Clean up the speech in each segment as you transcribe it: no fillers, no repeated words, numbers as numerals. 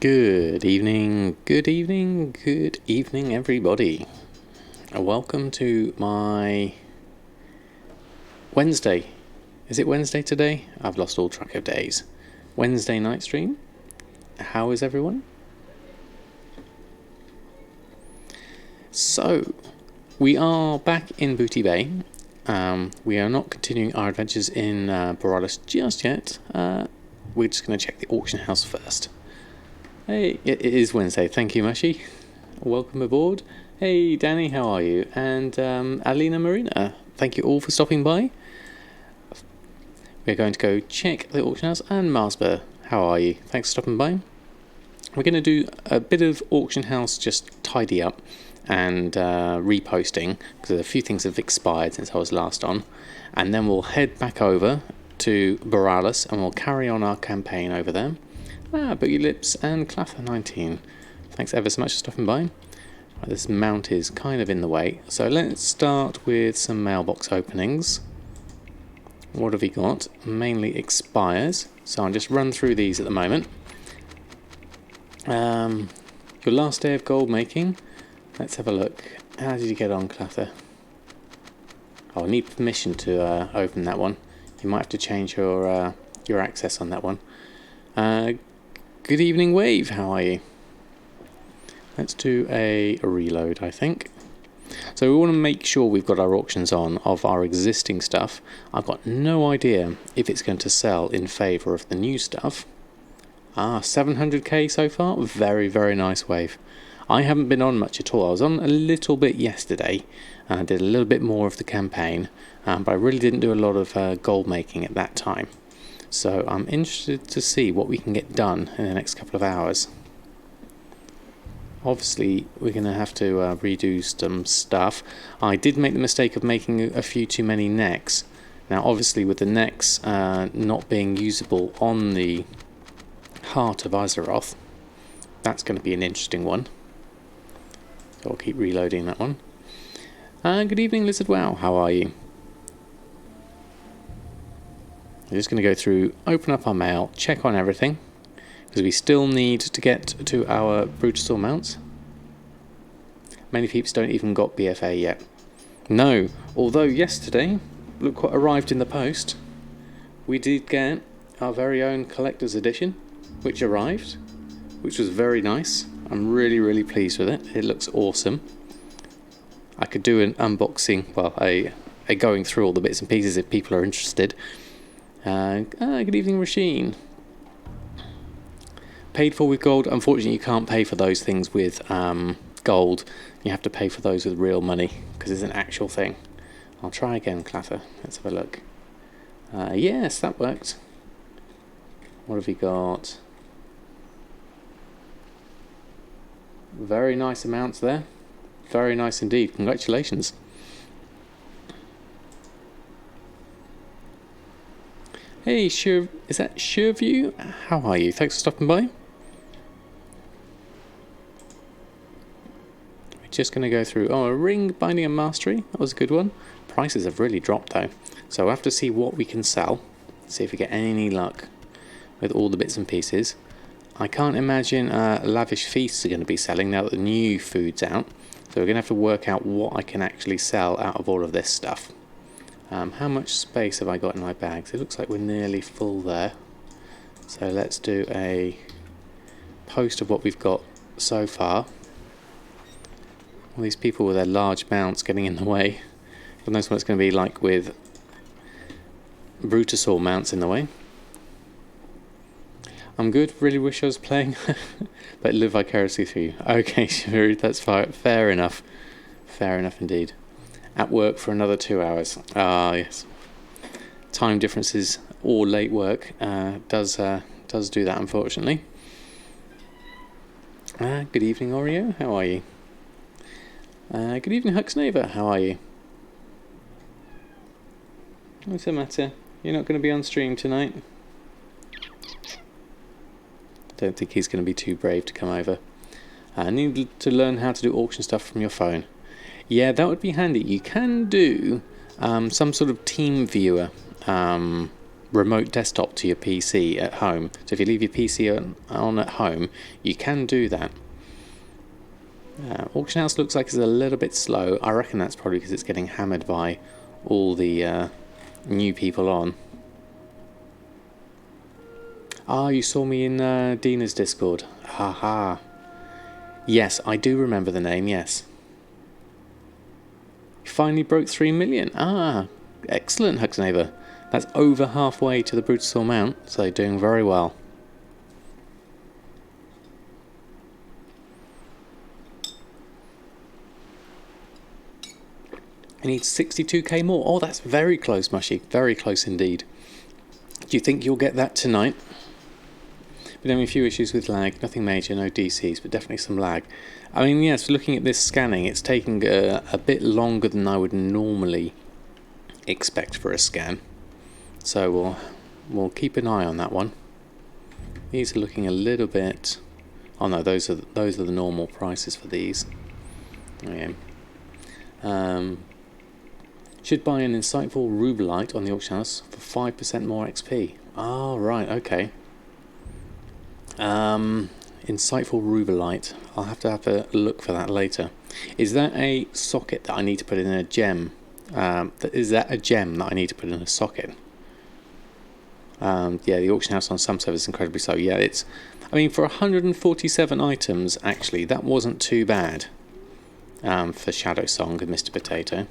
Good evening, everybody. Welcome to my Wednesday. Is it Wednesday today? I've lost all track of days. Wednesday night stream. How is everyone? So, we are back in Booty Bay. We are not continuing our adventures in Borealis just yet. We're just going to check the auction house first. Hey, it is Wednesday. Thank you, Mashi. Welcome aboard. Hey, Danny, how are you? And Alina Marina, thank you all for stopping by. We're going to go check the auction house. And Marsba, how are you? Thanks for stopping by. We're going to do a bit of auction house just tidy up and reposting, because a few things have expired since I was last on. And then we'll head back over to Borealis and we'll carry on our campaign over there. Boogie Lips and Clather19. Thanks ever so much for stopping by. Right, this mount is kind of in the way, so let's start with some mailbox openings. What have we got? Mainly expires, so I'll just run through these at the moment. Your last day of gold making. Let's have a look. How did you get on, Clather? Oh, I need permission to open that one. You might have to change your access on that one. Good evening, Wave. How are you? Let's do a reload, I think. So we want to make sure we've got our auctions on of our existing stuff. I've got no idea if it's going to sell in favour of the new stuff. 700k so far. Very, very nice, Wave. I haven't been on much at all. I was on a little bit yesterday. I did a little bit more of the campaign, but I really didn't do a lot of gold making at that time. So I'm interested to see what we can get done in the next couple of hours. Obviously, we're going to have to redo some stuff. I did make the mistake of making a few too many necks. Now, obviously, with the necks not being usable on the Heart of Azeroth, that's going to be an interesting one. So I'll keep reloading that one. Good evening, Lizard Wow. How are you? We're just going to go through, open up our mail, check on everything, because we still need to get to our Brutosaur mounts. Many peeps don't even got BfA yet. No, although yesterday, look what arrived in the post. We did get our very own collector's edition, which arrived, which was very nice. I'm really, really pleased with it. It looks awesome. I could do an unboxing, well, a going through all the bits and pieces if people are interested. Good evening, Rasheen. Paid for with gold. Unfortunately, you can't pay for those things with gold. You have to pay for those with real money, because it's an actual thing. I'll try again, Clather. Let's have a look. Yes, that worked. What have we got? Very nice amounts there. Very nice indeed. Congratulations. Hey, Sure, is that Sureview? How are you? Thanks for stopping by. We're just going to go through. Oh, a ring, binding and mastery. That was a good one. Prices have really dropped though, so we'll have to see what we can sell. See if we get any luck with all the bits and pieces. I can't imagine lavish feasts are going to be selling now that the new food's out. So we're going to have to work out what I can actually sell out of all of this stuff. How much space have I got in my bags? It looks like we're nearly full there. So let's do a post of what we've got so far. All these people with their large mounts getting in the way. God knows what it's going to be like with Brutosaur mounts in the way. I'm good, really wish I was playing, but live vicariously through you. Okay, sure, that's fair enough. Fair enough indeed. At work for another 2 hours. Yes. Time differences or late work does do that, unfortunately. Good evening, Oreo. How are you? Good evening, Huxnaver. How are you? What's the matter? You're not going to be on stream tonight? Don't think he's going to be too brave to come over. I need to learn how to do auction stuff from your phone. Yeah, that would be handy. You can do some sort of team viewer remote desktop to your PC at home. So if you leave your PC on at home, you can do that. Auction house looks like it's a little bit slow. I reckon that's probably because it's getting hammered by all the new people on. Ah, you saw me in Dina's Discord. Haha. Yes, I do remember the name, yes. You finally broke 3 million. Ah, excellent, Huxneighbour. That's over halfway to the Brutal amount, so doing very well. I need 62k more. Oh, that's very close, Mushy. Very close indeed. Do you think you'll get that tonight? Been having a few issues with lag. Nothing major, no DCs, but definitely some lag. I mean, yes, looking at this scanning, it's taking a bit longer than I would normally expect for a scan. So we'll keep an eye on that one. These are looking a little bit. Oh no, those are the normal prices for these. Yeah. Should buy an insightful Rubelite on the auction house for 5% more XP. Ah, right, okay. Insightful Rubelite. I'll have to look for that later. Is that a socket that I need to put in a gem? Is that a gem that I need to put in a socket? Yeah, the auction house on some servers is incredibly slow. Yeah, I mean, for 147 items, actually, that wasn't too bad for Shadow Song and Mr. Potato.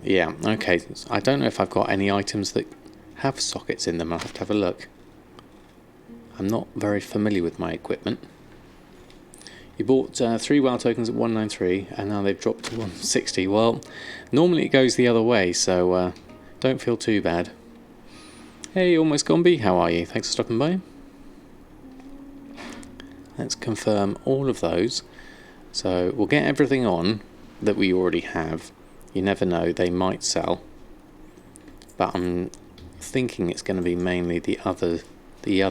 Yeah, okay. I don't know if I've got any items that have sockets in them. I'll have to have a look. I'm not very familiar with my equipment. You bought 3 WoW tokens at 193, and now they've dropped to 160. Well, normally it goes the other way, so don't feel too bad. Hey, Almost Gomby, how are you? Thanks for stopping by. Let's confirm all of those. So we'll get everything on that we already have. You never know, they might sell. But I'm thinking it's going to be mainly the other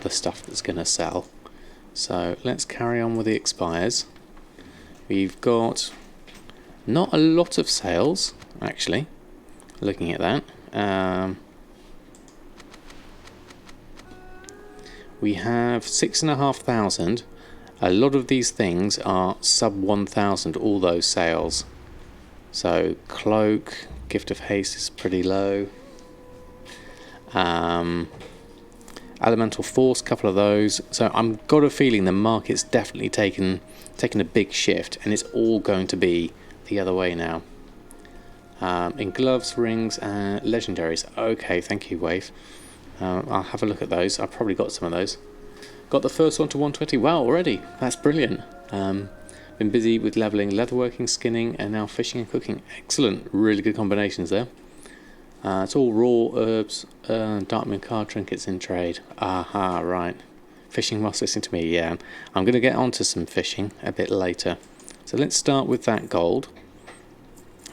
stuff that's going to sell. So let's carry on with the expires. We've got not a lot of sales, actually, looking at that. We have 6,500. A lot of these things are sub 1,000, all those sales. So Cloak, Gift of Haste is pretty low. Elemental Force, couple of those. So I've got a feeling the market's definitely taken a big shift, and it's all going to be the other way now. In gloves, rings, and legendaries. Okay, thank you, Wave. I'll have a look at those. I've probably got some of those. Got the first one to 120. Wow, already. That's brilliant. Been busy with leveling, leatherworking, skinning, and now fishing and cooking. Excellent. Really good combinations there. It's all raw herbs, Darkman card trinkets in trade. Aha, right. Fishing whilst listening to me, yeah. I'm going to get onto some fishing a bit later. So let's start with that gold.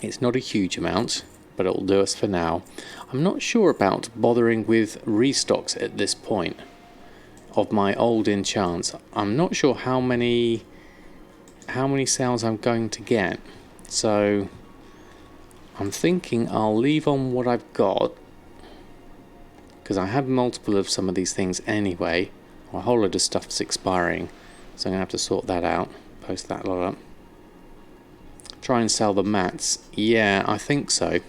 It's not a huge amount, but it'll do us for now. I'm not sure about bothering with restocks at this point of my old enchants. I'm not sure how many sales I'm going to get. So I'm thinking I'll leave on what I've got, because I have multiple of some of these things anyway. A whole load of stuff's expiring, so I'm going to have to sort that out, post that lot up. Try and sell the mats. Yeah, I think so.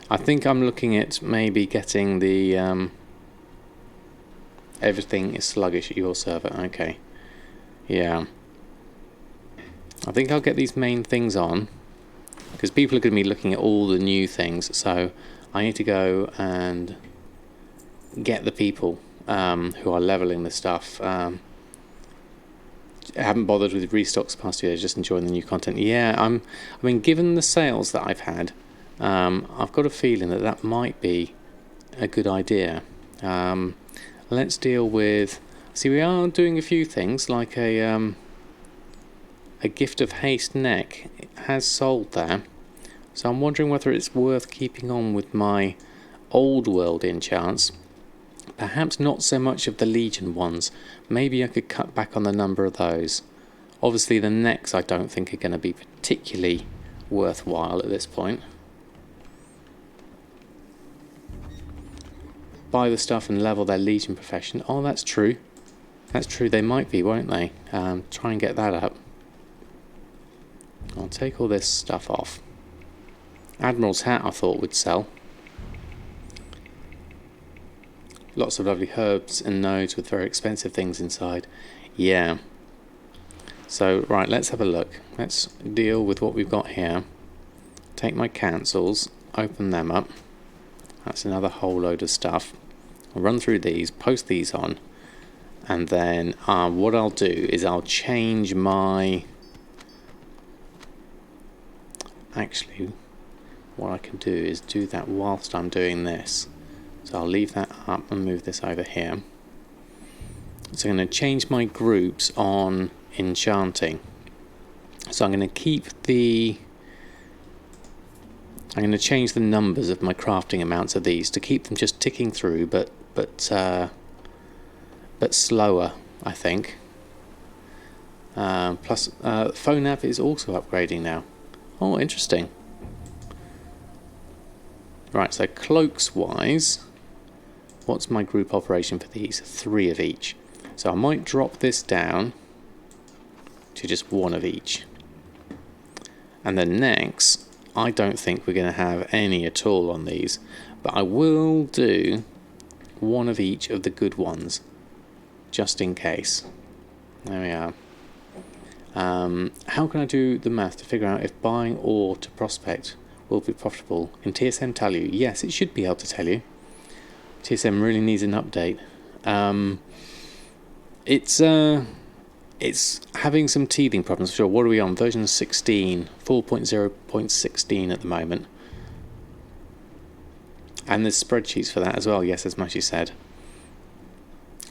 I think I'm looking at maybe getting the everything is sluggish at your server. Okay. Yeah. I think I'll get these main things on, because people are going to be looking at all the new things, so I need to go and get the people who are leveling the stuff. I haven't bothered with restocks the past 2 years, just enjoying the new content. Yeah, I mean, given the sales that I've had, I've got a feeling that might be a good idea. Let's deal with... See, we are doing a few things, like a Gift of Haste neck. It has sold there, so I'm wondering whether it's worth keeping on with my old world enchants. Perhaps not so much of the Legion ones. Maybe I could cut back on the number of those. Obviously the necks I don't think are going to be particularly worthwhile at this point. buy the stuff and level their Legion profession. Oh, that's true. That's true. They might be, won't they? Try and get that up. I'll take all this stuff off. Admiral's hat I thought would sell. Lots of lovely herbs and nodes with very expensive things inside. Yeah. So, right, let's have a look. Let's deal with what we've got here. Take my cancels, open them up. That's another whole load of stuff. I'll run through these, post these on, and then what I'll do is I'll change my... Actually, what I can do is do that whilst I'm doing this. So I'll leave that up and move this over here. So I'm going to change my groups on enchanting. So I'm going to keep the... I'm going to change the numbers of my crafting amounts of these to keep them just ticking through, but slower, I think. Plus, phone nav is also upgrading now. Oh, interesting. Right, so cloaks wise, what's my group operation for these? 3 of each. So I might drop this down to just 1 of each. And then next, I don't think we're going to have any at all on these, but I will do 1 of each of the good ones, just in case. There we are. How can I do the math to figure out if buying ore to prospect will be profitable? Can TSM tell you? Yes, it should be able to tell you. TSM really needs an update. It's having some teething problems for sure. What are we on? Version 16, 4.0.16 at the moment. And there's spreadsheets for that as well, yes, as Moshi said.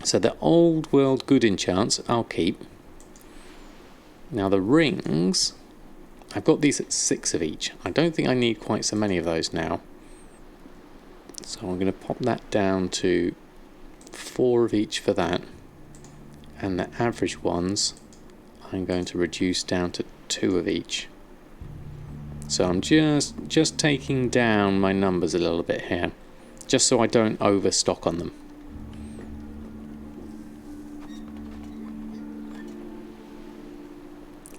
So the old world good enchants I'll keep. Now the rings, I've got these at 6 of each. I don't think I need quite so many of those now. So I'm going to pop that down to 4 of each for that. And the average ones I'm going to reduce down to 2 of each. So I'm just taking down my numbers a little bit here, just so I don't overstock on them.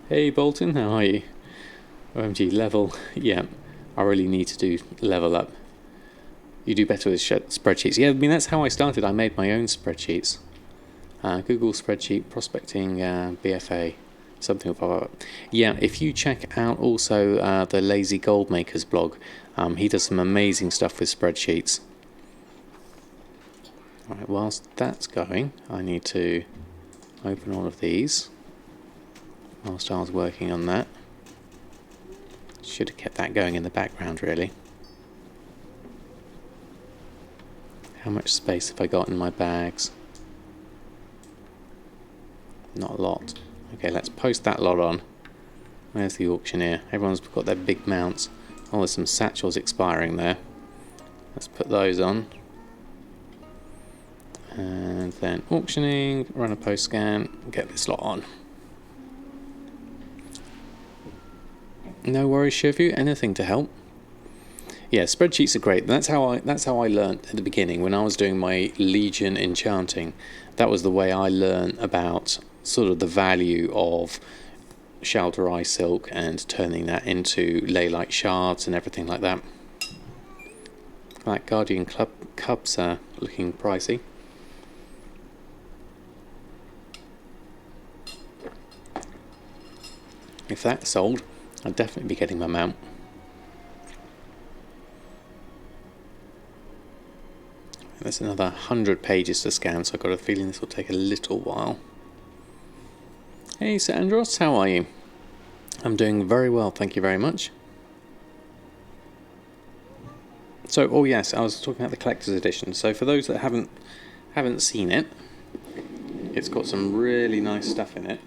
Hey Bolton, how are you? OMG, level. Yeah, I really need to do level up. You do better with spreadsheets. Yeah, I mean, that's how I started. I made my own spreadsheets. Google spreadsheet, prospecting, BfA, something will pop up. Yeah, if you check out also the Lazy Goldmaker's blog, he does some amazing stuff with spreadsheets. Alright, whilst that's going, I need to open all of these. Whilst I was working on that. Should have kept that going in the background, really. How much space have I got in my bags? Not a lot. Okay, let's post that lot on. Where's the auctioneer? Everyone's got their big mounts. Oh, there's some satchels expiring there. Let's put those on. And then auctioning, run a post scan, get this lot on. No worries, Shivu. Anything to help. Yeah, spreadsheets are great. That's how I learned at the beginning when I was doing my Legion enchanting. That was the way I learned about sort of the value of Shelter Eye Silk and turning that into Ley-like shards and everything like that. That Guardian Cubs are looking pricey. If that's sold, I'll definitely be getting my mount. There's another 100 pages to scan, so I've got a feeling this will take a little while. Hey, Sir Andros, how are you? I'm doing very well, thank you very much. So, oh yes, I was talking about the collector's edition. So for those that haven't seen it, it's got some really nice stuff in it.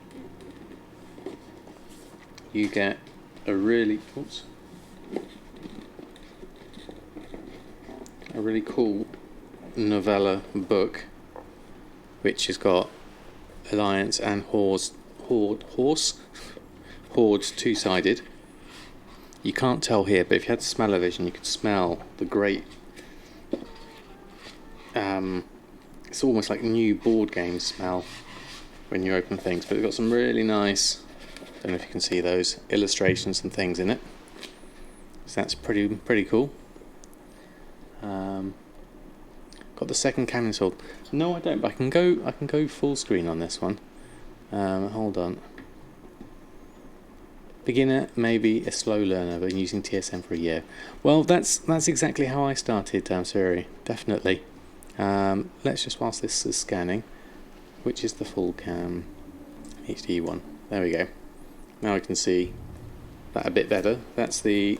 You get a really cool novella book, which has got Alliance and Horde two-sided. You can't tell here, but if you had smell-o-vision, you could smell the great it's almost like new board game smell when you open things, but it's got some really nice, I don't know if you can see those illustrations and things in it, so that's pretty cool. Got the second cannon sword. No, I don't, but I can go full screen on this one. Hold on. Beginner, maybe a slow learner, but using TSM for a year. Well, that's exactly how I started, Siri. Definitely. Let's just, whilst this is scanning, which is the full cam HD one. There we go. Now I can see that a bit better. That's the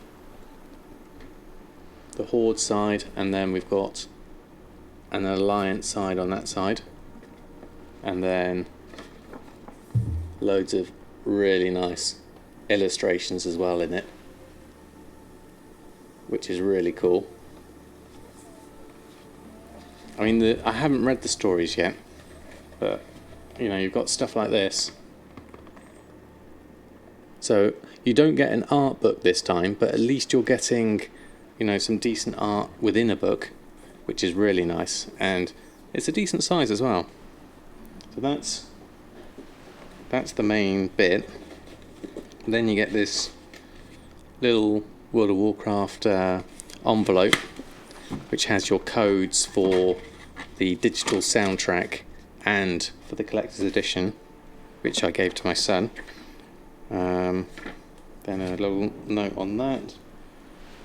Horde side, and then we've got an Alliance side on that side, and then loads of really nice illustrations as well in it, which is really cool. I mean, I haven't read the stories yet, but you know, you've got stuff like this. So you don't get an art book this time, but at least you're getting, you know, some decent art within a book, which is really nice, and it's a decent size as well. So that's the main bit. And then you get this little World of Warcraft envelope, which has your codes for the digital soundtrack and for the collector's edition, which I gave to my son. Then a little note on that,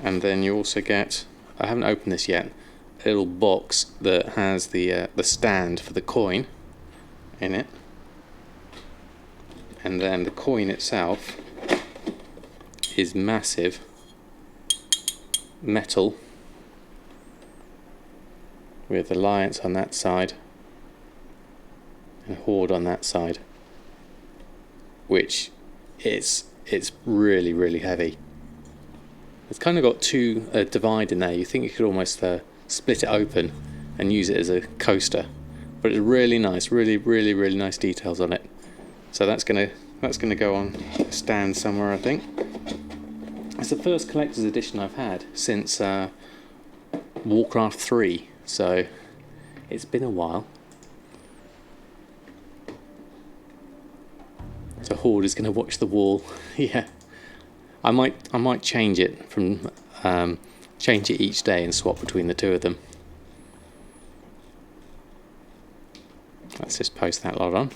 and then you also get, I haven't opened this yet, a little box that has the stand for the coin in it, and then the coin itself is massive metal with Alliance on that side and Horde on that side, which it's really, really heavy. It's kind of got two divide in there. You think you could almost split it open and use it as a coaster, but it's really nice, really nice details on it. So that's gonna go on a stand somewhere, I think. It's the first collector's edition I've had since Warcraft 3, so it's been a while. So Horde is going to watch the wall. Yeah, I might change it from change it each day and swap between the two of them. Let's just post that lot on.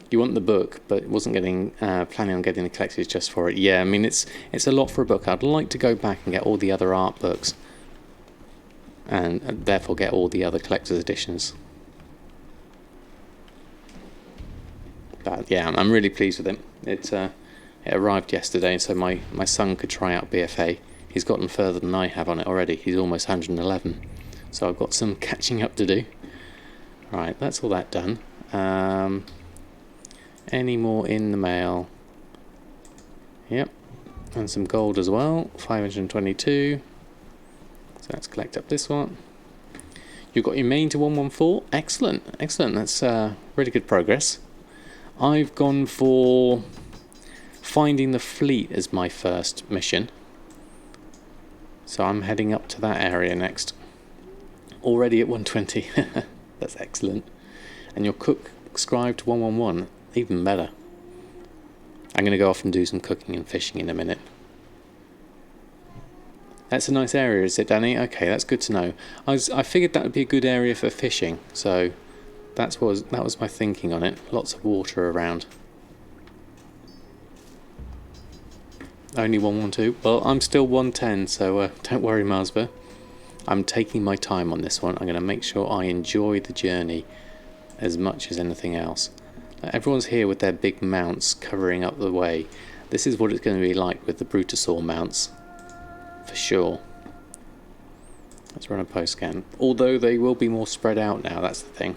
You want the book, but wasn't getting planning on getting the collectors just for it. Yeah, I mean it's a lot for a book. I'd like to go back and get all the other art books, and therefore get all the other collector's editions. But yeah, I'm really pleased with it. It arrived yesterday, so my son could try out BfA. He's gotten further than I have on it already. He's almost 111, so I've got some catching up to do. Right, that's all that done. Any more in the mail? Yep, and some gold as well, 522. So let's collect up this one. You've got your main to 114. Excellent. That's really good progress. I've gone for finding the fleet as my first mission, so I'm heading up to that area next. Already at 120. That's excellent. And your cook scribe to 111. Even better. I'm going to go off and do some cooking and fishing in a minute. That's a nice area, is it, Danny? Okay, that's good to know. I figured that would be a good area for fishing, so that was my thinking on it. Lots of water around. Only 112. Well, I'm still 110, so don't worry, Marsba. I'm taking my time on this one. I'm going to make sure I enjoy the journey as much as anything else. Everyone's here with their big mounts covering up the way. This is what it's going to be like with the Brutosaur mounts, for sure. Let's run a post scan. Although they will be more spread out now, that's the thing.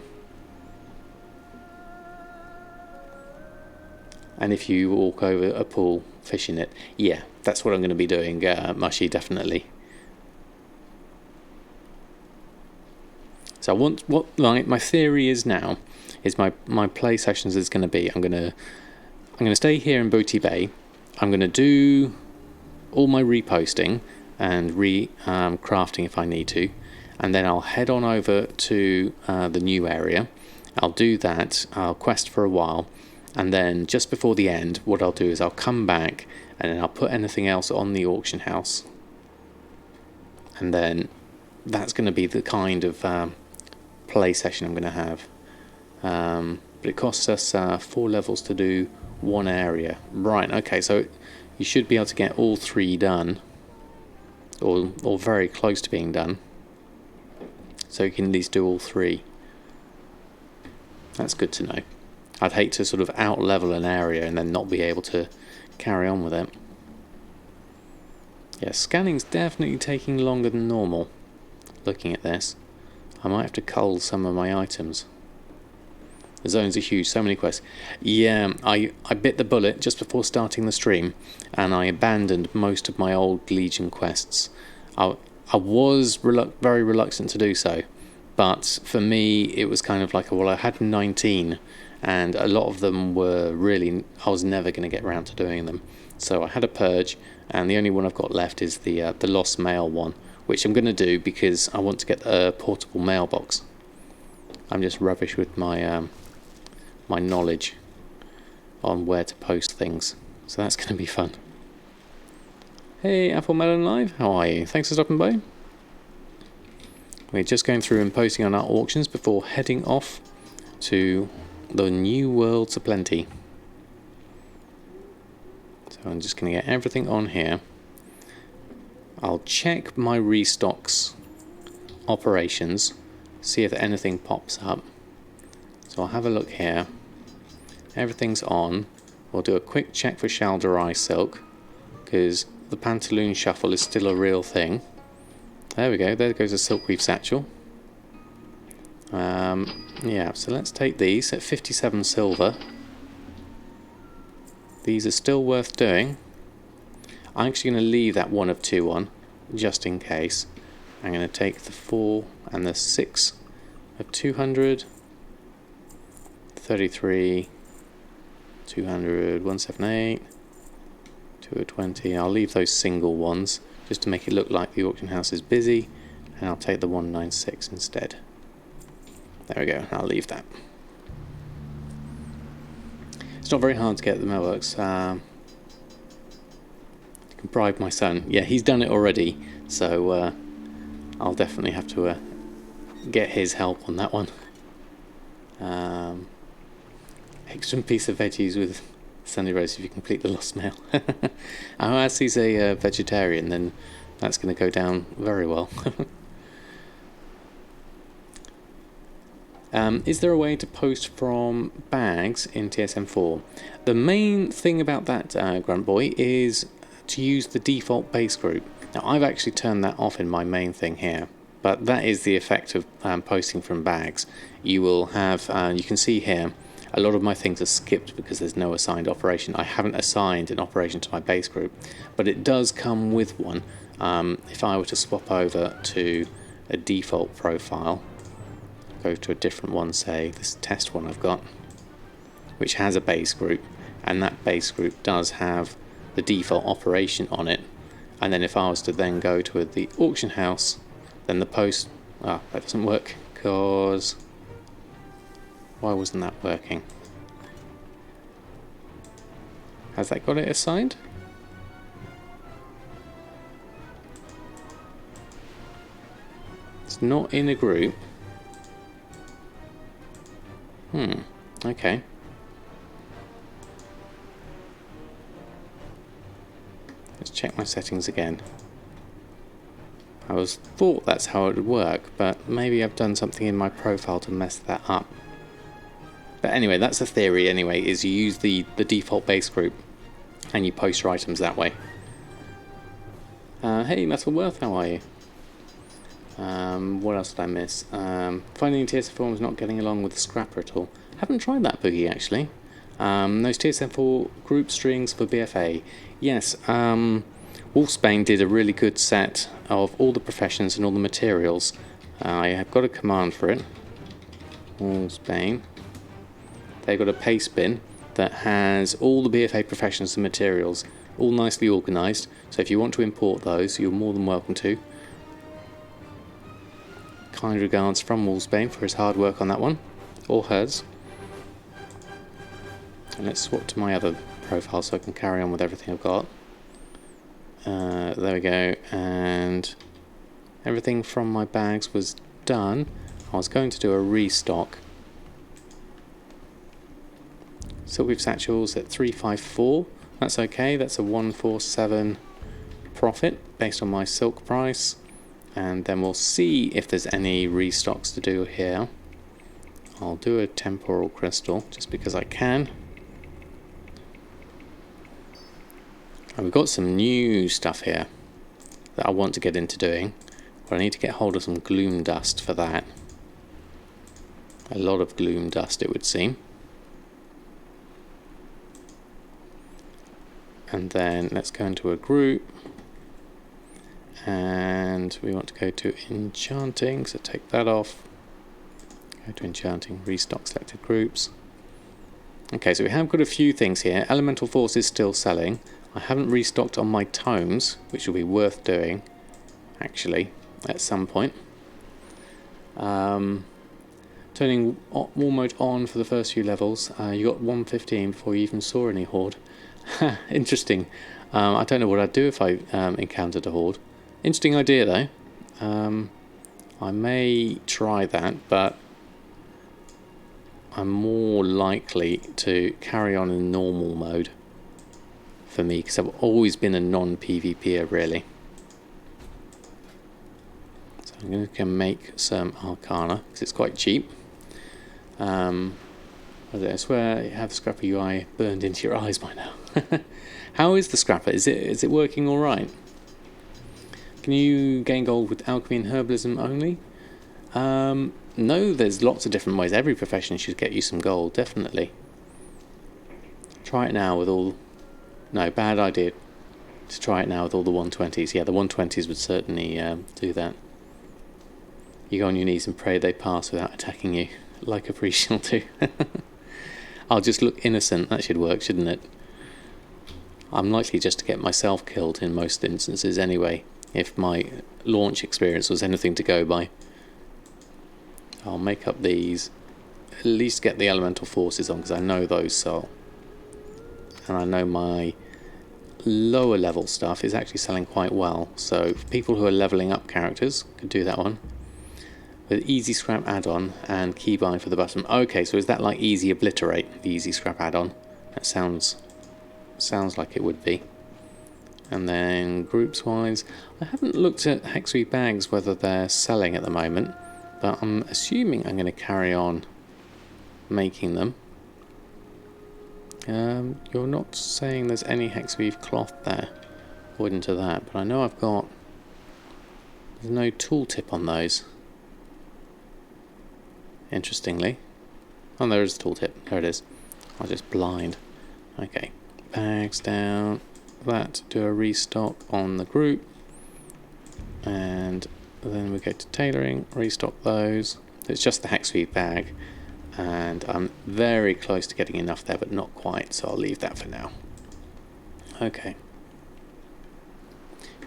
And if you walk over a pool, fish in it, yeah, that's what I'm going to be doing, Mushy, definitely. So what my theory is now is my play sessions is going to be I'm going to stay here in Booty Bay. I'm going to do all my reposting and crafting if I need to, and then I'll head on over to the new area. I'll do that, I'll quest for a while, and then just before the end what I'll do is I'll come back and then I'll put anything else on the auction house, and then that's going to be the kind of play session I'm going to have. But it costs us 4 levels to do one area. Right, okay, so you should be able to get all 3 done, or very close to being done, so you can at least do all 3. That's good to know. I'd hate to sort of out-level an area and then not be able to carry on with it. Yeah, scanning's definitely taking longer than normal. Looking at this, I might have to cull some of my items. The zones are huge, so many quests. Yeah, I bit the bullet just before starting the stream, and I abandoned most of my old Legion quests. I was very reluctant to do so, but for me it was kind of like, well, I had 19, and a lot of them were really, I was never going to get around to doing them. So I had a purge, and the only one I've got left is the Lost Mail one, which I'm going to do because I want to get a portable mailbox. I'm just rubbish with my my knowledge on where to post things, so that's going to be fun. Hey, Apple Melon Live, how are you? Thanks for stopping by. We're just going through and posting on our auctions before heading off to the new worlds aplenty. So I'm just going to get everything on here. I'll check my restocks operations, see if anything pops up. So I'll have a look here. Everything's on. We'll do a quick check for Shalderai silk, because the Pantaloon Shuffle is still a real thing. There we go, there goes a Silkweave Satchel. Yeah, so let's take these at 57 silver. These are still worth doing. I'm actually going to leave that 1 of 2 on, just in case. I'm going to take the 4 and the 6 of 200, 33, 200, 178, 2 of 20. I'll leave those single ones just to make it look like the auction house is busy, and I'll take the 196 instead. There we go, I'll leave that. It's not very hard to get the mailbox. You can bribe my son. Yeah, he's done it already, so I'll definitely have to get his help on that one. Extra piece of veggies with Sunday roast if you complete the Lost Mail. Oh, as he's a vegetarian, then that's going to go down very well. Is there a way to post from bags in TSM4? The main thing about that, Grunt Boy, is to use the default base group. Now, I've actually turned that off in my main thing here, but that is the effect of posting from bags. You will have, you can see here, a lot of my things are skipped because there's no assigned operation. I haven't assigned an operation to my base group, but it does come with one. If I were to swap over to a default profile, go to a different one, say this test one I've got, which has a base group, and that base group does have the default operation on it, and then if I was to then go to the auction house, then the post, that doesn't work, because why wasn't that working? Has that got it assigned? It's not in a group. Okay. Let's check my settings again. I thought that's how it would work, but maybe I've done something in my profile to mess that up. But anyway, that's the theory anyway, is you use the default base group and you post your items that way. Hey Metalworth, how are you? What else did I miss? Finding TSM4 was not getting along with the scrapper at all. Haven't tried that, Boogie, actually. Those TSM4 group strings for BfA. Yes, Wolfsbane did a really good set of all the professions and all the materials. I have got a command for it. Wolfsbane. They've got a paste bin that has all the BfA professions and materials all nicely organised. So if you want to import those, you're more than welcome to. Kind regards from Wolfsbane for his hard work on that one, or hers. And let's swap to my other profile so I can carry on with everything I've got. There we go, and everything from my bags was done. I was going to do a restock. Silkweave satchels at 354. That's okay. That's a 147 profit based on my silk price. And then we'll see if there's any restocks to do here. I'll do a temporal crystal just because I can. And we've got some new stuff here that I want to get into doing. But I need to get hold of some gloom dust for that. A lot of gloom dust, it would seem. And then let's go into a group. And we want to go to enchanting, so take that off. Go to enchanting, restock selected groups. Okay, so we have got a few things here. Elemental Force is still selling. I haven't restocked on my tomes, which will be worth doing, actually, at some point. Turning war mode on for the first few levels. You got 115 before you even saw any horde. Interesting. I don't know what I'd do if I encountered a horde. Interesting idea though. I may try that, but I'm more likely to carry on in normal mode for me, because I've always been a non-PvPer really. So I'm going to make some Arcana because it's quite cheap. I swear you have the Scrapper UI burned into your eyes by now. How is the Scrapper? Is it working all right? Can you gain gold with alchemy and herbalism only? No, there's lots of different ways. Every profession should get you some gold, definitely. Try it now with all... No, bad idea to try it now with all the 120s. Yeah, the 120s would certainly do that. You go on your knees and pray they pass without attacking you, like a priest shall do. I'll just look innocent. That should work, shouldn't it? I'm likely just to get myself killed in most instances anyway, if my launch experience was anything to go by. I'll make up these, at least get the elemental forces on, because I know those sell. And I know my lower level stuff is actually selling quite well, so for people who are leveling up characters could do that one. With easy scrap add-on and keybind for the button. Okay, so is that like easy obliterate, the easy scrap add-on? That sounds like it would be. And then groups wise, I haven't looked at Hexweave bags whether they're selling at the moment, but I'm assuming I'm going to carry on making them. You're not saying there's any Hexweave cloth there, according to that, but I know I've got... There's no tooltip on those. Interestingly. Oh, there is a tooltip. There it is. I was just blind. Okay. Bags down. That. Do a restock on the group. And then we go to tailoring. Restock those. It's just the Hexweave bag. And I'm very close to getting enough there, but not quite. So I'll leave that for now. Okay.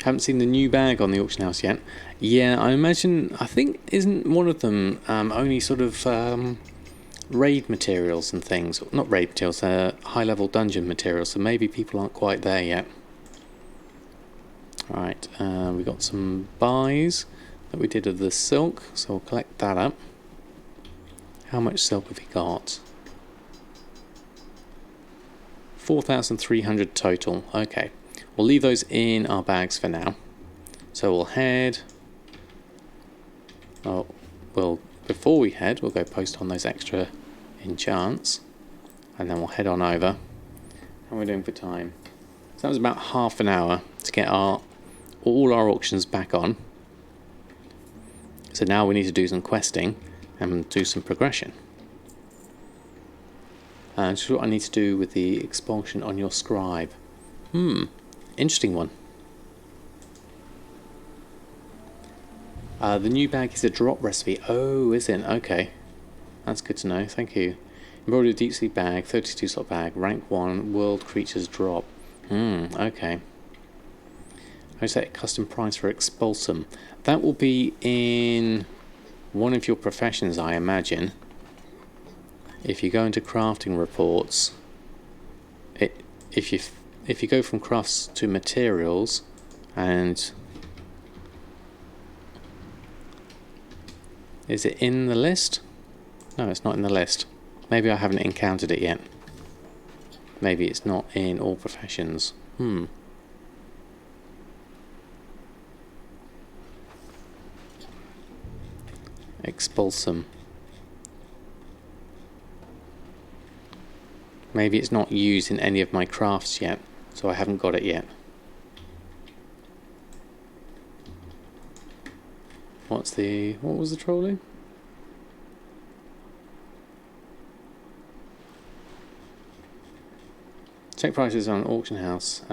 Haven't seen the new bag on the auction house yet. Yeah, I imagine, I think, isn't one of them only sort of raid materials and things? Not raid materials, high level dungeon materials, so maybe people aren't quite there yet. Alright, we got some buys that we did of the silk, so we'll collect that up. How much silk have we got? 4,300 total, okay. We'll leave those in our bags for now. So we'll head... Oh, well, before we head, we'll go post on those extra enchants. And then we'll head on over. How are we doing for time? So that was about half an hour to get all our auctions back on. So now we need to do some questing and do some progression. And just what I need to do with the expulsion on your scribe. Interesting one. The new bag is a drop recipe. Oh, is it? Okay. That's good to know. Thank you. Embroidered deep sleep bag, 32 slot bag, rank 1, world creatures drop. Okay. I set a custom price for expulsum. That will be in one of your professions, I imagine. If you go into crafting reports, if you go from crafts to materials, and is it in the list? No, it's not in the list. Maybe I haven't encountered it yet. Maybe it's not in all professions. Expulsum. Maybe it's not used in any of my crafts yet, so I haven't got it yet. What was the trolley? Check prices on auction house.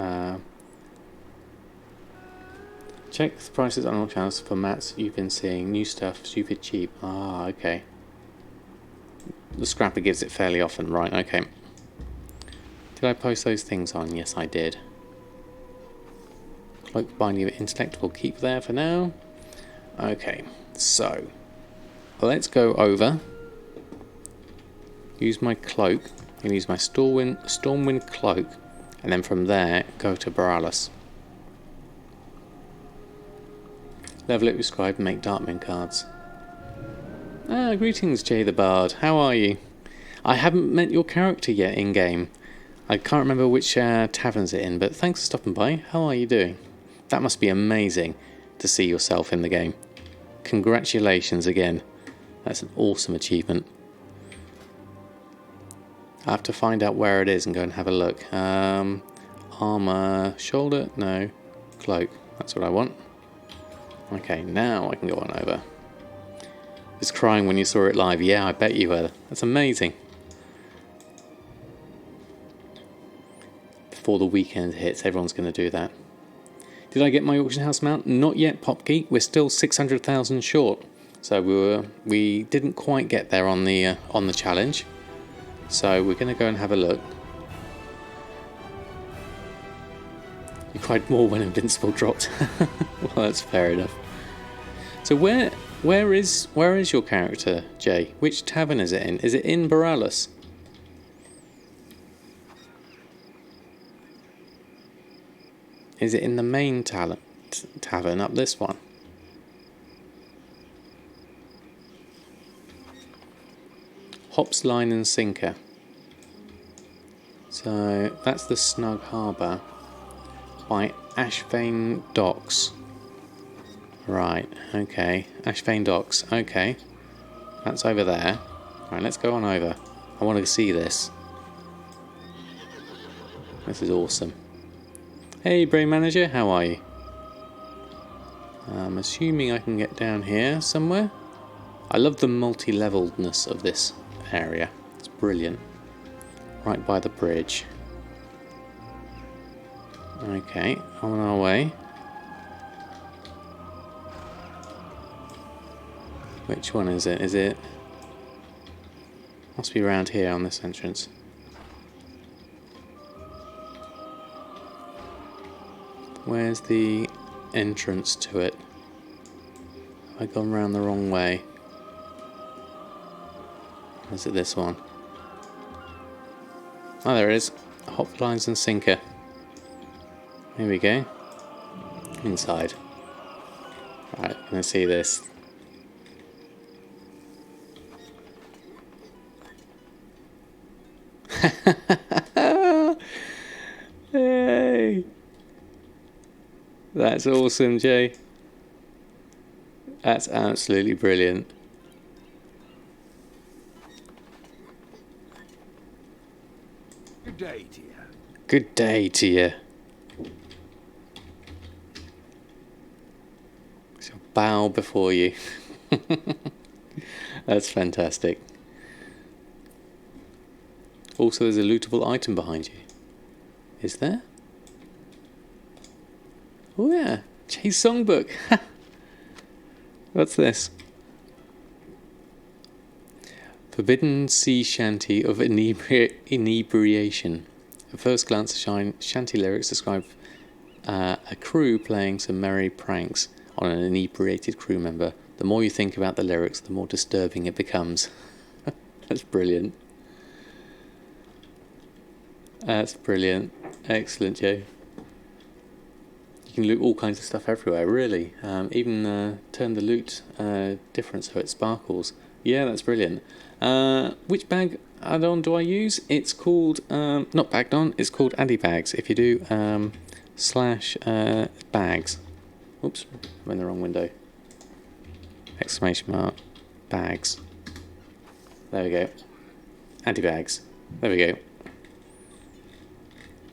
Check the prices on auction house for mats you've been seeing. New stuff, stupid cheap. Ah, okay. The scrapper gives it fairly often, right? Okay. Did I post those things on? Yes, I did. Cloak binding of intellect we'll keep there for now. Okay, so let's go over. Use my cloak. And use my Stormwind cloak, and then from there go to Borealis. Level it with scribe and make Darkmoon cards. Ah, greetings, Jay the Bard. How are you? I haven't met your character yet in game. I can't remember which tavern's it in, but thanks for stopping by. How are you doing? That must be amazing to see yourself in the game. Congratulations again. That's an awesome achievement. I have to find out where it is and go and have a look. Armor, shoulder, no, cloak. That's what I want. Okay, now I can go on over. Was crying when you saw it live. Yeah, I bet you were. That's amazing. Before the weekend hits, everyone's going to do that. Did I get my auction house mount? Not yet, Pop Geek. We're still 600,000 short. So we didn't quite get there on the challenge. So we're going to go and have a look. You cried more when Invincible dropped. Well, that's fair enough. So where is your character, Jay? Which tavern is it in? Is it in Borealis? Is it in the main tavern up this one? Hops, Line and Sinker. So that's the Snug Harbour by Ashvane Docks. Right, okay. Ashvane Docks, okay. That's over there. Right, let's go on over. I want to see this. This is awesome. Hey, Brain Manager, how are you? I'm assuming I can get down here somewhere. I love the multi-leveledness of this area. It's brilliant. Right by the bridge. Okay, on our way. Which one is it? Is it... Must be around here on this entrance. Where's the entrance to it? Have I gone round the wrong way? Or is it this one? Oh, there it is. Hop, Lines and Sinker. Here we go. Inside. Right, gonna see this. Hey! That's awesome, Jay. That's absolutely brilliant. Good day to you. Good day to you. So bow before you. That's fantastic. Also, there's a lootable item behind you. Is there? Oh yeah, Jay's songbook. What's this? Forbidden Sea Shanty of Inebriation. At first glance, the shanty lyrics describe a crew playing some merry pranks on an inebriated crew member. The more you think about the lyrics, the more disturbing it becomes. That's brilliant. That's brilliant. Excellent, Joe. You can loot all kinds of stuff everywhere, really. Even turn the loot different so it sparkles. Yeah, that's brilliant. Which bag add-on do I use? It's called, not bagged on, it's called Anti-Bags. If you do / bags. Oops, I'm in the wrong window. Exclamation mark, bags. There we go. Anti-bags. There we go.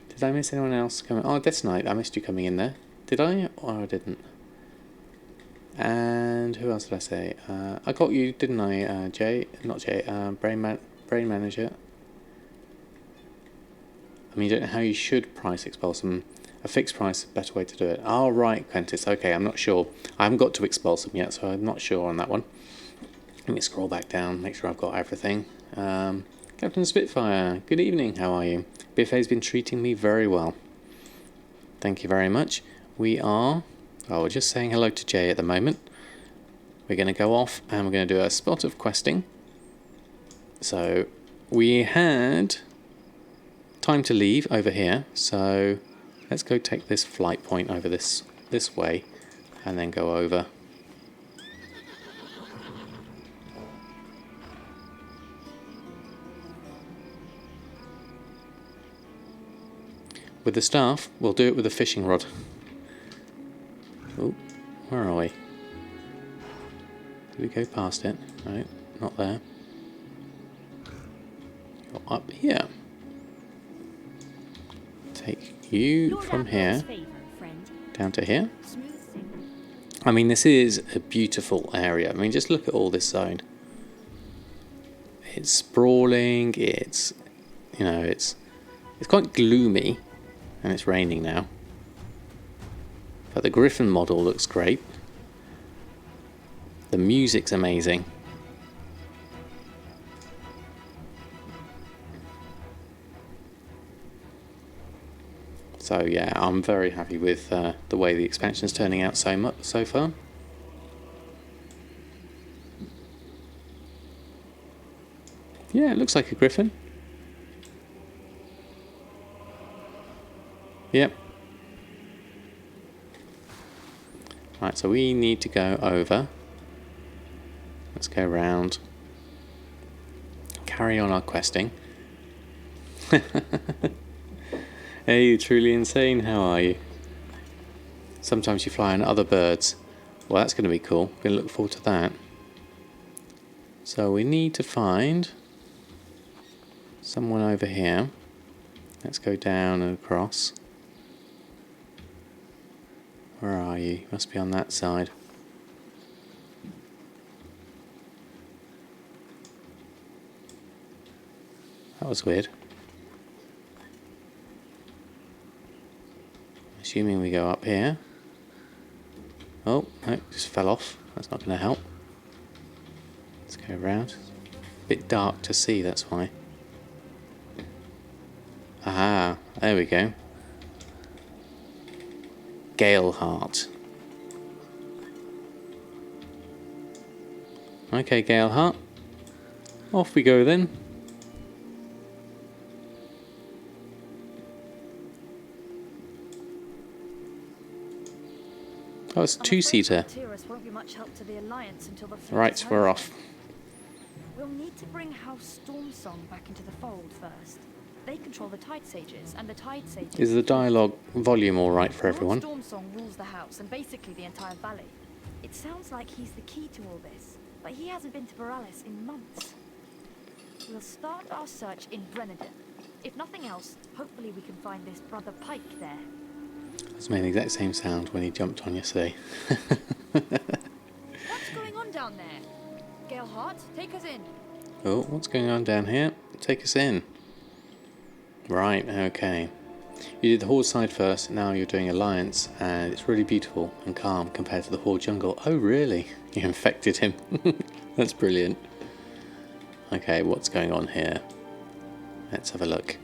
Did I miss anyone else coming? Oh, Death Knight, I missed you coming in there. Did I? Or I didn't? And who else did I say? I got you, didn't I, Jay? Not Jay, Brain Manager. I mean, you don't know how you should price Expulsum. A fixed price is a better way to do it. Oh, right, Quentis. Okay, I'm not sure. I haven't got to Expulsum yet, so I'm not sure on that one. Let me scroll back down, make sure I've got everything. Captain Spitfire, good evening, how are you? BfA's been treating me very well. Thank you very much. We are... Oh, we're just saying hello to Jay at the moment. We're going to go off and we're going to do a spot of questing. So, we had time to leave over here, so let's go take this flight point over this way and then go over. With the staff, we'll do it with a fishing rod. Oh, where are we? Did we go past it? No, not there. You're up here. Take you from here down to here. I mean, this is a beautiful area. I mean, just look at all this zone. It's sprawling. It's, you know, it's quite gloomy. And it's raining now. But the Griffin model looks great. The music's amazing. So yeah, I'm very happy with the way the expansion's turning out so far. Yeah, it looks like a Griffin. Yep. Right, so we need to go over. Let's go round. Carry on our questing. Hey, truly insane, how are you? Sometimes you fly on other birds. Well, that's going to be cool. We're going to look forward to that. So we need to find someone over here. Let's go down and across. Where are you? You must be on that side. That was weird. Assuming we go up here. Oh, no, just fell off. That's not going to help. Let's go around. A bit dark to see, that's why. Aha, there we go. Galeheart. Okay, Galeheart. Off we go then. Oh, it's a two-seater. Right, we're off. We'll need to bring House Stormsong back into the fold first. They control the Tide Sages, and the Tide Sages... Is the dialogue volume all right for everyone? Stormsong rules the house and basically the entire valley. It sounds like he's the key to all this, but he hasn't been to Borealis in months. We'll start our search in Brenadin. If nothing else, hopefully we can find this Brother Pike there. It's made the exact same sound when he jumped on yesterday. What's going on down there? Galeheart, take us in. Oh, what's going on down here? Take us in. Right, okay. You did the Horde side first, now you're doing Alliance, and it's really beautiful and calm compared to the Horde jungle. Oh, really? You infected him. That's brilliant. Okay, what's going on here? Let's have a look.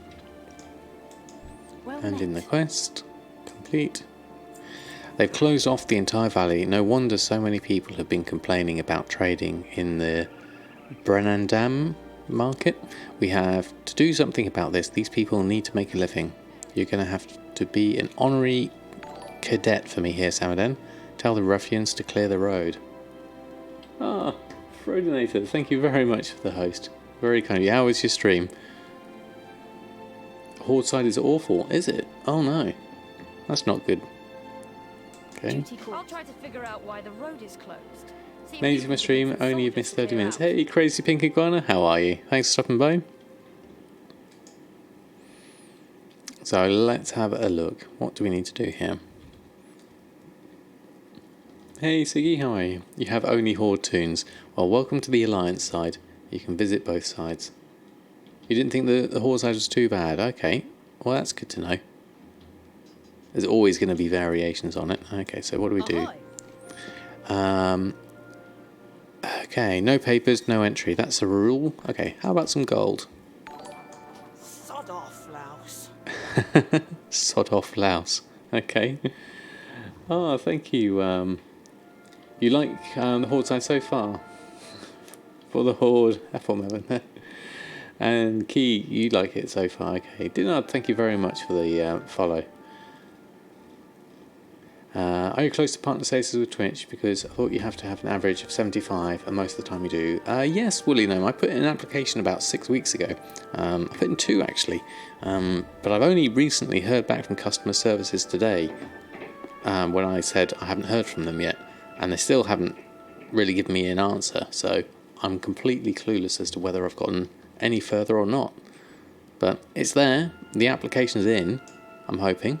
Well And in the met. quest. Complete. They've closed off the entire valley. No wonder so many people have been complaining about trading in the Brennandam market. We have to do something about this. These people need to make a living. You're going to have to be an honorary cadet for me here, Samaden. Tell the ruffians to clear the road. Ah, Frodinator, thank you very much for the host. Very kind of you. How was your stream? Horde side is awful, is it? Oh no. That's not good. Okay. I'll try to figure out why the road is closed. See if Maybe you to can my get stream, some only you've soldiers missed to 30 clear minutes. out. Hey, Crazy Pink Iguana, how are you? Thanks for stopping by. So let's have a look. What do we need to do here? Hey Siggy, how are you? You have only Horde tunes. Well, welcome to the Alliance side. You can visit both sides. You didn't think the Horde side was too bad? Okay. Well, that's good to know. There's always going to be variations on it. Okay, so what do we do? Okay, no papers, no entry. That's a rule. Okay, how about some gold? Sod off, louse. Sod off louse. Okay. Oh, thank you. You like the Horde side so far? For the Horde, F1 and Key, you like it so far. Okay. Dinard, thank you very much for the follow. Are you close to partner status with Twitch? Because I thought you have to have an average of 75, and most of the time you do. Yes, Woolly Gnome. I put in an application about 6 weeks ago. I put in 2 actually, but I've only recently heard back from customer services today. When I said I haven't heard from them yet, and they still haven't really given me an answer. So I'm completely clueless as to whether I've gotten any further or not. But it's there. The application's in. I'm hoping.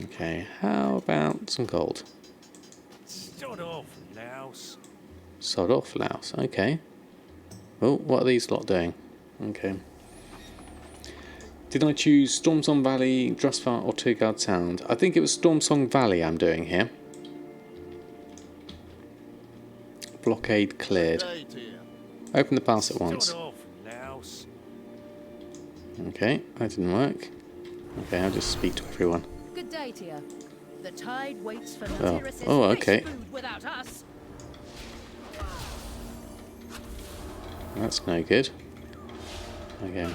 Okay, how about some gold? Sod off, louse. Sod off, louse. Okay. Oh, what are these lot doing? Okay. Did I choose Stormsong Valley, Drustvar, or Turgard Sound? I think it was Stormsong Valley I'm doing here. Blockade cleared. Open the pass at once. Sod off, louse. Okay, that didn't work. Okay, I'll just speak to everyone. Good day to you. The tide waits for Oh, Natyrus's oh, okay. food without us. That's no good. Okay.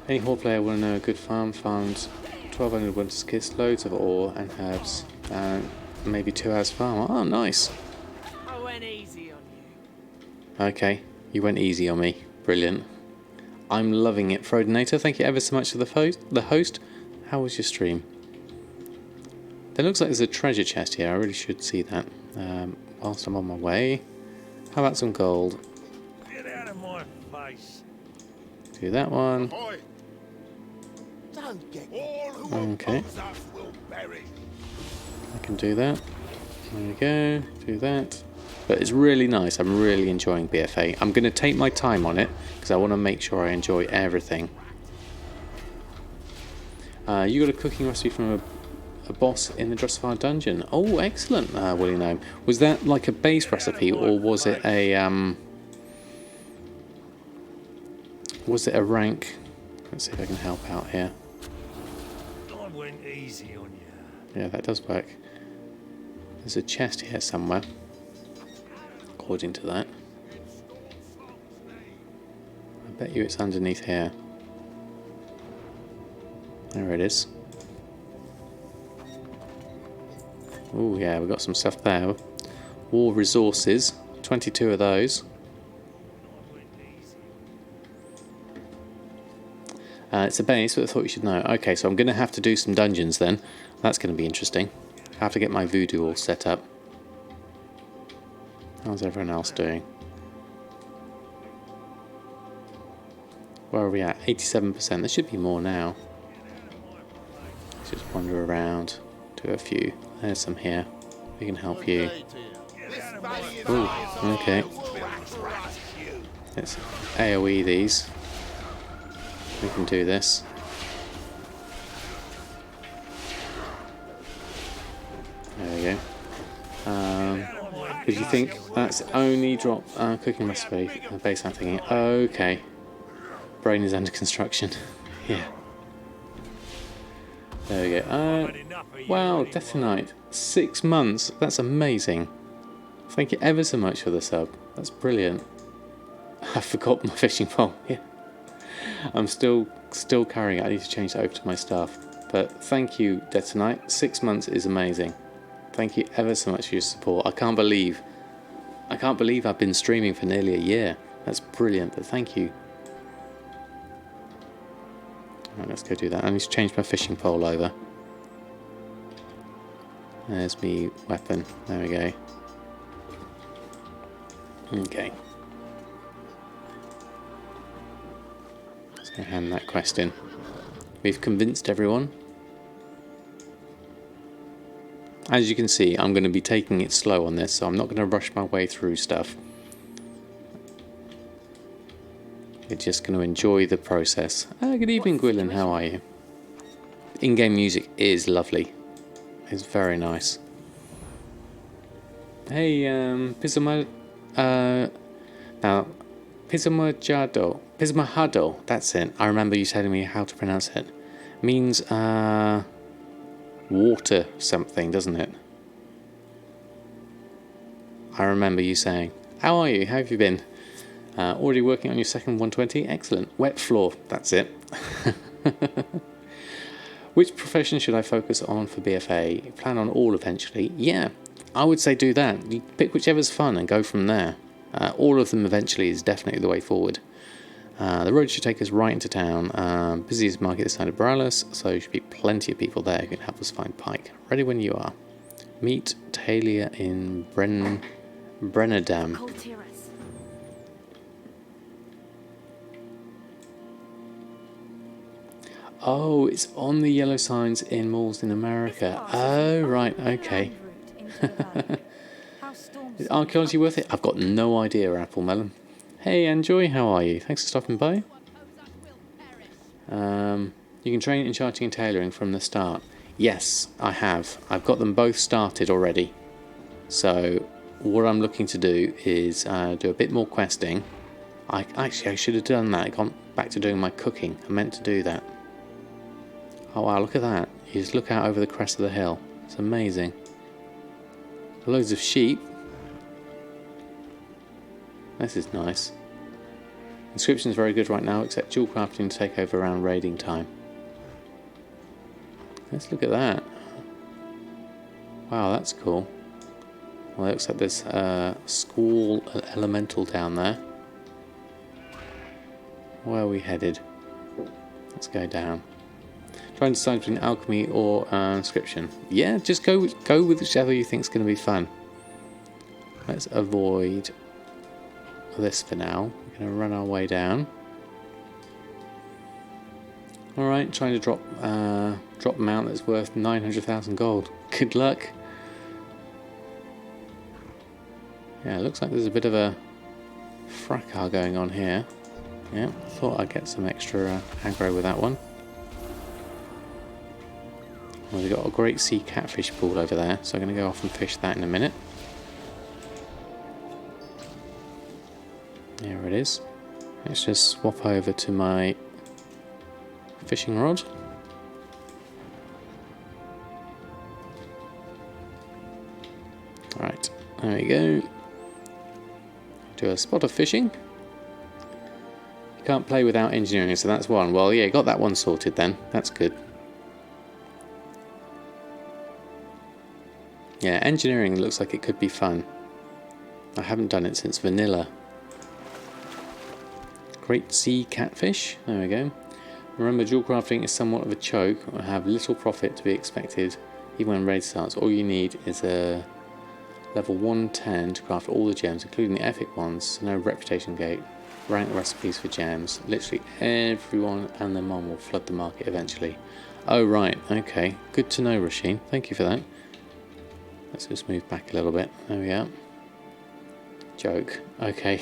Any Horde player want to know a good farm? Farms 1200 winter skits, loads of ore and herbs, and maybe 2 hours farm. Oh, nice. I went easy on you. Okay, you went easy on me. Brilliant. I'm loving it, Frodinator. Thank you ever so much for the host. How was your stream? There looks like there's a treasure chest here. I really should see that. Whilst I'm on my way. How about some gold? Get out of my face. Do that one. Don't get All who Okay. oppose us will perish. I can do that. There we go. Do that. But it's really nice. I'm really enjoying BfA. I'm going to take my time on it because I want to make sure I enjoy everything. You got a cooking recipe from a boss in the Drustvar dungeon. Oh, excellent, Willie Gnome. Was that like a base recipe or was it a rank? Let's see if I can help out here. I went easy on you. Yeah, that does work. There's a chest here somewhere. According to that. I bet you it's underneath here. There it is. Oh yeah, we've got some stuff there. War resources. 22 of those. It's a base, but I thought you should know. Okay, so I'm going to have to do some dungeons then. That's going to be interesting. I have to get my voodoo all set up. How's everyone else doing? Where are we at? 87%. There should be more now. Let's just wander around. Do a few. There's some here. We can help you. Ooh, okay. Let's AoE these. We can do this. There we go. Did you think that's the only drop cooking recipe? Base I'm thinking. Okay. Brain is under construction. Yeah. There we go. Wow, Death Tonight. 6 months. That's amazing. Thank you ever so much for the sub. That's brilliant. I forgot my fishing pole. Yeah. I'm still carrying it. I need to change that over to my staff. But thank you, Death Tonight. 6 months is amazing. Thank you ever so much for your support. I can't believe I've been streaming for nearly a year. That's brilliant, but thank you. Alright, let's go do that. I need to change my fishing pole over. There's me weapon. There we go. Okay. Let's go hand that quest in. We've convinced everyone. As you can see, I'm going to be taking it slow on this, so I'm not going to rush my way through stuff. You're just going to enjoy the process. Good evening, Gwilyn. How are you? In-game music is lovely. It's very nice. Hey, Pismahado, that's it. I remember you telling me how to pronounce it. Means, water something, doesn't it? I remember you saying. How are you? How have you been? Already working on your second 120? Excellent. Wet floor, that's it. Which profession should I focus on for BfA? Plan on all eventually? Yeah, I would say do that. You pick whichever's fun and go from there. All of them eventually is definitely the way forward. The road should take us right into town. Busiest market this side of Borealis, so there should be plenty of people there who can help us find pike. Ready when you are. Meet Talia in Brennerdam. Oh, it's on the yellow signs in malls in America. Oh, right, okay. Is archaeology worth it? I've got no idea, Apple Melon. Hey, Enjoy, how are you? Thanks for stopping by. You can train in charting and tailoring from the start. Yes, I have. I've got them both started already. So, what I'm looking to do is do a bit more questing. I should have done that. I gone back to doing my cooking. I meant to do that. Oh wow, look at that. You just look out over the crest of the hill. It's amazing. Loads of sheep. This is nice. Inscription's very good right now, except dual crafting to take over around raiding time. Let's look at that. Wow, that's cool. Well, it looks like there's a squall elemental down there. Where are we headed? Let's go down. Trying to decide between alchemy or inscription. Yeah, just go with whichever you think is going to be fun. Let's avoid this for now. We're going to run our way down. Alright, trying to drop a mount that's worth 900,000 gold. Good luck. Yeah, it looks like there's a bit of a fracas going on here. Yeah, thought I'd get some extra aggro with that one. Well, we've got a great sea catfish pool over there, so I'm going to go off and fish that in a minute. There it is. Let's just swap over to my fishing rod. Alright, there we go. Do a spot of fishing. You can't play without engineering, so that's one. Well, yeah, got that one sorted then. That's good. Yeah, engineering looks like it could be fun. I haven't done it since vanilla. Great sea catfish. There we go. Remember, dual crafting is somewhat of a choke or have little profit to be expected even when raid starts. All you need is a level 110 to craft all the gems, including the epic ones, so no reputation gate, rank recipes for gems. Literally everyone and their mom will flood the market eventually. Oh right, okay. Good to know, Rasheen. Thank you for that. Let's just move back a little bit. There we go. Joke. Okay.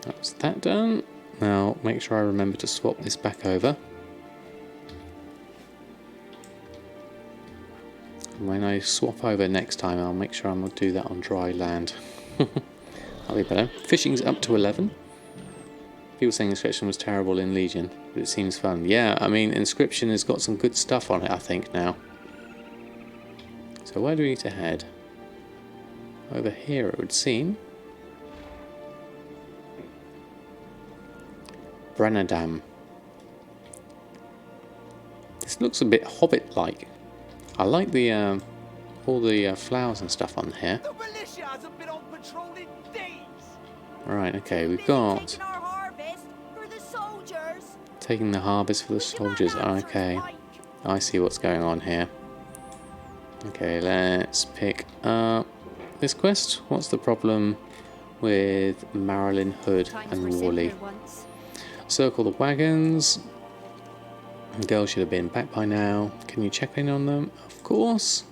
That's that done. Now, make sure I remember to swap this back over. When I swap over next time, I'll make sure I'm going to do that on dry land. That'll be better. Fishing's up to 11. People saying Inscription was terrible in Legion, but it seems fun. Yeah, I mean, Inscription has got some good stuff on it, I think, now. So where do we need to head? Over here, it would seem. Brennadam. This looks a bit Hobbit-like. I like the all the flowers and stuff on here. The militia hasn't been on patrol in days. Right, okay, we've got Taking our harvest for the soldiers. taking the harvest for the soldiers. Okay, I see what's going on here. Okay, let's pick up this quest. What's the problem with Marilyn Hood and Wooly? Circle the wagons. The girl should have been back by now. Can you check in on them? Of course.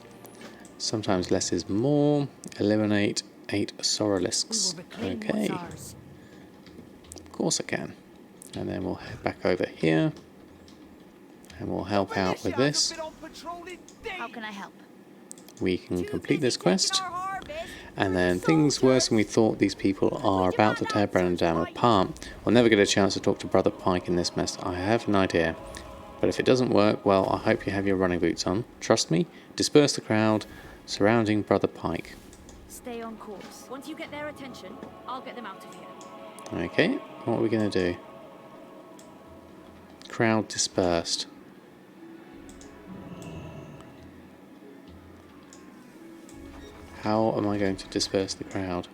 Sometimes less is more. Eliminate 8 Soralisks. Okay. Of course I can. And then we'll head back over here. And we'll help out with this. How can I help? We can complete this quest. And then things worse than we thought. These people are about to tear Brennadam apart. We'll never get a chance to talk to Brother Pike in this mess. I have an idea. But if it doesn't work, well, I hope you have your running boots on. Trust me, disperse the crowd surrounding Brother Pike. Stay on course. Once you get their attention, I'll get them out of here. Okay, what are we going to do? Crowd dispersed. How am I going to disperse the crowd?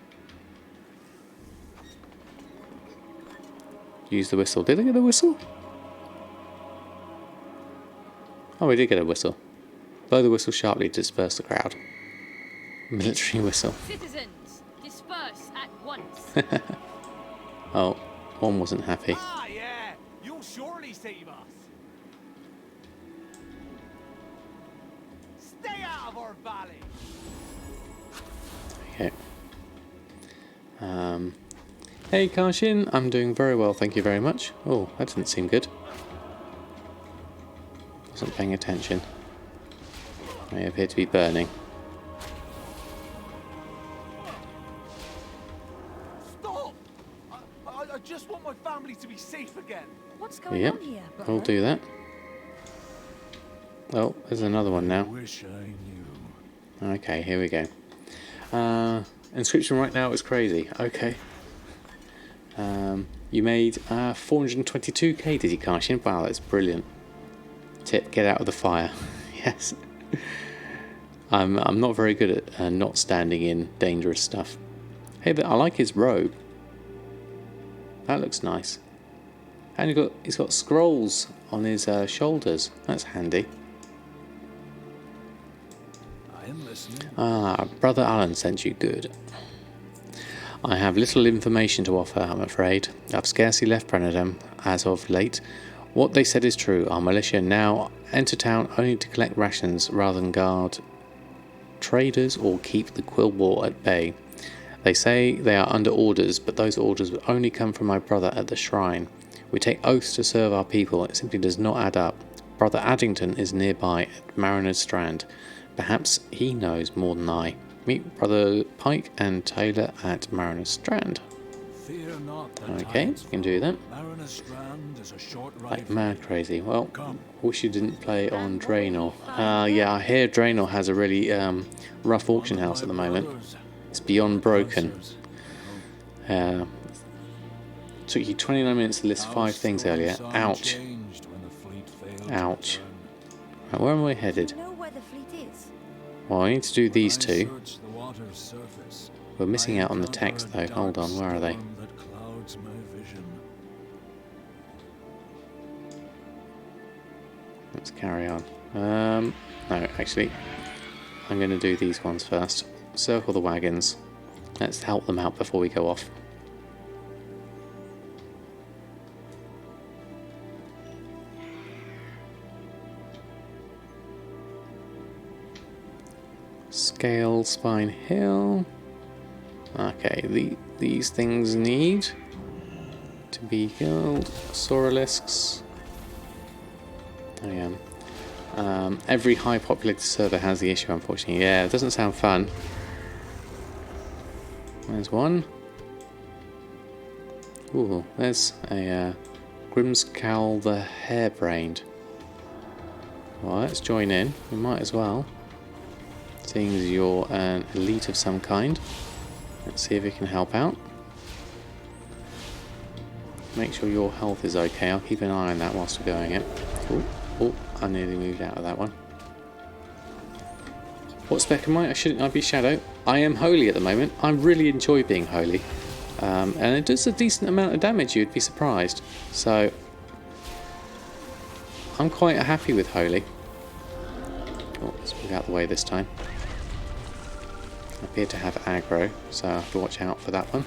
Use the whistle. Did I get a whistle? Oh, we did get a whistle. Blow the whistle sharply to disperse the crowd. Military whistle. Citizens, disperse at once. Oh, one wasn't happy. Ah, yeah. You'll surely save us. Stay out of our valley. Okay. Hey Karshin, I'm doing very well, thank you very much. Oh, that didn't seem good. Wasn't paying attention. I appear to be burning. Stop! I just want my family to be safe again. What's going Yep, on here, I'll do that. Oh, there's another one now. Wish I knew. Okay, here we go. Inscription right now is crazy. Okay. You made 422k, did you, Karshin? Wow, that's brilliant. Tip, get out of the fire. Yes. I'm not very good at not standing in dangerous stuff. Hey, but I like his robe. That looks nice. And he's got scrolls on his shoulders. That's handy. I am listening. Ah, Brother Alan sent you. Good. I have little information to offer, I'm afraid. I've scarcely left Brennadam as of late. What they said is true. Our militia now enter town only to collect rations rather than guard traders or keep the Quill War at bay. They say they are under orders, but those orders will only come from my brother at the shrine. We take oaths to serve our people. It simply does not add up. Brother Addington is nearby at Mariner's Strand. Perhaps he knows more than I. Meet Brother Pike and Taylor at Mariner's Strand. Fear not the Okay, you can do that. Mariners Strand is a short ride. Like mad crazy. Well, wish you didn't play on Draenor. Yeah, I hear Draenor has a really rough auction house at the moment. It's beyond broken. Took you 29 minutes to list 5 things earlier. Ouch. Ouch. Right, where am I headed? Do you know where the fleet is? Well, I need to do these two. We're missing out on the text though. Hold on, where are they? Let's carry on. No, actually, I'm going to do these ones first. Circle the wagons. Let's help them out before we go off. Scale Spine Hill. Okay, these things need to be killed. Sauralisks. Oh yeah. Every high populated server has the issue, unfortunately. Yeah, it doesn't sound fun. There's one. Ooh, there's a Grimscowl the Harebrained. Well, let's join in. We might as well. Seeing as you're an elite of some kind. Let's see if we can help out. Make sure your health is okay. I'll keep an eye on that whilst we're going it. Oh, I nearly moved out of that one. What spec am I? I'd be Shadow. I am Holy at the moment. I really enjoy being Holy. And it does a decent amount of damage, you'd be surprised. So, I'm quite happy with Holy. Oh, let's move out of the way this time. I appear to have aggro, so I have to watch out for that one.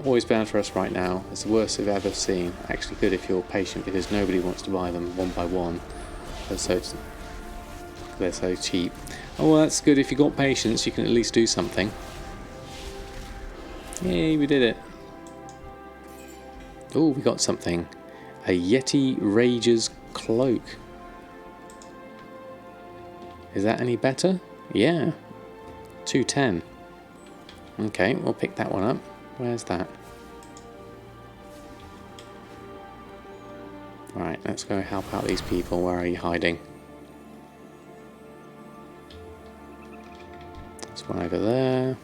Always bound for us right now. It's the worst I've ever seen. Actually good if you're patient, because nobody wants to buy them one by one. They're so cheap. Oh, well, that's good. If you've got patience, you can at least do something. Yay, we did it. Oh, we got something. A Yeti Rager's Cloak. Is that any better? Yeah. 210. Okay, we'll pick that one up. Where's that? Right, let's go help out these people. Where are you hiding? There's one over there.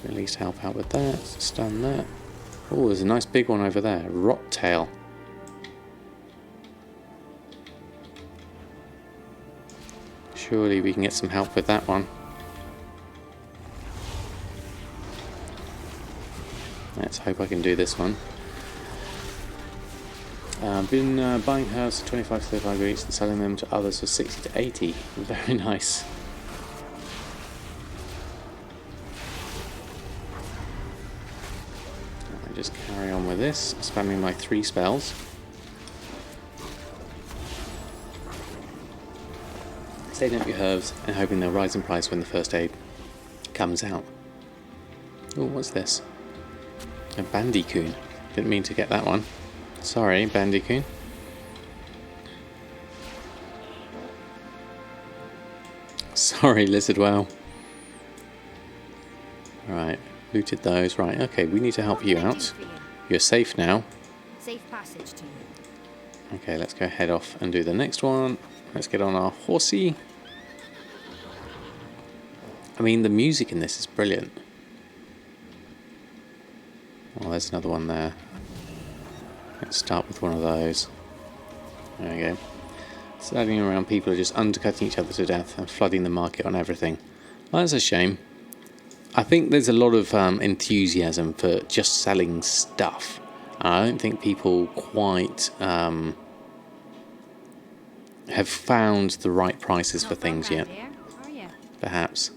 At least help out with that. Stun that. Oh, there's a nice big one over there. Rottail. Surely we can get some help with that one. Let's hope I can do this one. I've been buying herbs for 25 to 35 each and selling them to others for 60 to 80. Very nice. I'll just carry on with this, spamming my 3 spells. Saving up your herbs and hoping they'll rise in price when the first aid comes out. Oh, what's this? A Bandicoon. Didn't mean to get that one. Sorry, Bandicoon. Sorry, Lizard WoW. Right, looted those. Right, okay, we need to help you out. You're safe now. Safe passage to you. Okay, let's go head off and do the next one. Let's get on our horsey. I mean, the music in this is brilliant. Well, there's another one there. Let's start with one of those. There we go. Standing around, people are just undercutting each other to death and flooding the market on everything. Well, that's a shame. I think there's a lot of enthusiasm for just selling stuff. I don't think people quite have found the right prices for things yet. Perhaps.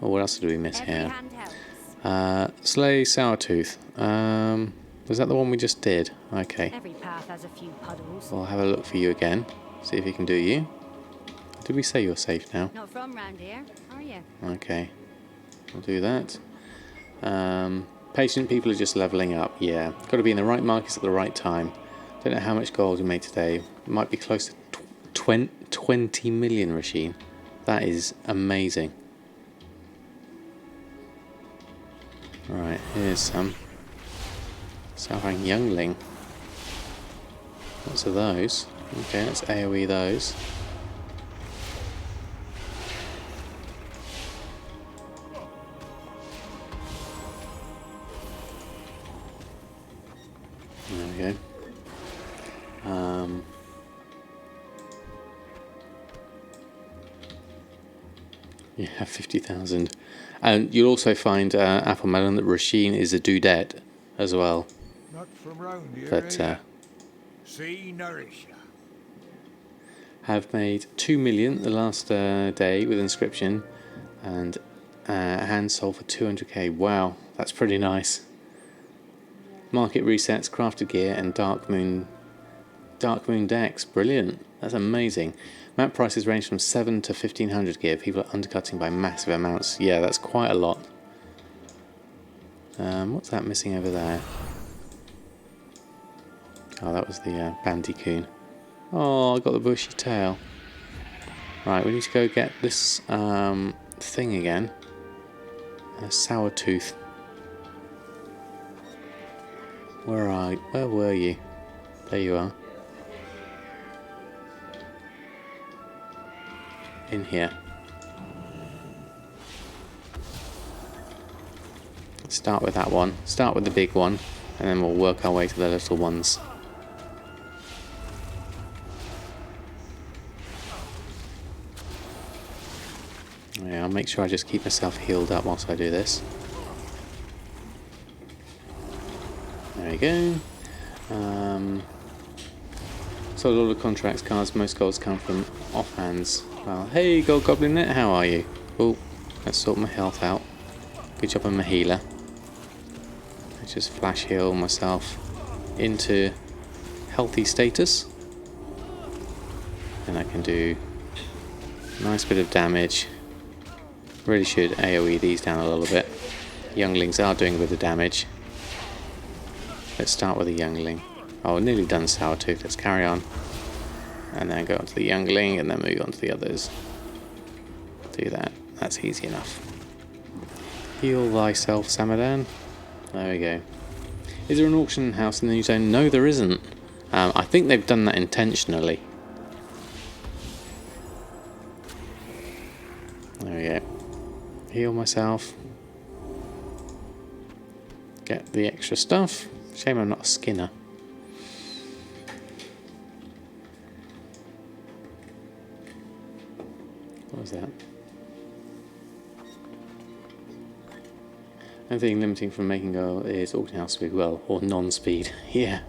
Well, what else did we miss here? Slay Sourtooth. Was that the one we just did? Okay. Every path has a few puddles. We'll have a look for you again. See if he can do you. Did we say you're safe now? Not from round here, are you? Okay. We'll do that. Patient people are just leveling up. Yeah. Got to be in the right markets at the right time. Don't know how much gold we made today. Might be close to 20 million, Rasheen. That is amazing. Right, here's some. Southang Youngling. Lots of those. Okay, let's AoE those. There we go. Yeah, 50,000. And you'll also find Apple Melon that Rasheen is a dudette as well. Not from round here, But see nourish ya. have made 2 million the last day with inscription, and hand sold for 200k. Wow, that's pretty nice. Market resets, crafted gear, and Dark Moon decks. Brilliant. That's amazing. Map prices range from 7 to 1500 gear. People are undercutting by massive amounts. Yeah, that's quite a lot. What's that missing over there? Oh, that was the bandicoot. Oh, I got the bushy tail. Right, we need to go get this thing again. A sour tooth. Where were you? There you are. In here. Start with that one. Start with the big one, and then we'll work our way to the little ones. Yeah, I'll make sure I just keep myself healed up whilst I do this. There we go. So a lot of contracts cards, most golds come from offhands. Well, hey Gold Goblin Net, how are you? Oh, let's sort my health out. Good job on my healer. Let's just flash heal myself into healthy status. And I can do a nice bit of damage. Really should AoE these down a little bit. Younglings are doing a bit of damage. Let's start with the youngling. Oh, nearly done Sourtooth. Let's carry on. And then go on to the youngling and then move on to the others. Do that. That's easy enough. Heal thyself, Samadan. There we go. Is there an auction house in the new zone? No, there isn't. I think they've done that intentionally. There we go. Heal myself. Get the extra stuff. Shame I'm not a skinner. What was that? Anything limiting from making go is auction house speed, well, or non-speed. Yeah.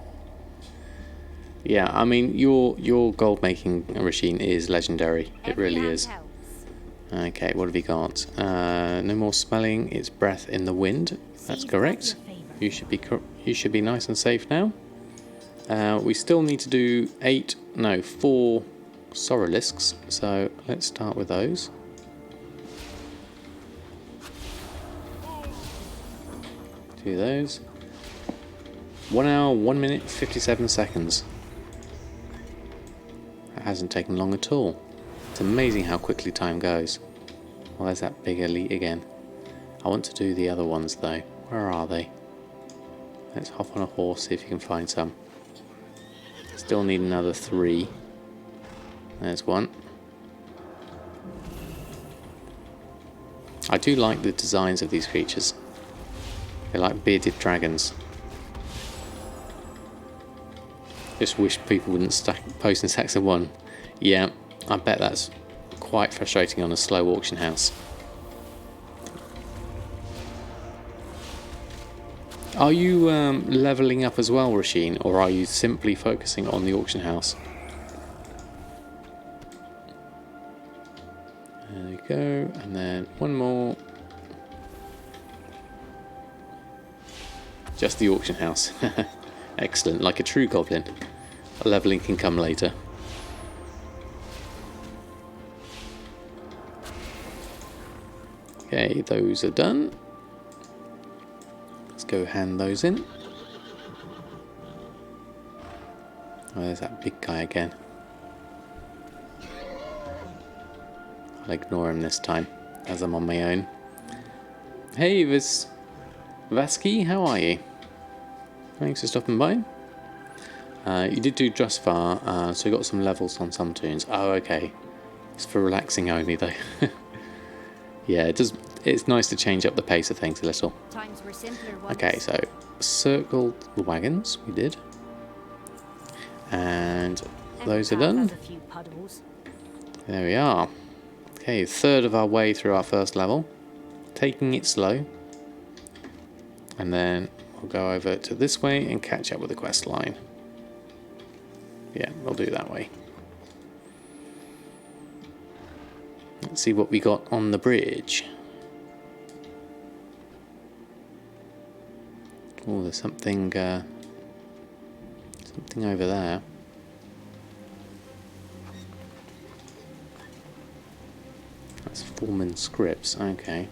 Yeah, I mean your gold making machine is legendary. It really is. Okay, what have you got? No more smelling. It's breath in the wind. That's correct. You should be nice and safe now. We still need to do 4 sorrelisks. So let's start with those. Do those. 1 hour, 1 minute, 57 seconds. That hasn't taken long at all. It's amazing how quickly time goes. Well, there's that big elite again. I want to do the other ones though. Where are they? Let's hop on a horse, see if you can find some. Still need another 3. There's one. I do like the designs of these creatures. They're like bearded dragons. Just wish people wouldn't post in stacks of 1. Yeah, I bet that's quite frustrating on a slow auction house. Are you levelling up as well, Rasheen, or are you simply focusing on the auction house? There we go, and then one more. Just the auction house. Excellent, like a true goblin. Leveling can come later. Okay, those are done. Let's go hand those in. Oh, there's that big guy again. I'll ignore him this time, as I'm on my own. Hey, Vasky, how are you? Thanks for stopping by. You did do Drusvar, so you got some levels on some tunes. Oh, okay. It's for relaxing only, though. Yeah, it does. It's nice to change up the pace of things a little. Times were simpler once. Okay, so circle the wagons. We did, and those are done. A few puddles. There we are. Okay, third of our way through our first level. Taking it slow, and then we'll go over to this way and catch up with the quest line. Yeah, we'll do that way. Let's see what we got on the bridge. Oh, there's something over there. That's Foreman Scripts, okay.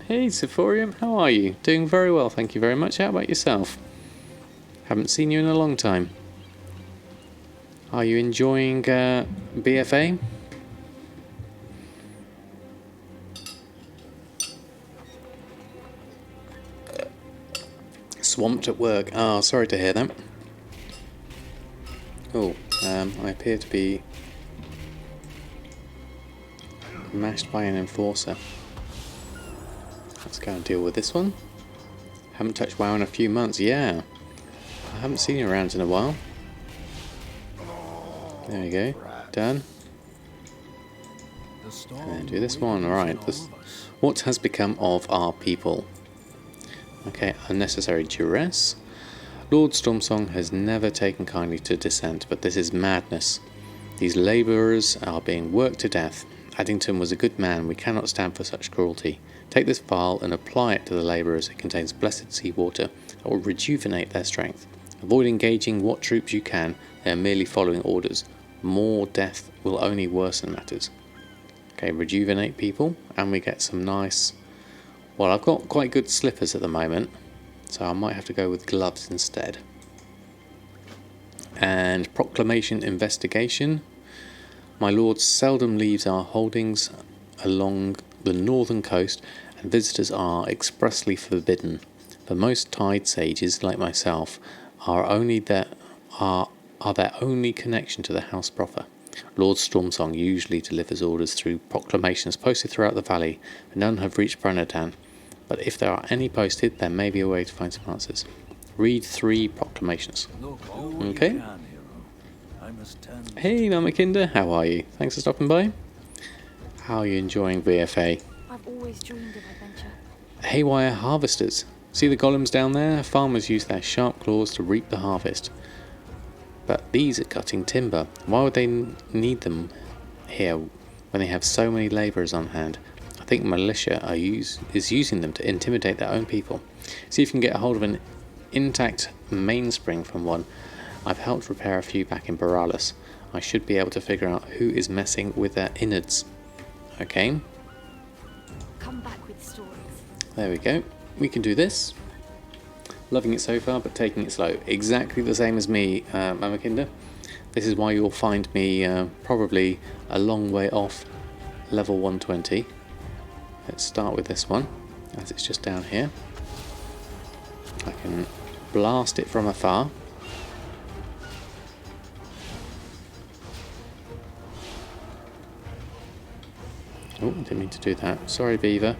Hey Sephorium, how are you? Doing very well, thank you very much. How about yourself? Haven't seen you in a long time. Are you enjoying BfA? Swamped at work. Oh, sorry to hear that. Oh, I appear to be mashed by an enforcer. Let's go and deal with this one. Haven't touched WoW in a few months. Yeah, I haven't seen you around in a while. There we go. Done. And then do this one. Alright. What has become of our people? Okay, unnecessary duress. Lord Stormsong has never taken kindly to dissent, but this is madness. These labourers are being worked to death. Addington was a good man. We cannot stand for such cruelty. Take this vial and apply it to the labourers. It contains blessed seawater that will rejuvenate their strength. Avoid engaging what troops you can. They are merely following orders. More death will only worsen matters. Okay, rejuvenate people, and we get some nice... Well, I've got quite good slippers at the moment, so I might have to go with gloves instead. And proclamation investigation. My lord seldom leaves our holdings along the northern coast, and visitors are expressly forbidden. For most tide sages, like myself, are their only connection to the house proper. Lord Stormsong usually delivers orders through proclamations posted throughout the valley, but none have reached Brenadan. But if there are any posted, there may be a way to find some answers. Read 3 proclamations. Okay. Hey Mamakinda, how are you? Thanks for stopping by. How are you enjoying BfA? I've always dreamed of adventure. Haywire harvesters. See the golems down there? Farmers use their sharp claws to reap the harvest. But these are cutting timber. Why would they need them here when they have so many labourers on hand? I think militia is using them to intimidate their own people. See if you can get a hold of an intact mainspring from one. I've helped repair a few back in Boralis. I should be able to figure out who is messing with their innards. Okay. Come back with stories. There we go. We can do this. Loving it so far, but taking it slow. Exactly the same as me, Mamakinda. This is why you'll find me probably a long way off level 120. Let's start with this one, as it's just down here. I can blast it from afar. Oh, didn't mean to do that. Sorry, Beaver.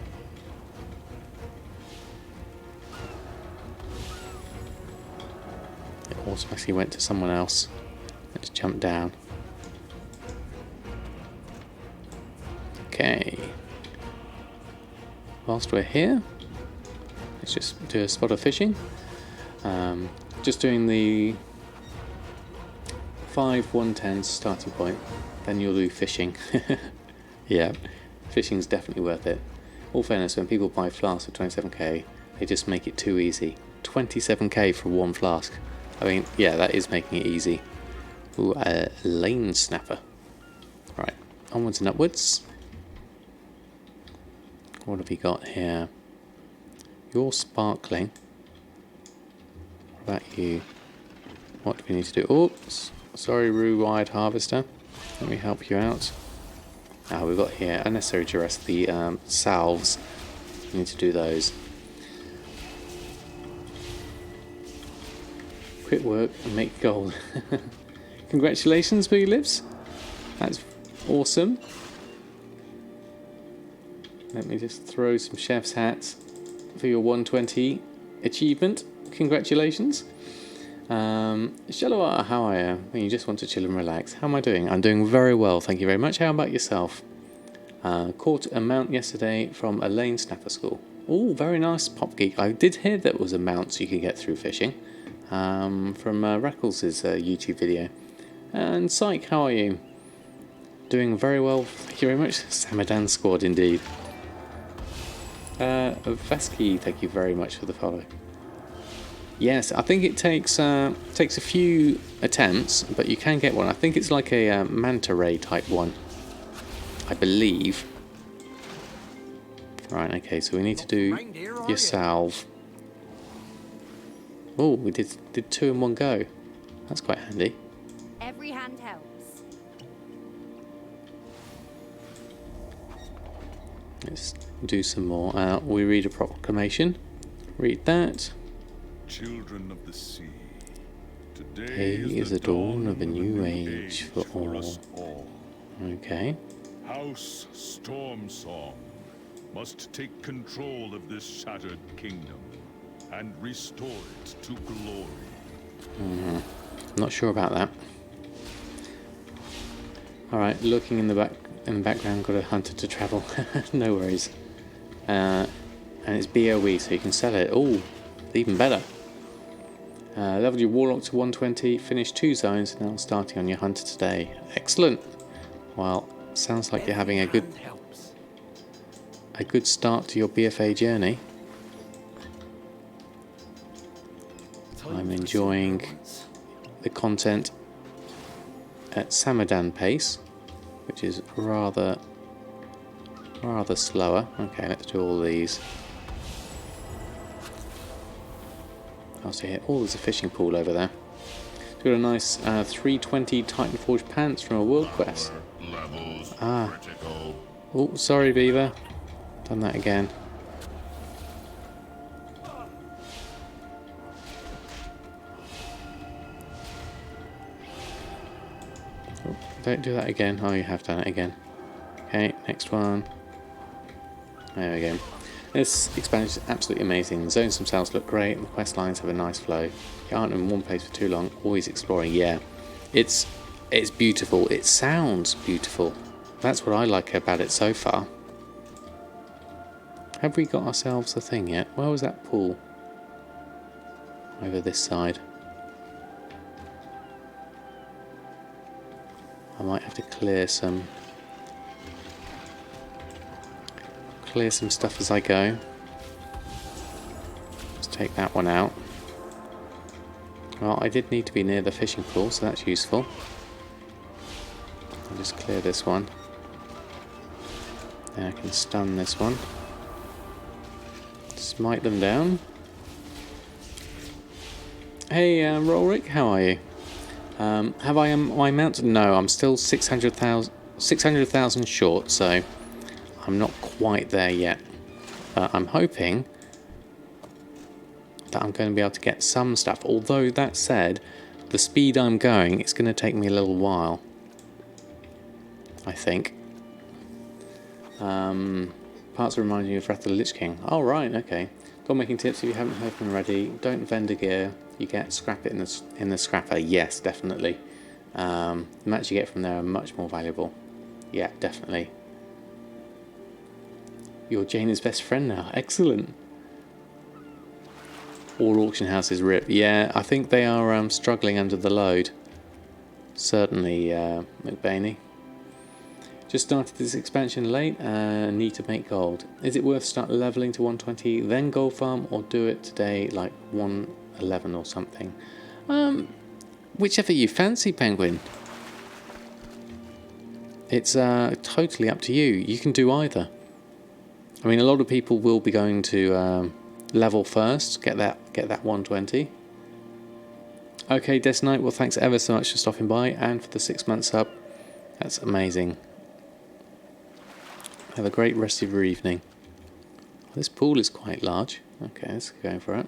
It automatically went to someone else. Let's jump down. Okay. Whilst we're here, let's just do a spot of fishing. Just doing the 5 110 starting point, then you'll do fishing. Yeah, fishing's definitely worth it. All fairness, when people buy flasks for 27k, they just make it too easy. 27k for one flask. I mean, yeah, that is making it easy. Ooh, a lane snapper. Right, onwards and upwards. What have we got here? You're sparkling. What about you? What do we need to do? Oops, sorry, Rue-Wired Harvester. Let me help you out. We've got here unnecessary duress, the salves. We need to do those. Quit work and make gold. Congratulations, Boogie Lives. That's awesome. Let me just throw some chef's hats for your 120 achievement. Congratulations. Shalom, how are you? When you just want to chill and relax. How am I doing? I'm doing very well, thank you very much. How about yourself? Caught a mount yesterday from a lane snapper school. Oh, very nice, Pop Geek. I did hear there was a mount you could get through fishing. From Rackles' YouTube video. And Psych, how are you? Doing very well, thank you very much. Samadan squad indeed. Vesky, thank you very much for the follow. Yes, I think it takes a few attempts, but you can get one. I think it's like a manta ray type one, I believe. Right, okay, so we need to do your salve. Oh, we did 2 in one go. That's quite handy. Every hand helps. Let's do some more. We read a proclamation. Read that. Children of the sea, today Today is the dawn of a new age for all. us all. Okay. House Stormsong must take control of this shattered kingdom and restore it to glory. Not sure about that. Alright, looking in the background, got a hunter to travel. No worries. And it's BOE, so you can sell it. Oh, even better. Leveled your warlock to 120, finished 2 zones, now starting on your hunter today. Excellent. Well, sounds like you're having a good start to your BfA journey. I'm enjoying the content at Samadan pace, which is rather slower. Okay, let's do all these. I'll see here. Oh, there's a fishing pool over there. Got a nice 320 Titan Forge pants from a world quest. Ah. Oh, sorry, Beaver. Done that again. Oh, don't do that again. Oh, you have done it again. Okay, next one. There we go. This expansion is absolutely amazing. The zones themselves look great, and the quest lines have a nice flow. You aren't in one place for too long, always exploring. Yeah, it's beautiful. It sounds beautiful. That's what I like about it so far. Have we got ourselves a thing yet? Where was that pool? Over this side. I might have to clear some stuff as I go. Let's take that one out. Well, I did need to be near the fishing pool, so that's useful. I'll just clear this one. Then I can stun this one. Smite them down. Hey, Rolric, how are you? Have I my mount? No, I'm still 600,000 short, so I'm not quite there yet. I'm hoping that I'm going to be able to get some stuff. Although that said, the speed I'm going, it's going to take me a little while, I think. Parts remind you of Wrath of the Lich King. Oh, right, okay. Goldmaking tips: if you haven't heard them already, don't vendor gear. You get scrap it in the scrapper. Yes, definitely. The mats you get from there are much more valuable. Yeah, definitely. You're Jaina's best friend now. Excellent. All auction houses rip. Yeah, I think they are struggling under the load. Certainly, McBainey. Just started this expansion late and need to make gold. Is it worth start leveling to 120, then gold farm, or do it today like 111 or something? Whichever you fancy, Penguin. It's totally up to you. You can do either. I mean, a lot of people will be going to level first, get that 120. Okay, Desnite, well, thanks ever so much for stopping by and for the 6-month sub. That's amazing. Have a great rest of your evening. This pool is quite large. Okay, let's go for it.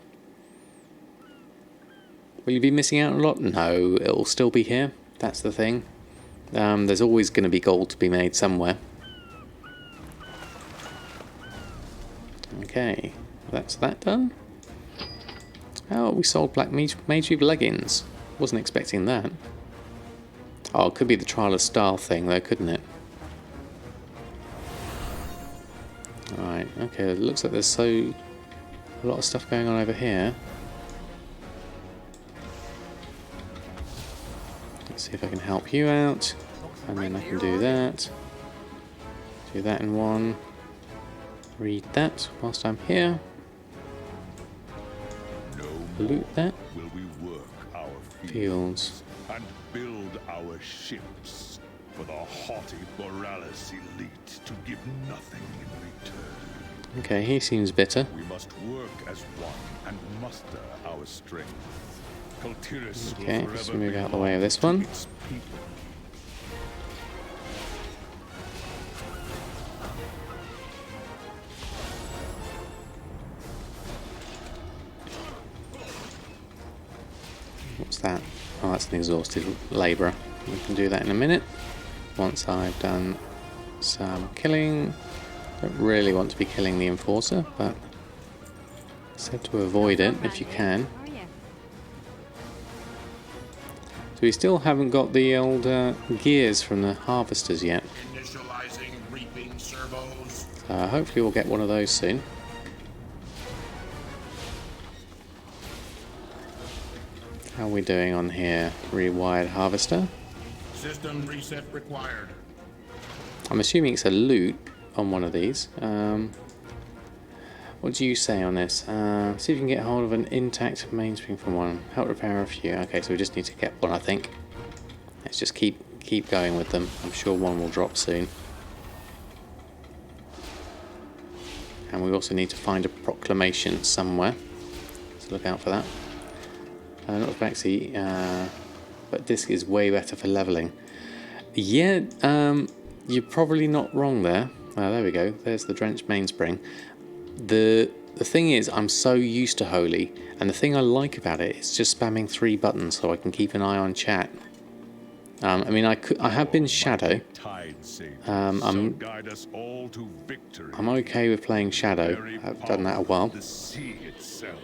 Will you be missing out a lot? No, it'll still be here. That's the thing. There's always going to be gold to be made somewhere. Okay, that's that done. Oh, we sold black mage with leggings. Wasn't expecting that. Oh, it could be the trial of style thing though, couldn't it? Alright, okay, it looks like there's a lot of stuff going on over here. Let's see if I can help you out. And then I can do that. Do that in one. Read that whilst I'm here. Loot that. Will we work our Fields. and build our ships for the haughty Borealis elite to give nothing in return? Okay, he seems bitter. We must work as one and muster our strength. Kultiris Okay, will let's forever move out of the way of belong this to one. its people. What's that? Oh, that's an exhausted labourer. We can do that in a minute. Once I've done some killing. Don't really want to be killing the enforcer, but said to avoid it if you can. So we still haven't got the old gears from the harvesters yet. Initializing reaping servos. Hopefully we'll get one of those soon. How are we doing on here? Rewired harvester. System reset required. I'm assuming it's a loot on one of these. What do you say on this? See if you can get hold of an intact mainspring from one. Help repair a few. Okay, so we just need to get one, I think. Let's just keep going with them. I'm sure one will drop soon. And we also need to find a proclamation somewhere. So look out for that. Not Baxi, but disc is way better for leveling. Yeah, you're probably not wrong there. There we go. There's the drenched mainspring. The thing is, I'm so used to Holy, and the thing I like about it is just spamming 3 buttons so I can keep an eye on chat. I mean, I have been Shadow. I'm Guide us all to victory. I'm okay with playing Shadow. I've done that a while. The sea itself.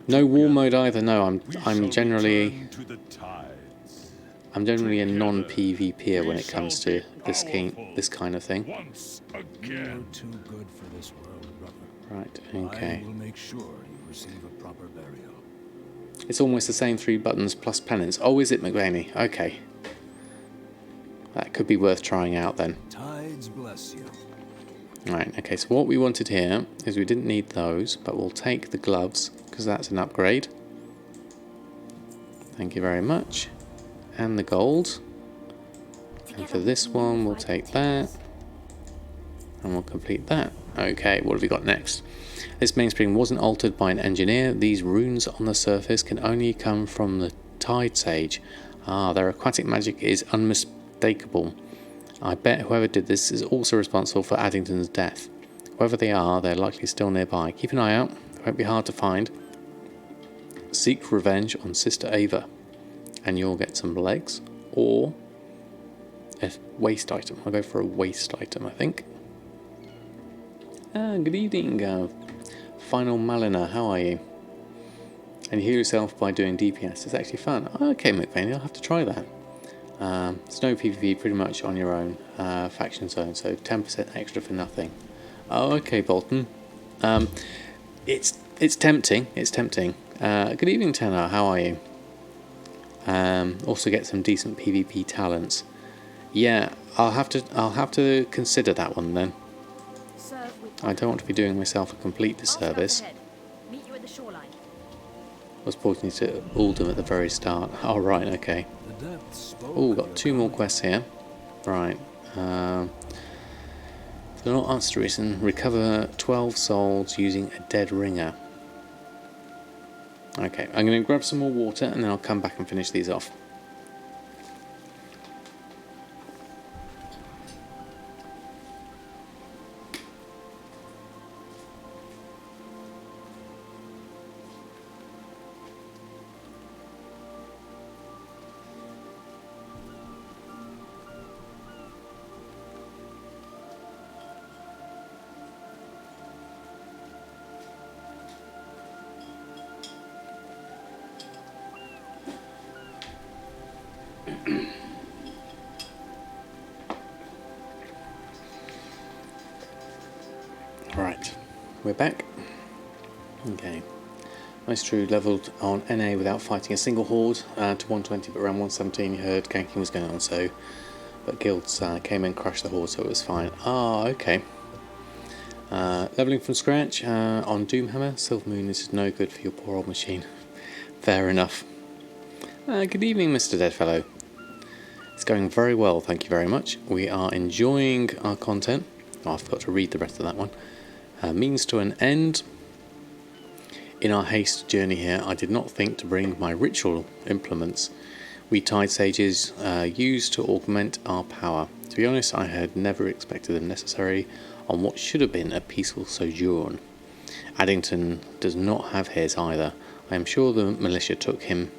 No war mode either. No, I'm generally Return to the tides. I'm generally a non-PvPer when it comes to this kind of thing. Once You're again. too good for this world, brother. Right. I Okay. will make sure you receive a proper burial. It's almost the same 3 buttons plus penance. Oh, is it, McVaney? Okay. That could be worth trying out then. Tides bless you. Right, okay, so what we wanted here is we didn't need those, but we'll take the gloves, because that's an upgrade. Thank you very much. And the gold. And for this one, we'll take that. And we'll complete that. Okay, what have we got next? This mainspring wasn't altered by an engineer. These runes on the surface can only come from the Tide Sage. Ah, their aquatic magic is unmistakable. I bet whoever did this is also responsible for Addington's death. Whoever they are, they're likely still nearby. Keep an eye out. It won't be hard to find. Seek revenge on Sister Ava. And you'll get some legs. Or a waste item. I'll go for a waste item, I think. Good evening, Final Malina. How are you? And you heal yourself by doing DPS. It's actually fun. Okay, McVaney, I'll have to try that. It's no PvP, pretty much on your own faction zone, so 10% extra for nothing. Oh, okay, Bolton. It's tempting. It's tempting. Good evening, Tenor. How are you? Also get some decent PvP talents. Yeah, I'll have to consider that one then. I don't want to be doing myself a complete disservice. Meet you at the shoreline. I was pointing to Uldum at the very start. Oh, right, okay. The depths spoke Oh, of got your 2 more coming. quests here. Right. The not answer reason. Recover 12 souls using a dead ringer. Okay, I'm going to grab some more water and then I'll come back and finish these off. Right, we're back. Okay. Nice True levelled on NA without fighting a single horde to 120, but around 117 you heard ganking was going on, so but guilds came and crushed the horde, so it was fine. Ah, okay. Levelling from scratch on Doomhammer. Silver Moon, this is no good for your poor old machine. Fair enough. Good evening, Mr. Deadfellow. It's going very well, thank you very much. We are enjoying our content. Oh, I forgot to read the rest of that one. Means to an end. In our haste journey here, I did not think to bring my ritual implements we Tide Sages used to augment our power. To be honest, I had never expected them necessary on what should have been a peaceful sojourn. Addington does not have his either. I am sure the militia took him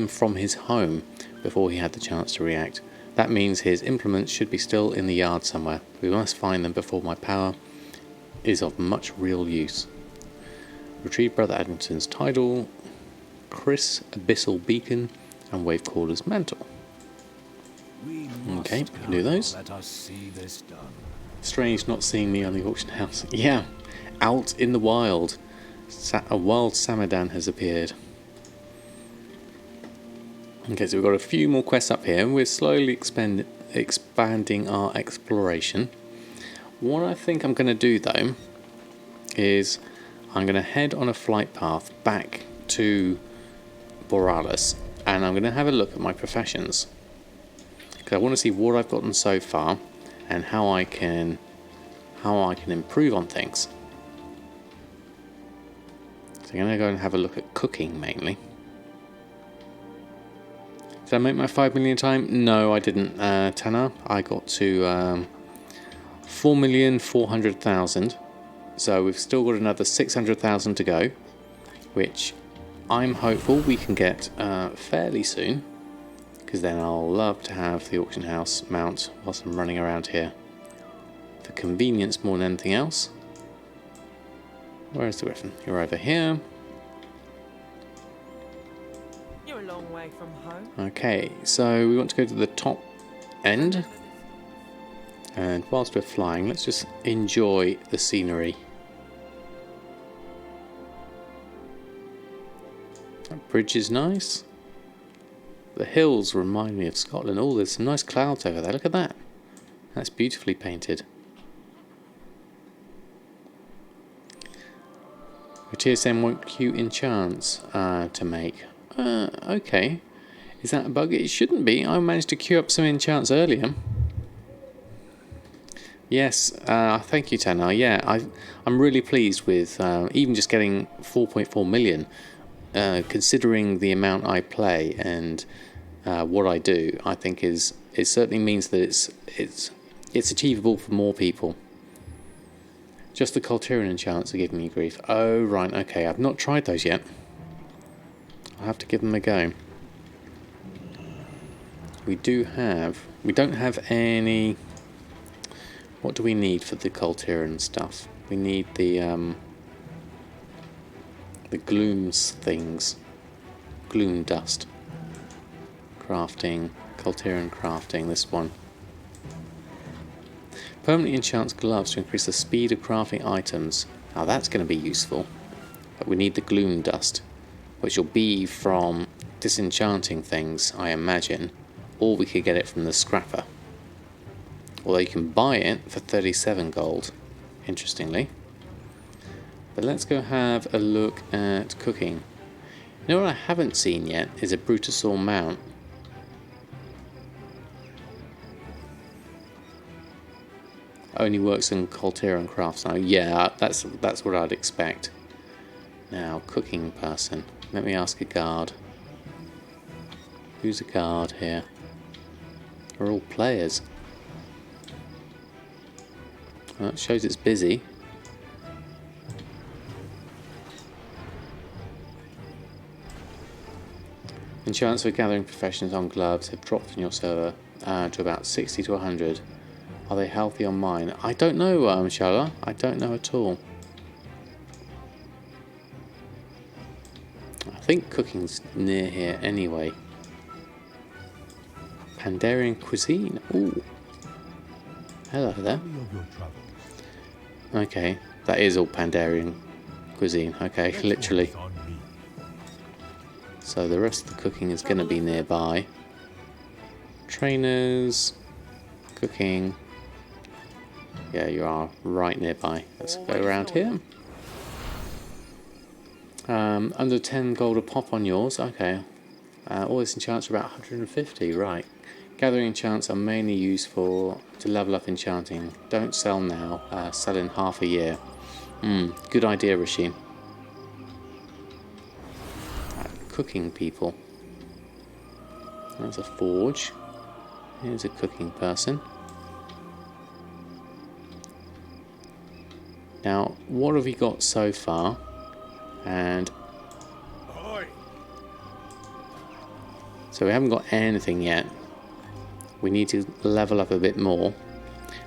from his home before he had the chance to react. That means his implements should be still in the yard somewhere. We must find them before my power is of much real use. Retrieve Brother Addington's title, Chris Abyssal Beacon, and Wavecaller Mantle. Okay, we can do those. Let us see this done. Strange not seeing me on the auction house. Yeah, out in the wild. A wild Samadan has appeared. Okay, so we've got a few more quests up here. We're slowly expanding our exploration. What I think I'm going to do though is I'm going to head on a flight path back to Borealis, and I'm going to have a look at my professions, because I want to see what I've gotten so far and how I can improve on things. So I'm going to go and have a look at cooking mainly. Did I make my 5 million time? No, I didn't, Tanner. I got to 4,400,000. So we've still got another 600,000 to go, which I'm hopeful we can get fairly soon, because then I'll love to have the auction house mount whilst I'm running around here. For convenience more than anything else. Where's the Griffin? You're over here. You're a long way from home. Okay, so we want to go to the top end. And whilst we're flying, let's just enjoy the scenery. That bridge is nice. The hills remind me of Scotland. Oh, there's some nice clouds over there. Look at that. That's beautifully painted. TSM won't queue enchants to make. Okay. Is that a bug? It shouldn't be. I managed to queue up some enchants earlier. Yes, thank you, Tanner. Yeah, I'm really pleased with even just getting 4.4 million. Considering the amount I play and what I do, I think it certainly means that it's achievable for more people. Just the Colterian enchants are giving me grief. Oh right, okay. I've not tried those yet. I'll have to give them a go. We don't have any. What do we need for the Colterian stuff? We need the glooms things. Gloom dust. Crafting. Colterian crafting, this one. Permanently enchants gloves to increase the speed of crafting items. Now that's going to be useful. But we need the gloom dust, which will be from disenchanting things, I imagine. Or we could get it from the scrapper. Although you can buy it for 37 gold, interestingly. But let's go have a look at cooking. You know what I haven't seen yet is a Brutosaur mount. Only works in Colterian crafts now. Yeah, that's what I'd expect. Now, cooking person. Let me ask a guard. Who's a guard here? We're all players. Well, it shows it's busy. Enchants for gathering professions on gloves have dropped in your server to about 60 to 100. Are they healthy on mine? I don't know, Shala. I don't know at all. I think cooking's near here anyway. Pandarian cuisine. Ooh. Hello there. Okay, that is all Pandarian cuisine. Okay, literally. So the rest of the cooking is going to be nearby. Trainers, cooking. Yeah, you are right nearby. Let's go around here. Under 10 gold a pop on yours. Okay. All this enchants are about 150. Right. Gathering enchants are mainly used to level up enchanting. Don't sell now, sell in half a year. Good idea, Rishi. Cooking people. That's a forge. Here's a cooking person. Now, what have we got so far? And so we haven't got anything yet. We need to level up a bit more.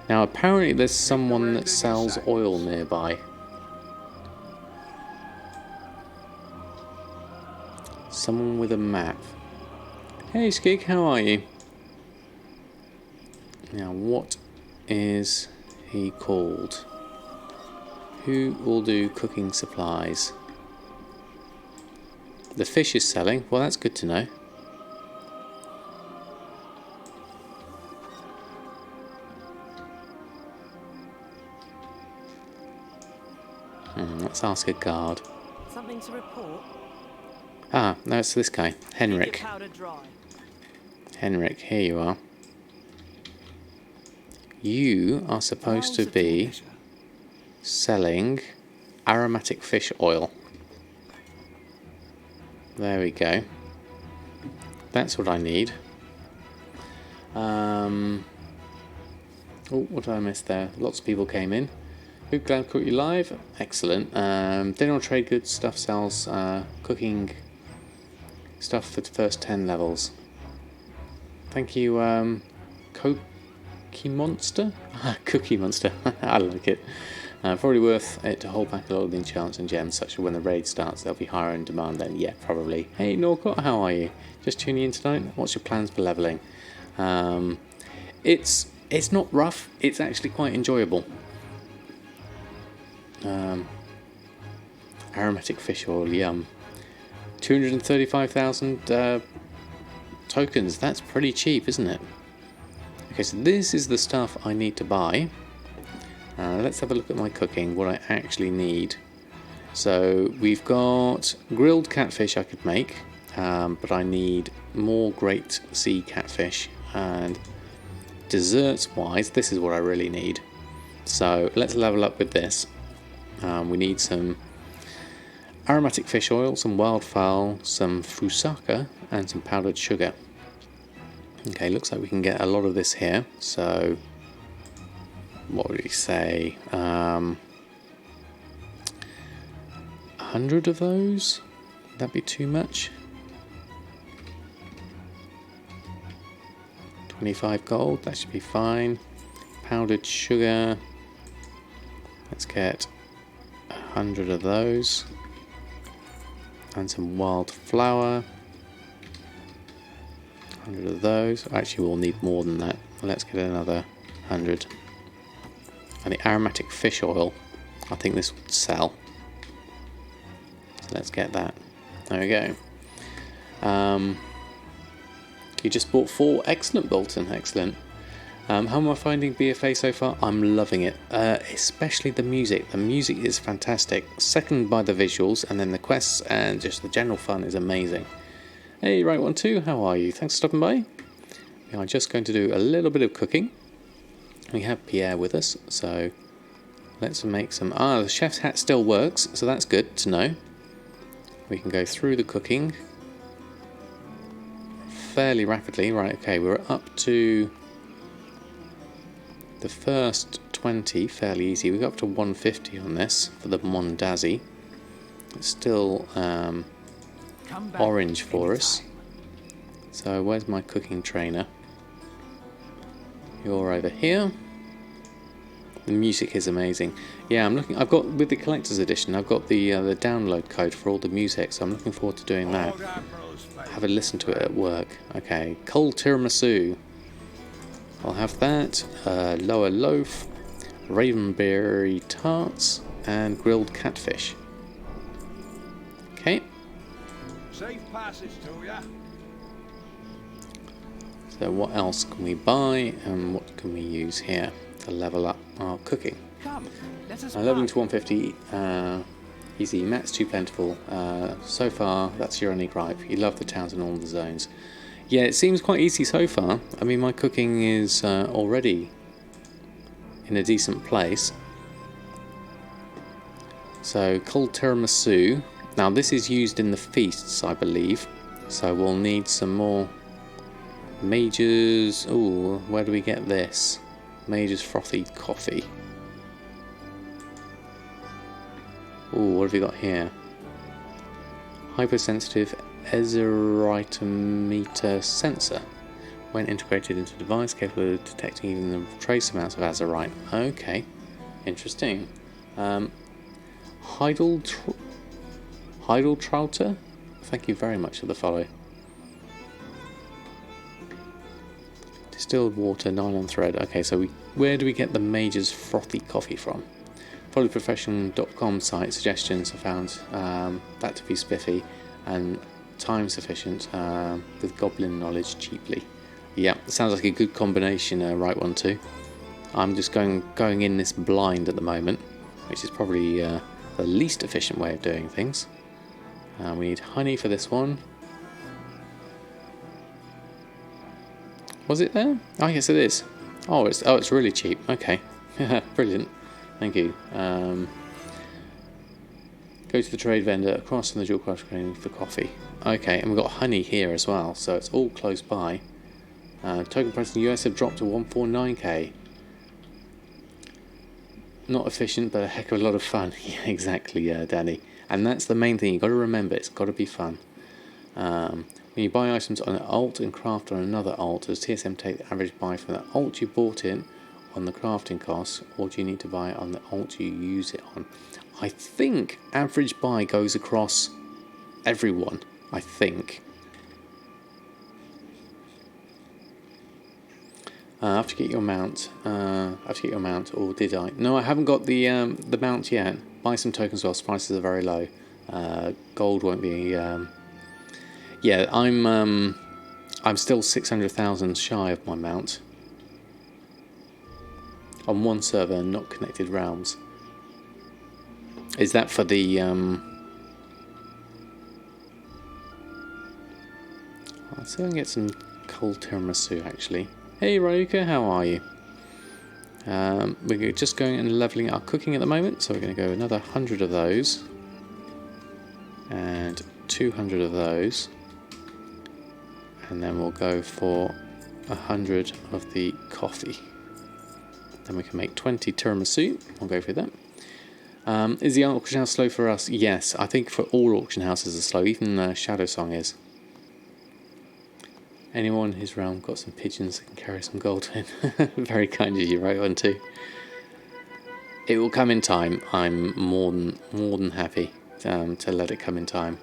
Now, apparently there's someone that sells oil nearby. Someone with a map. Hey Skig, how are you? Now, what is he called? Who will do cooking supplies? The fish is selling. Well, that's good to know. Let's ask a guard. Something to report? Ah, no, it's this guy. Henrik. Keep your powder dry. Henrik, here you are. You are supposed to be selling aromatic fish oil. There we go. That's what I need. Oh, what did I miss there? Lots of people came in. Who glad caught you live? Excellent. General trade goods stuff sells cooking stuff for the first 10 levels. Thank you, Cookie Monster? Cookie Monster. I like it. Probably worth it to hold back a lot of the enchants and gems, such that when the raid starts, they'll be higher in demand then. Yeah, probably. Hey, Norcott, how are you? Just tuning in tonight? What's your plans for leveling? It's not rough. It's actually quite enjoyable. Aromatic fish oil, yum. 235,000 tokens. That's pretty cheap, isn't it? Okay, so this is the stuff I need to buy. Let's have a look at my cooking, what I actually need. So we've got grilled catfish I could make, but I need more great sea catfish. And desserts wise, this is what I really need. So let's level up with this. We need some aromatic fish oil, some wildfowl, some fusaka, and some powdered sugar. Okay, looks like we can get a lot of this here. So, what would we say? 100 of those? Would that be too much? 25 gold, that should be fine. Powdered sugar. Let's get 100 of those. And some wild flour. 100 of those. Actually, we'll need more than that. Let's get another 100. And the aromatic fish oil, I think this would sell. So let's get that. There we go. You just bought 4. Excellent, Bolton. Excellent. How am I finding BfA so far? I'm loving it, especially the music. The music is fantastic. Second by the visuals, and then the quests and just the general fun is amazing. Hey, Right One Two, how are you? Thanks for stopping by. We are just going to do a little bit of cooking. We have Pierre with us, so let's make some... the chef's hat still works, so that's good to know. We can go through the cooking fairly rapidly. Right, okay, we're up to... the first 20, fairly easy. We got up to 150 on this for the Mondazzi. It's still orange for us. So where's my cooking trainer? You're over here. The music is amazing. Yeah, I'm looking. I've got with the collector's edition. I've got the download code for all the music, so I'm looking forward to doing that. Have a listen to it at work. Okay, cold tiramisu. I'll have that, lower loaf, ravenberry tarts, and grilled catfish. Okay. Safe passage to ya. So what else can we buy, and what can we use here to level up our cooking? Come, let us Leveling to 150, easy. Matt's too plentiful. So far, that's your only gripe. You love the towns and all the zones. Yeah, it seems quite easy so far. I mean, my cooking is already in a decent place. So, cold tiramisu. Now, this is used in the feasts, I believe. So, we'll need some more Major's. Ooh, where do we get this? Major's frothy coffee. Ooh, what have we got here? Hypersensitive azeritometer sensor. When integrated into a device capable of detecting even the trace amounts of azerite. Okay, interesting. Heideltrauter? Thank you very much for the follow. Distilled water, nylon thread. Okay, so where do we get the Major's frothy coffee from? Polyprofessional.com site suggestions are found that to be spiffy and time sufficient with goblin knowledge cheaply. Yeah, sounds like a good combination, right one too. I'm just going in this blind at the moment, which is probably the least efficient way of doing things. We need honey for this one. Was it there? Oh yes, it is. Oh, it's really cheap. Okay, brilliant. Thank you. Go to the trade vendor across from the dual crush screen for coffee. Okay, and we've got honey here as well, so it's all close by. Token price in the US have dropped to 149k. Not efficient, but a heck of a lot of fun. Yeah, exactly, Danny. And that's the main thing. You've got to remember, it's got to be fun. When you buy items on an alt and craft on another alt, does TSM take the average buy from the alt you bought in on the crafting costs, or do you need to buy on the alt you use it on? I think average buy goes across everyone. I think. After you get your mount, or did I? No, I haven't got the mount yet. Buy some tokens whilst prices are very low. Gold won't be. Yeah, I'm still 600,000 shy of my mount on one server, not connected realms. Is that for the? Let's see if I can get some cold tiramisu actually. Hey Ryuka, how are you? We're just going and leveling our cooking at the moment, so we're going to go another 100 of those and 200 of those, and then we'll go for 100 of the coffee. Then we can make 20 tiramisu. We'll go through that. Is the auction house slow for us? Yes, I think for all auction houses are slow, even Shadow Song is. Anyone in his realm got some pigeons that can carry some gold in? Very kind of you, right on too. It will come in time. I'm more than happy to let it come in time.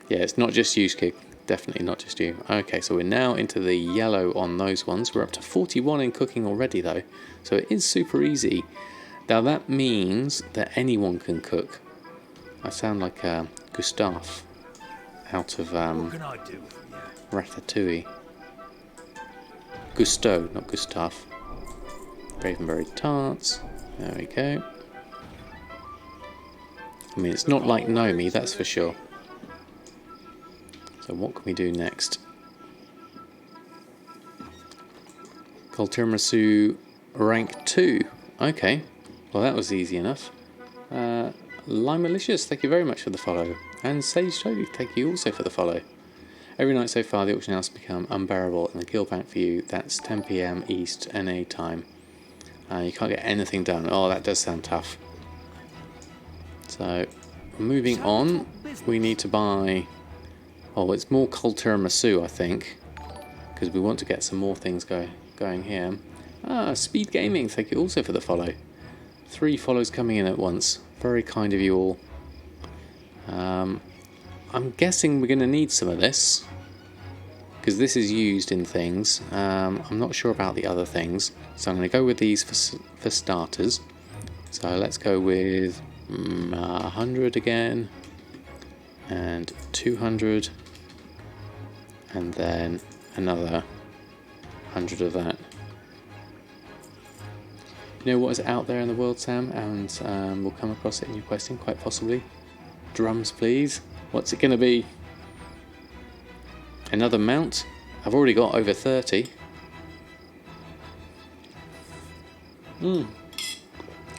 Yeah, it's not just you, Skig. Definitely not just you. Okay, so we're now into the yellow on those ones. We're up to 41 in cooking already though, so it is super easy. Now that means that anyone can cook. I sound like Gustav out of What can I do for you? Ratatouille. Gusto, not Gustav. Ravenberry tarts. There we go. I mean, it's not like Nomi, that's for sure. So what can we do next? Cold tiramisu rank 2. Okay. Well, that was easy enough. Lime Malicious, thank you very much for the follow. And Sage Toby, thank you also for the follow. Every night so far, the auction house has become unbearable, and the guild bank for you, that's 10 PM East NA time. You can't get anything done. Oh, that does sound tough. So, moving on, we need to buy... Oh, it's more cold tiramisu, I think, because we want to get some more things going here. Speed Gaming, thank you also for the follow. 3 follows coming in at once. Very kind of you all. I'm guessing we're going to need some of this, because this is used in things. I'm not sure about the other things, so I'm going to go with these for starters. So let's go with 100 again, and 200, and then another 100 of that. You know what is out there in the world, Sam, and we'll come across it in your questing, quite possibly. Drums, please. What's it going to be? Another mount. I've already got over 30.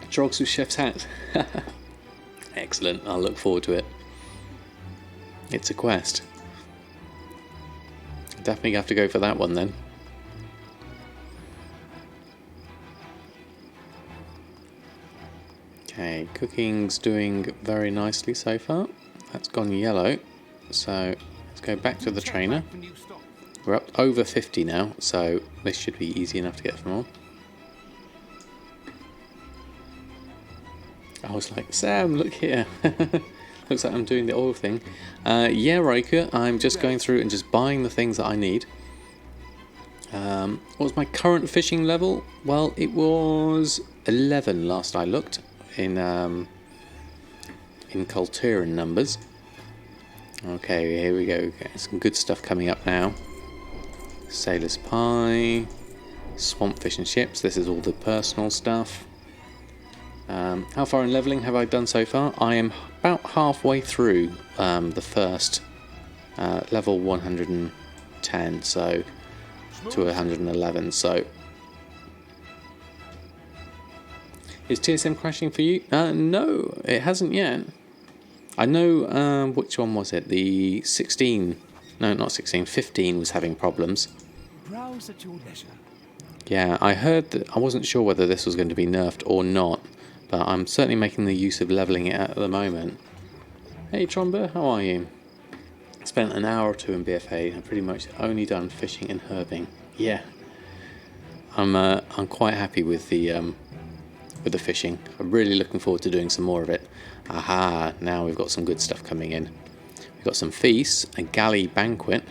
Trogs with chef's hat. Excellent. I'll look forward to it. It's a quest. Definitely have to go for that one then. Okay, cooking's doing very nicely so far. That's gone yellow. So let's go back to the trainer. We're up over 50 now, so this should be easy enough to get them all. I was like, Sam, look here. Looks like I'm doing the oil thing. Yeah, Riker, I'm just going through and just buying the things that I need. What was my current fishing level? Well, it was 11 last I looked in Kulturan numbers. Okay, here we go. Okay, some good stuff coming up now. Sailor's Pie, Swamp Fish and Chips. This is all the personal stuff. How far in leveling have I done so far? I am about halfway through the first level 110, so to 111. So, is TSM crashing for you? No, it hasn't yet. I know which one was it? The 16. No, not 16. 15 was having problems. Browse at your leisure. Yeah, I heard that. I wasn't sure whether this was going to be nerfed or not, but I'm certainly making the use of leveling it at the moment. Hey Tromber, how are you? Spent an hour or two in BfA and pretty much only done fishing and herbing. Yeah, I'm quite happy with the fishing. I'm really looking forward to doing some more of it. Aha! Now we've got some good stuff coming in. We've got some feasts, a galley banquet,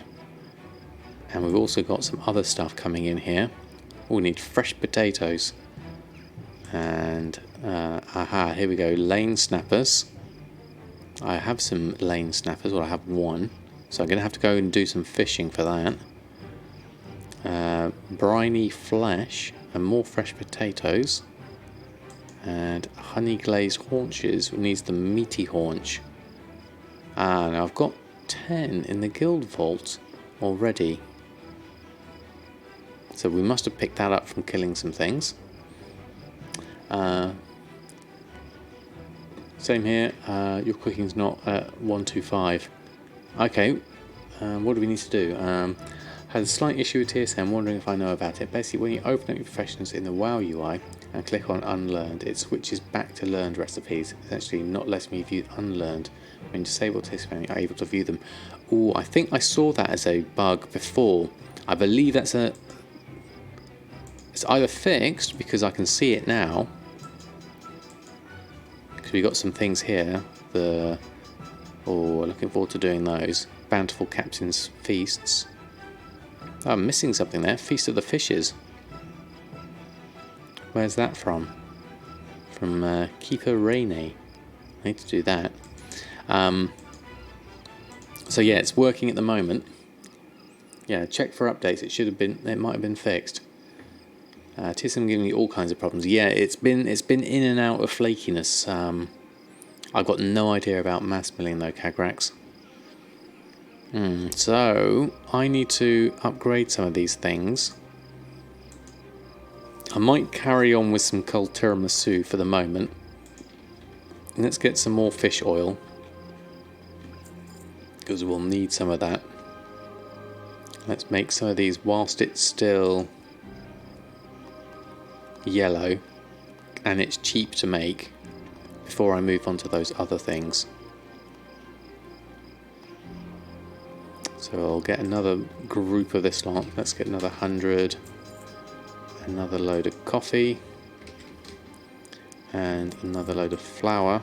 and we've also got some other stuff coming in here. We need fresh potatoes, and aha! Here we go. Lane snappers. I have some lane snappers. Well, I have one, so I'm going to have to go and do some fishing for that. Briny flesh and more fresh potatoes. And honey glazed haunches needs the meaty haunch. Now I've got 10 in the guild vault already. So we must have picked that up from killing some things. Same here, your cooking's not at 125. Okay, what do we need to do? Had a slight issue with TSM, wondering if I know about it. Basically, when you open up your professions in the WoW UI and click on Unlearned, it switches back to learned recipes. It's actually not letting me view unlearned. When you disable TSM, you're able to view them. Oh, I think I saw that as a bug before. I believe it's either fixed, because I can see it now. Because we've got some things here. Looking forward to doing those. Bountiful Captain's Feasts. Oh, I'm missing something there. Feast of the Fishes. Where's that from? From Keeper Rainey. I need to do that. So yeah, it's working at the moment. Yeah, check for updates. It might have been fixed. TSM giving me all kinds of problems. Yeah, it's been in and out of flakiness. I've got no idea about mass milling though, Cagrax. So I need to upgrade some of these things. I might carry on with some cold tiramisu for the moment. Let's get some more fish oil, because we'll need some of that. Let's make some of these whilst it's still yellow and it's cheap to make, before I move on to those other things. So I'll get another group of this lot. Let's get another 100. Another load of coffee. And another load of flour.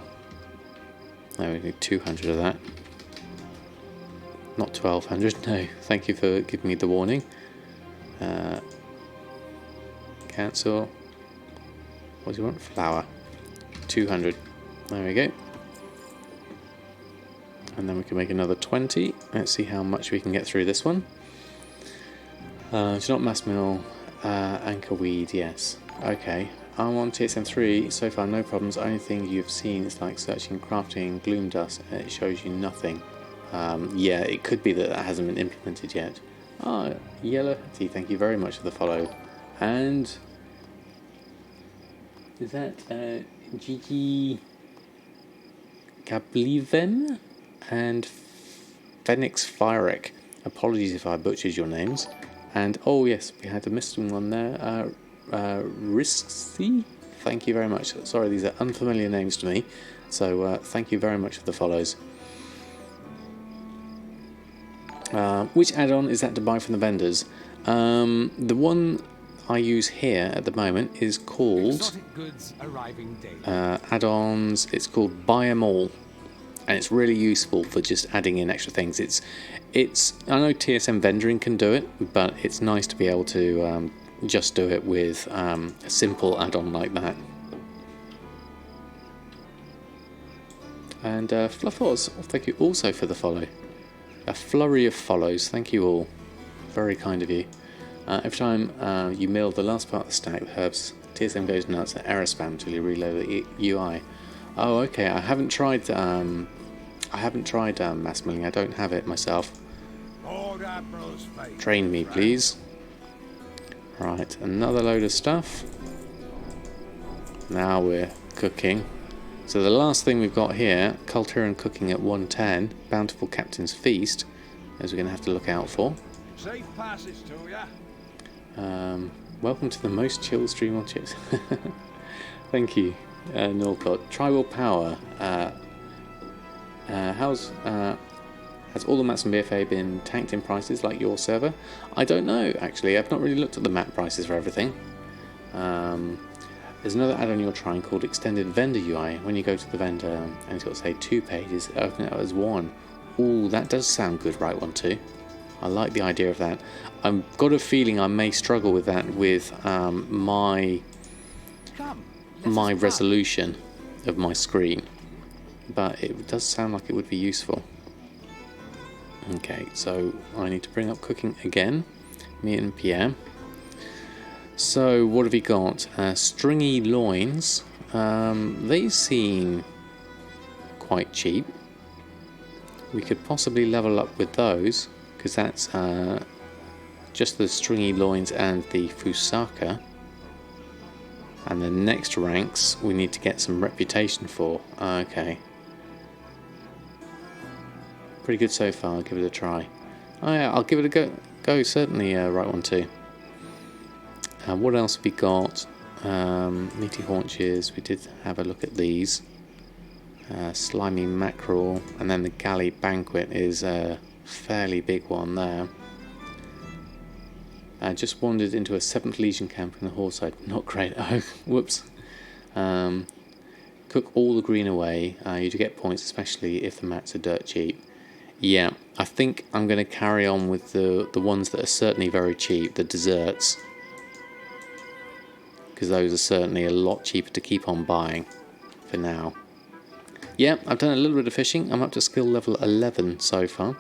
No, we need 200 of that. Not 1200, no. Thank you for giving me the warning. Cancel. What do you want? Flour. 200. There we go. And then we can make another 20. Let's see how much we can get through this one. Do not mass mill. Anchor weed, yes. Okay. I'm on TSM3. So far, no problems. Only thing you've seen is like searching crafting gloom dust, and it shows you nothing. yeah, it could be that that hasn't been implemented yet. Ah, Yellow Hattie, thank you very much for the follow. And is that Gigi Gabliven and Phoenix Firek? Apologies if I butchered your names. And oh yes, we had a missing one there. Risky, thank you very much. Sorry, these are unfamiliar names to me, so thank you very much for the follows. Which add-on is that to buy from the vendors? The one I use here at the moment is called Exotic goods arriving daily. add-ons. It's called Buy 'em All, and it's really useful for just adding in extra things. It's I know TSM vendoring can do it, but it's nice to be able to just do it with a simple add-on like that. And Fluffos, thank you also for the follow. A flurry of follows, thank you all. Very kind of you. Every time you mill the last part of the stack with herbs, TSM goes nuts at error spam until you reload the UI. Oh, okay. I haven't tried mass milling. I don't have it myself. Train me, please. Right, another load of stuff. Now we're cooking. So the last thing we've got here, culture and cooking at 110, bountiful captain's feast, as we're going to have to look out for. Safe passage to ya. Welcome to the most chill stream on Chips. Thank you, Norcott. Tribal Power. Has all the maps in BfA been tanked in prices like your server? I don't know, actually. I've not really looked at the map prices for everything. There's another add-on you're trying called Extended Vendor UI. When you go to the vendor and it's got, say, 2 pages, open it up as 1. Ooh, that does sound good, right one too. I like the idea of that. I've got a feeling I may struggle with that with my resolution of my screen, but it does sound like it would be useful. Okay, so I need to bring up cooking again, me and Pierre. So what have we got? Stringy loins. They seem quite cheap. We could possibly level up with those, because that's just the stringy loins and the fusaka. And the next ranks we need to get some reputation for. Okay. Pretty good so far, I'll give it a try. Oh yeah, I'll give it a go certainly, right one too. What else have we got? Meaty haunches, we did have a look at these. Slimy mackerel, and then the galley banquet is a fairly big one there. I just wandered into a 7th Legion camp in the Hallside. Not great. Oh, whoops. Cook all the green away. You do get points, especially if the mats are dirt cheap. Yeah, I think I'm going to carry on with the ones that are certainly very cheap, the desserts. Because those are certainly a lot cheaper to keep on buying for now. Yeah, I've done a little bit of fishing. I'm up to skill level 11 so far.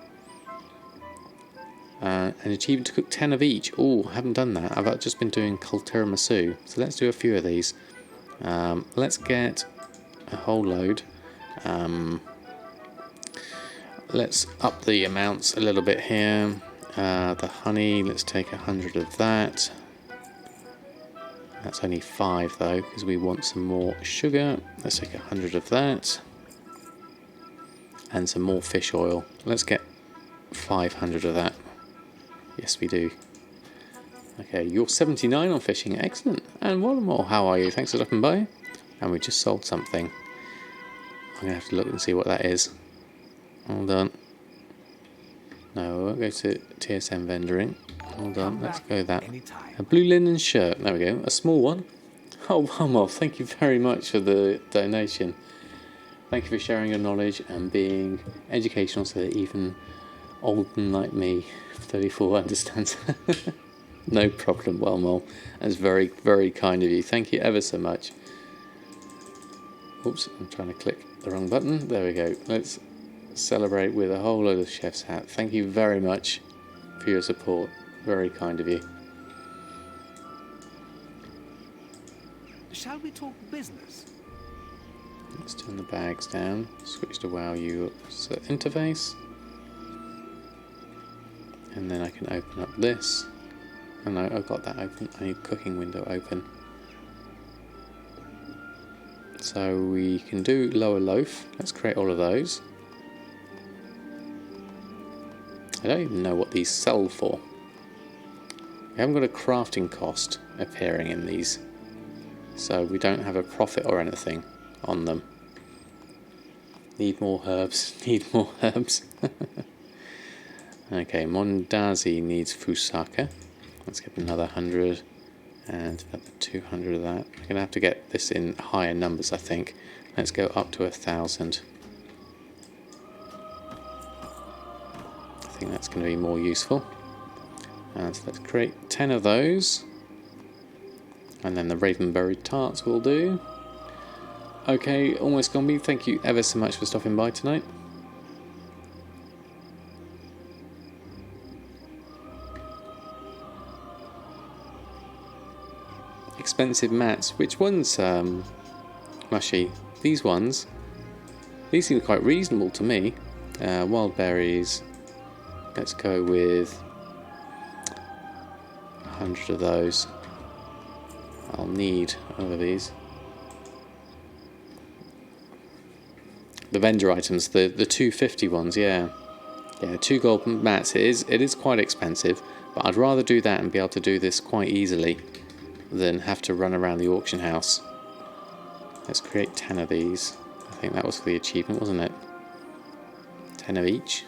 And achieving to cook 10 of each. Oh, haven't done that. I've just been doing cold tiramisu. So let's do a few of these. Let's get a whole load. Let's up the amounts a little bit here. The honey, let's take 100 of that. That's only 5 though, because we want some more sugar. Let's take 100 of that. And some more fish oil. Let's get 500 of that. Yes, we do. Okay, you're 79 on fishing. Excellent. And one more. How are you? Thanks for stopping by. And we just sold something. I'm going to have to look and see what that is. Hold on. No, we won't go to TSM vendoring. Hold on, let's go that. A blue linen shirt. There we go. A small one. Oh, Wilmov, thank you very much for the donation. Thank you for sharing your knowledge and being educational so that even Olden like me, 34, understands. No problem, Wilmov. That's very, very kind of you. Thank you ever so much. Oops, I'm trying to click the wrong button. There we go. Let's celebrate with a whole load of chef's hat. Thank you very much for your support. Very kind of you. Shall we talk business? Let's turn the bags down. Switch to WoW interface. And then I can open up this. Oh no, I've got that open. I need cooking window open. So we can do lower loaf. Let's create all of those. I don't even know what these sell for. We haven't got a crafting cost appearing in these. So we don't have a profit or anything on them. Need more herbs. Need more herbs. Okay, Mondazi needs Fusaka. Let's get another 100 and another 200 of that. We're going to have to get this in higher numbers, I think. Let's go up to 1,000. I think that's going to be more useful. And so let's create 10 of those. And then the Ravenberry tarts will do. Okay, almost Gombi, thank you ever so much for stopping by tonight. Expensive mats. Which ones, Mushy? These ones? These seem quite reasonable to me. Wild berries. Let's go with 100 of those. I'll need all of these. The vendor items, the 250 ones, yeah. Yeah, 2 gold mats. It is quite expensive, but I'd rather do that and be able to do this quite easily than have to run around the auction house. Let's create 10 of these. I think that was for the achievement, wasn't it? 10 of each.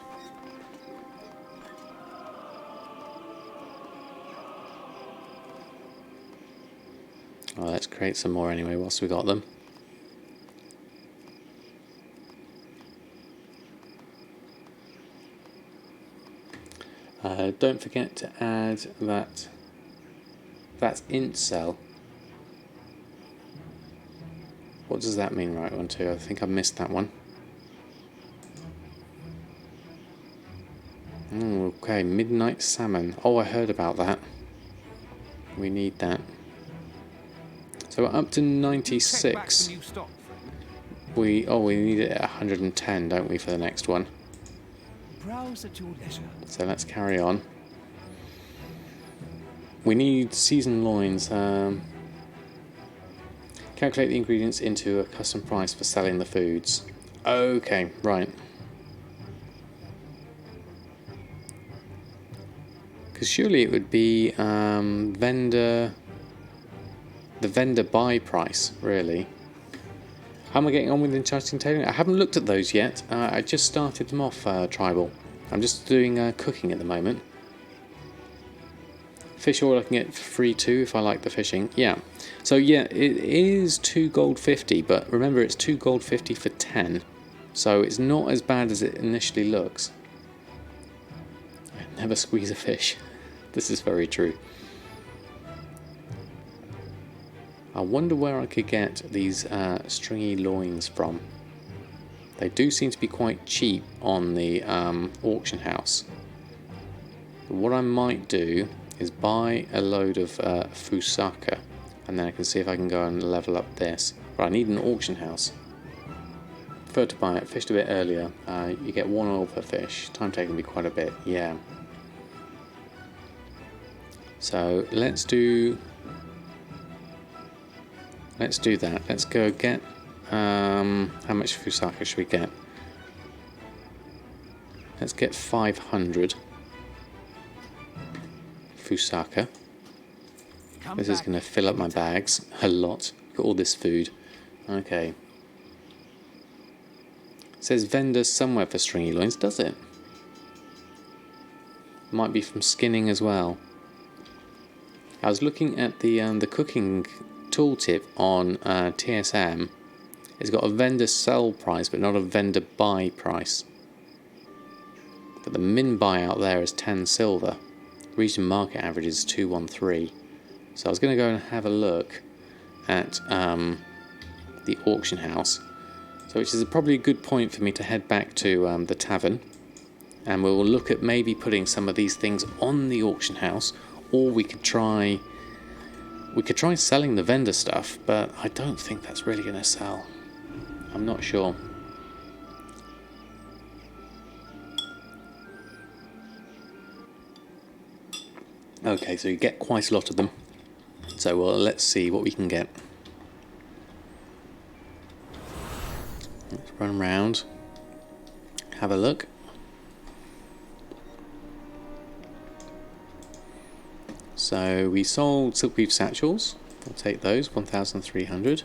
Oh, let's create some more anyway whilst we got them. Don't forget to add that. That's int cell. What does that mean, right one too? I think I missed that one. Okay, midnight salmon. Oh, I heard about that. We need that. So we're up to 96. We need it at 110, don't we, for the next one? Browse at your leisure. So let's carry on. We need seasoned loins. Calculate the ingredients into a custom price for selling the foods. Okay, right. Because surely it would be the vendor buy price, really. How am I getting on with enchanting tailoring? I haven't looked at those yet. I just started them off, Tribal. I'm just doing cooking at the moment. Fish oil I can get for free too if I like the fishing. Yeah. So yeah, it is 2 gold 50, but remember it's 2 gold 50 for 10. So it's not as bad as it initially looks. I never squeeze a fish. This is very true. I wonder where I could get these stringy loins from. They do seem to be quite cheap on the auction house. But what I might do is buy a load of Fusaka, and then I can see if I can go and level up this. But I need an auction house. Prefer to buy it fished a bit earlier. You get 1 oil per fish. Time taken will be quite a bit, yeah. So let's do that. Let's go get how much Fusaka should we get? Let's get 500 Fusaka. This is going to fill up my bags a lot. Got all this food. Okay. It says vendor somewhere for stringy loins, does it? Might be from skinning as well. I was looking at the cooking tooltip on TSM. It's got a vendor sell price, but not a vendor buy price. But the min buy out there is 10 silver. Region market average is 213. So I was going to go and have a look at the auction house. So which is probably a good point for me to head back to the tavern. And we will look at maybe putting some of these things on the auction house. Or we could try selling the vendor stuff, but I don't think that's really going to sell. I'm not sure. Okay, so you get quite a lot of them. So well, let's see what we can get. Let's run around, have a look. So we sold silkweave satchels. We'll take those, 1,300.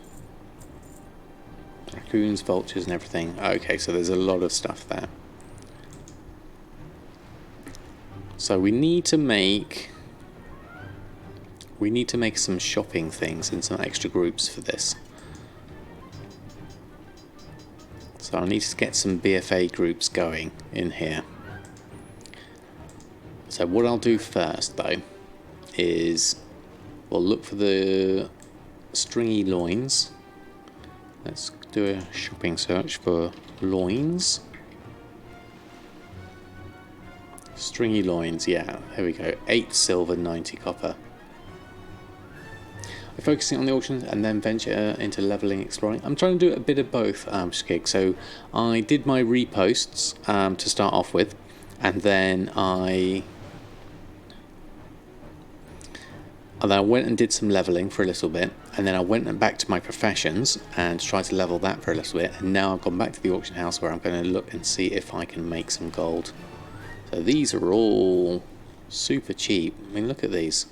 Raccoons, vultures and everything. Okay, so there's a lot of stuff there. So we need to make some shopping things and some extra groups for this. So I need to get some BfA groups going in here. So what I'll do first though is we'll look for the stringy loins. Let's do a shopping search for loins. Stringy loins, yeah, there we go. 8 silver, 90 copper. I'm focusing on the auctions and then venture into leveling, exploring. I'm trying to do a bit of both, Skig. So I did my reposts to start off with, and then I went and did some leveling for a little bit, and then I went back to my professions and tried to level that for a little bit, and now I've gone back to the auction house where I'm going to look and see if I can make some gold. So these are all super cheap. I mean, look at these.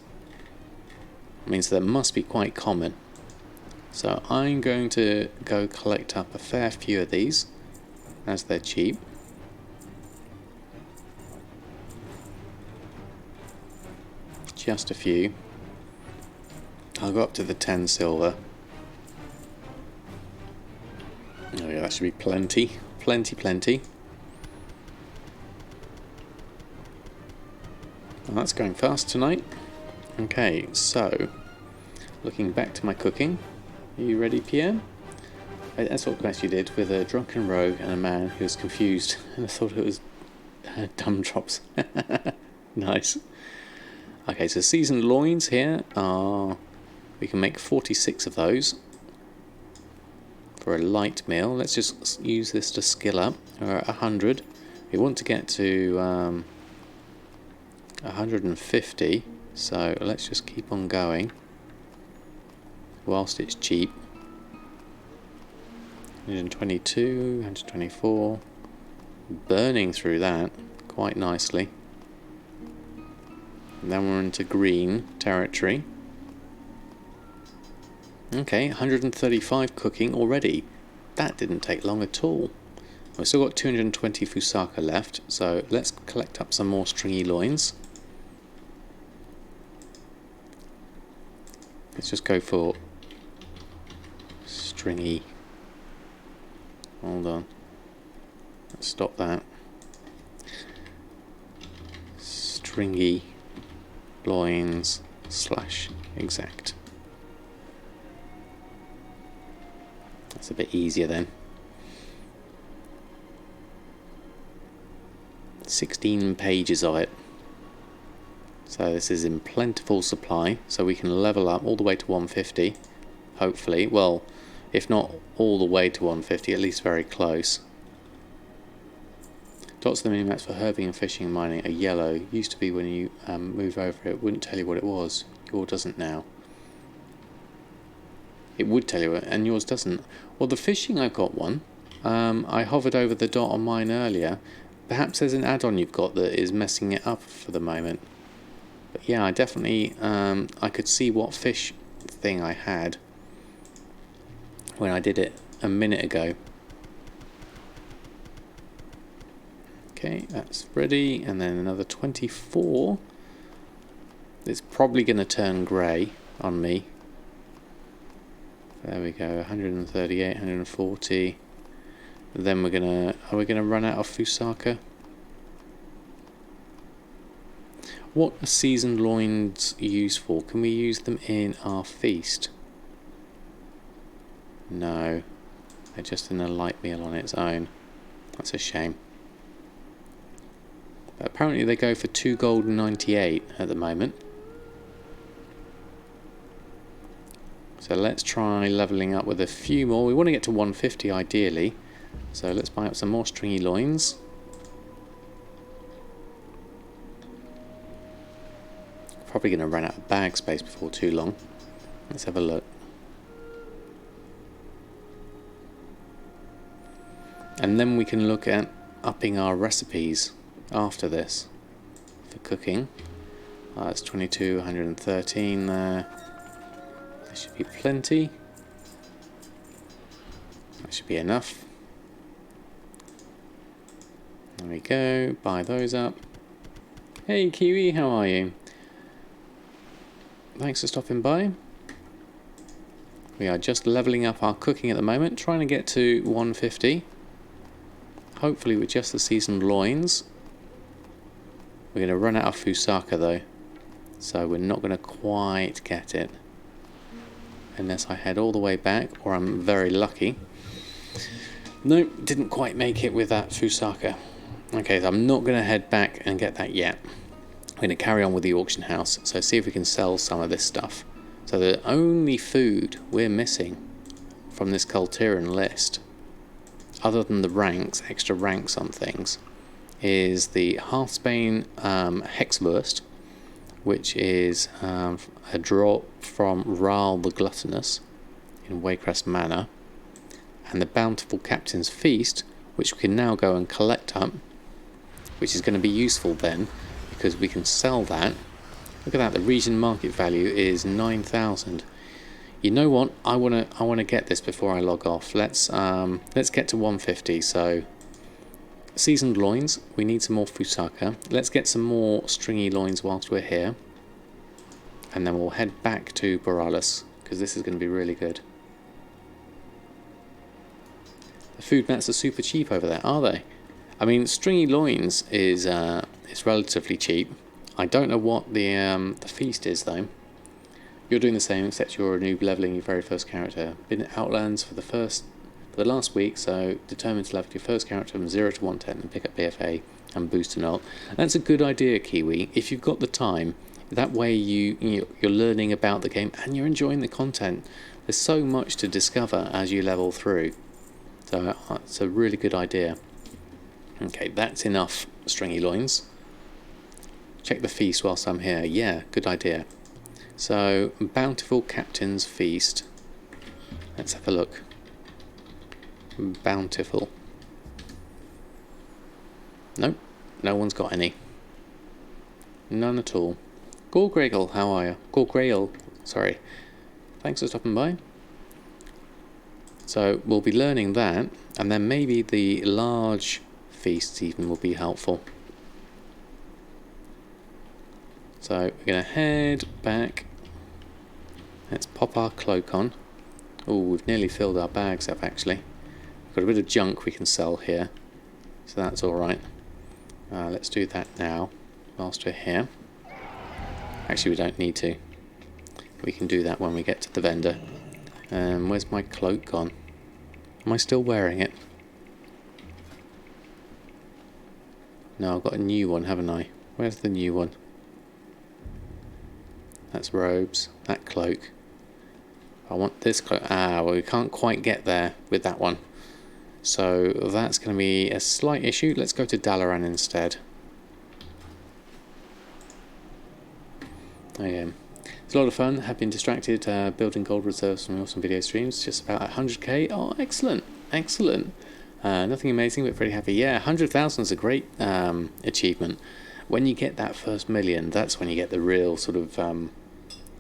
I mean, so they must be quite common. So I'm going to go collect up a fair few of these as they're cheap. Just a few. I'll go up to the 10 silver. Oh yeah, that should be plenty. Plenty. Well, that's going fast tonight. Okay, so looking back to my cooking. Are you ready, Pierre? That's what quest you did with a drunken rogue and a man who was confused and I thought it was dumb drops. Nice. Okay, so seasoned loins here are... We can make 46 of those for a light meal. Let's just use this to skill up. We're at 100. We want to get to 150, so let's just keep on going whilst it's cheap. 122, 124. Burning through that quite nicely. And then we're into green territory. Okay, 135 cooking already. That didn't take long at all. We've still got 220 fusaka left, so let's collect up some more stringy loins. Let's just go for stringy. Hold on. Let's stop that. Stringy loins / exact. That's a bit easier then. 16 pages of it. So this is in plentiful supply, so we can level up all the way to 150, hopefully. Well, if not all the way to 150, at least very close. Dots of the mini-maps for herbing and fishing and mining are yellow. Used to be when you move over it, wouldn't tell you what it was. Yours doesn't now. It would tell you, and yours doesn't. Well, the fishing, I've got one. I hovered over the dot on mine earlier. Perhaps there's an add-on you've got that is messing it up for the moment. But yeah, I definitely, I could see what fish thing I had when I did it a minute ago. Okay, that's ready, and then another 24. It's probably going to turn grey on me. There we go, 138, 140. Then we're gonna, are we gonna run out of fusaka? What are seasoned loins used for? Can we use them in our feast? No, they're just in a light meal on its own. That's a shame. But apparently they go for 2 gold and 98 at the moment. So let's try levelling up with a few more. We want to get to 150 ideally. So let's buy up some more stringy loins. Probably going to run out of bag space before too long. Let's have a look. And then we can look at upping our recipes after this for cooking. It's 22, 113 there. There should be plenty. That should be enough. There we go. Buy those up. Hey Kiwi, how are you? Thanks for stopping by. We are just leveling up our cooking at the moment, trying to get to 150. Hopefully with just the seasoned loins. We're going to run out of Fusaka though, so we're not going to quite get it. Unless I head all the way back, or I'm very lucky. Nope, didn't quite make it with that Fusaka. Okay, so I'm not going to head back and get that yet. I'm going to carry on with the auction house, so see if we can sell some of this stuff. So the only food we're missing from this Cultiran list, other than the ranks, extra ranks on things, is the Hearthbane Hexburst, which is a drop from Ral the Gluttonous in Waycrest Manor, and the Bountiful Captain's Feast, which we can now go and collect up, which is going to be useful then, because we can sell that. Look at that, the region market value is 9,000. You know what? I wanna get this before I log off. Let's get to 150. So seasoned loins. We need some more Fusaka. Let's get some more stringy loins whilst we're here, and then we'll head back to Borealis because this is going to be really good. The food mats are super cheap over there, are they? I mean, stringy loins is relatively cheap. I don't know what the feast is though. You're doing the same, except you're a noob leveling your very first character. Been at Outlands for the last week, so determined to level your first character from 0 to 110 and pick up BfA and boost an ult. That's a good idea, Kiwi. If you've got the time, that way you're learning about the game and you're enjoying the content. There's so much to discover as you level through. So it's a really good idea. Okay, that's enough stringy loins. Check the feast whilst I'm here. Yeah, good idea. So, Bountiful Captain's Feast. Let's have a look. Bountiful. Nope, no one's got any. None at all. Gorgrail, how are you? Gorgrail, sorry. Thanks for stopping by. So, we'll be learning that, and then maybe the large feasts even will be helpful. So, we're going to head back. Let's pop our cloak on. Oh, we've nearly filled our bags up actually. We've got a bit of junk we can sell here, so that's alright. Let's do that now, whilst we're here. Actually, we don't need to. We can do that when we get to the vendor. Where's my cloak gone? Am I still wearing it? No, I've got a new one, haven't I? Where's the new one? That's robes, that cloak. I want this cloak. Ah, well, we can't quite get there with that one. So that's going to be a slight issue. Let's go to Dalaran instead. Okay. It's a lot of fun. Have been distracted building gold reserves from awesome video streams. Just about 100k. Oh, excellent. Excellent. Nothing amazing, but pretty happy. Yeah, 100,000 is a great achievement. When you get that first million, that's when you get the real sort of...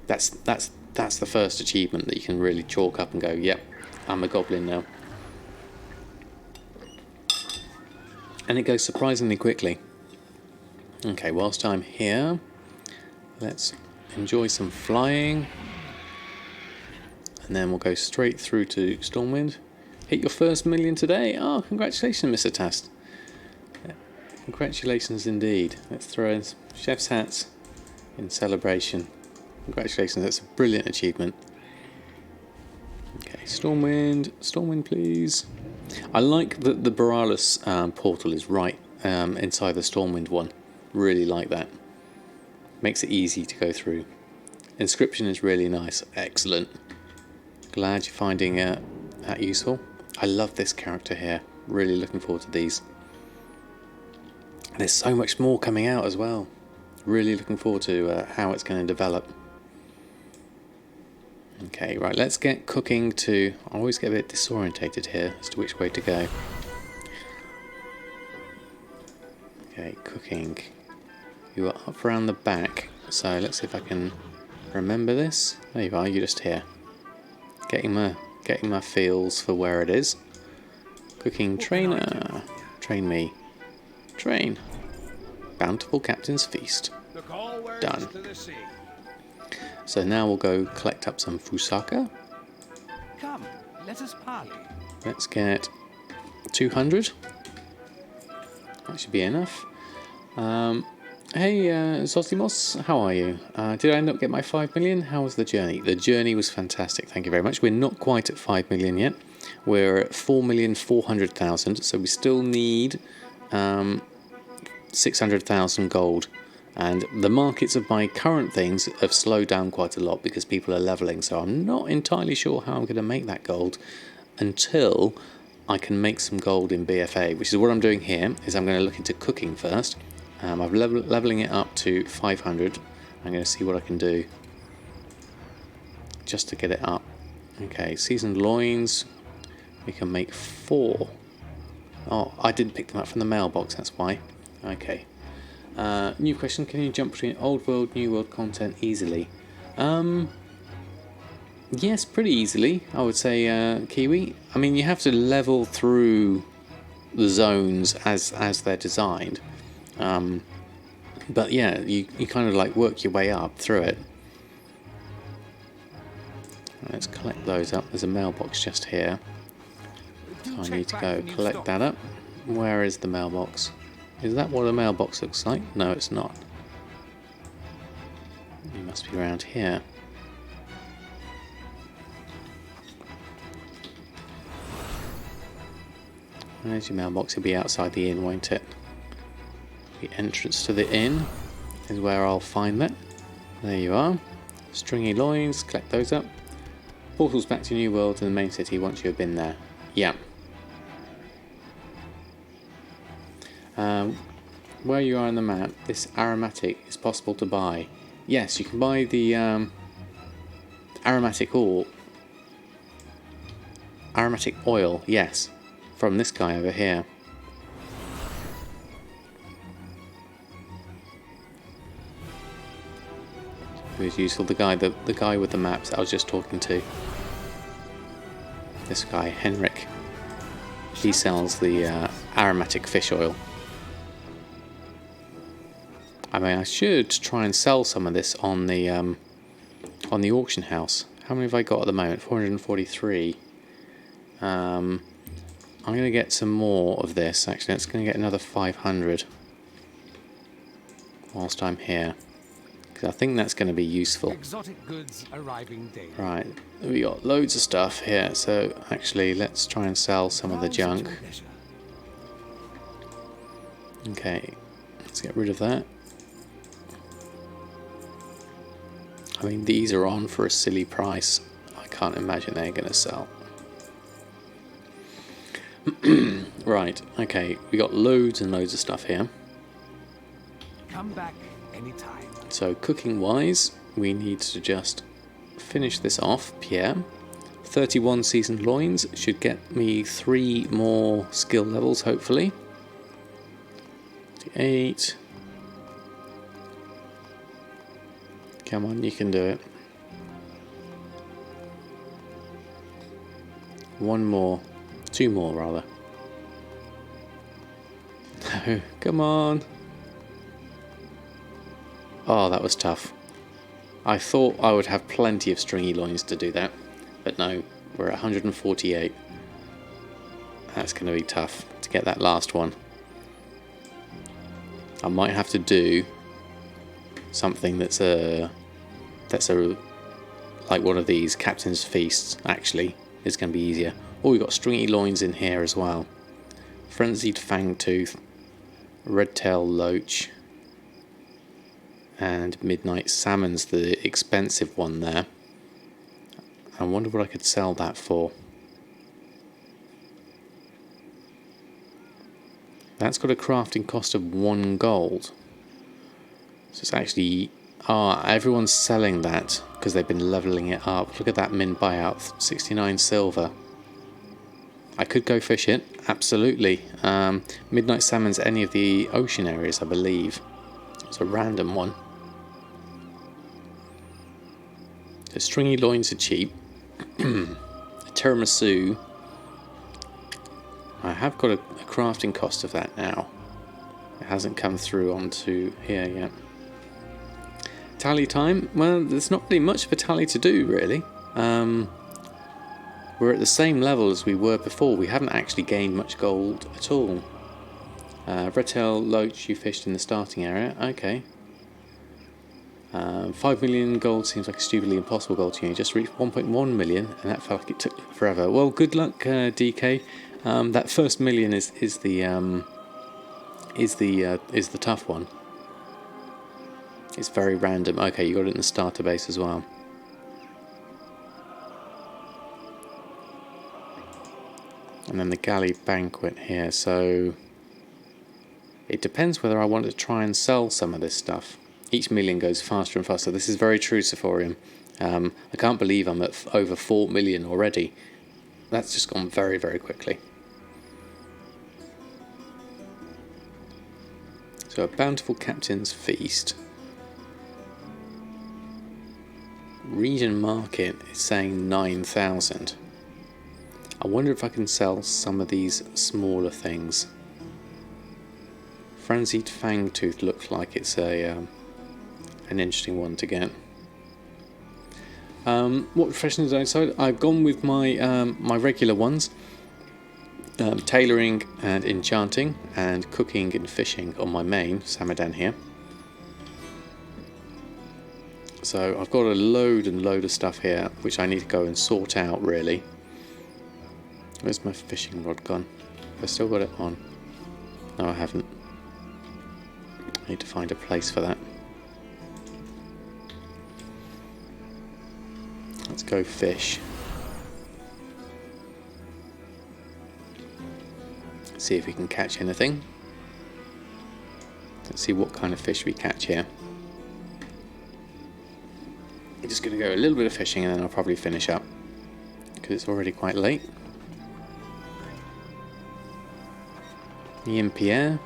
That's the first achievement that you can really chalk up and go, yep, I'm a goblin now. And it goes surprisingly quickly. Okay, whilst I'm here, let's enjoy some flying. And then we'll go straight through to Stormwind. Hit your first million today. Oh, congratulations, Mr. Tast. Congratulations indeed. Let's throw in some chef's hats in celebration. Congratulations, that's a brilliant achievement. Okay, Stormwind, Stormwind please. I like that the Borealis portal is right inside the Stormwind one. Really like that. Makes it easy to go through. Inscription is really nice. Excellent. Glad you're finding that useful. I love this character here. Really looking forward to these. There's so much more coming out as well. Really looking forward to how it's going to develop. Okay, right, let's get cooking to... I always get a bit disorientated here as to which way to go. Okay, cooking. You are up around the back, so let's see if I can remember this. There you are, you're just here. Getting my feels for where it is. Cooking trainer. Train me. Train. Bountiful Captain's Feast. Done. So now we'll go collect up some fusaka. Come, let us parley. Let's get 200. That should be enough. Hey, Zosimos, how are you? Did I end up getting my 5 million? How was the journey? The journey was fantastic, thank you very much. We're not quite at 5 million yet. We're at 4,400,000, so we still need 600,000 gold. And the markets of my current things have slowed down quite a lot because people are leveling, so I'm not entirely sure how I'm going to make that gold until I can make some gold in BfA, which is what I'm doing here. Is I'm going to look into cooking first. I'm leveling it up to 500. I'm going to see what I can do just to get it up. Okay, seasoned loins. We can make 4. Oh, I didn't pick them up from the mailbox, that's why. Okay. New question, can you jump between old world, new world content easily? Yes, pretty easily, I would say, Kiwi. I mean, you have to level through the zones as they're designed. But yeah, you kind of like work your way up through it. Let's collect those up. There's a mailbox just here. So I need to go collect that up. Where is the mailbox? Is that what a mailbox looks like? No, it's not. It must be around here. There's your mailbox. It'll be outside the inn, won't it? The entrance to the inn is where I'll find that. There you are. Stringy loins, collect those up. Portals back to New World and the main city once you have been there. Yeah. Where you are on the map, this aromatic is possible to buy. Yes, you can buy the aromatic oil. Aromatic oil, yes, from this guy over here. Who is useful? The guy with the maps I was just talking to. This guy, Henrik. He sells the aromatic fish oil. I mean, I should try and sell some of this on the auction house. How many have I got at the moment? 443. I'm going to get some more of this. Actually, it's going to get another 500 whilst I'm here, because I think that's going to be useful. Exotic goods arriving daily. Right, we got loads of stuff here. So actually, let's try and sell some of the junk. Okay, let's get rid of that. I mean, these are on for a silly price. I can't imagine they're going to sell. Right, okay, we got loads and loads of stuff here. Come back anytime. So cooking wise, we need to just finish this off. Pierre, 31 seasoned loins should get me 3 more skill levels, hopefully. 8. Come on, you can do it. 1 more. 2 more, rather. No, come on. Oh, that was tough. I thought I would have plenty of stringy loins to do that, but no, we're at 148. That's going to be tough to get that last one. I might have to do something that's like one of these Captain's Feasts. Actually, it's going to be easier. Oh, we've got stringy loins in here as well. Frenzied Fangtooth, Redtail Loach, and Midnight Salmon's the expensive one there. I wonder what I could sell that for. That's got a crafting cost of 1 gold. So it's actually... everyone's selling that because they've been leveling it up. Look at that min buyout, 69 silver. I could go fish it, absolutely. Midnight salmon's any of the ocean areas, I believe. It's a random one. The stringy loins are cheap. Tiramisu. I have got a crafting cost of that now. It hasn't come through onto here yet. Tally time? Well, there's not really much of a tally to do, really. We're at the same level as we were before. We haven't actually gained much gold at all. Redtail loach you fished in the starting area. Okay. 5 million gold seems like a stupidly impossible goal to you. You just reached 1.1 million, and that felt like it took forever. Well, good luck, DK. That first million is the tough one. It's very random. Okay, you got it in the starter base as well. And then the galley banquet here. So it depends whether I want to try and sell some of this stuff. Each million goes faster and faster. This is very true, Sephorium. I can't believe I'm at over 4 million already. That's just gone very, very quickly. So a bountiful captain's feast. Region market is saying 9,000. I wonder if I can sell some of these smaller things. Frenzied Fangtooth looks like it's an interesting one to get. What professions did I decide? I've gone with my my regular ones. Tailoring and enchanting, and cooking and fishing on my main, Samadan here. So I've got a load and load of stuff here which I need to go and sort out, really. Where's my fishing rod gone? Have I still got it on? No, I haven't. I need to find a place for that. Let's go fish. See if we can catch anything. Let's see what kind of fish we catch here. I'm just going to go a little bit of fishing and then I'll probably finish up because it's already quite late. Ian Pierre.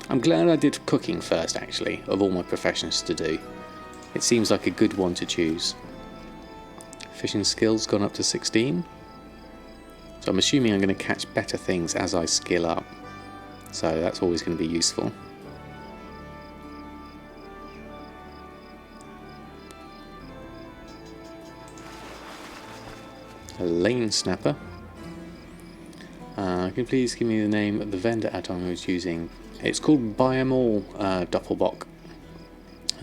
I'm glad I did cooking first, actually, of all my professions to do. It seems like a good one to choose. Fishing skills gone up to 16. So I'm assuming I'm going to catch better things as I skill up. So that's always going to be useful. A lane snapper. Can you please give me the name of the vendor add-on I was using? It's called Buy 'em All Doppelbock.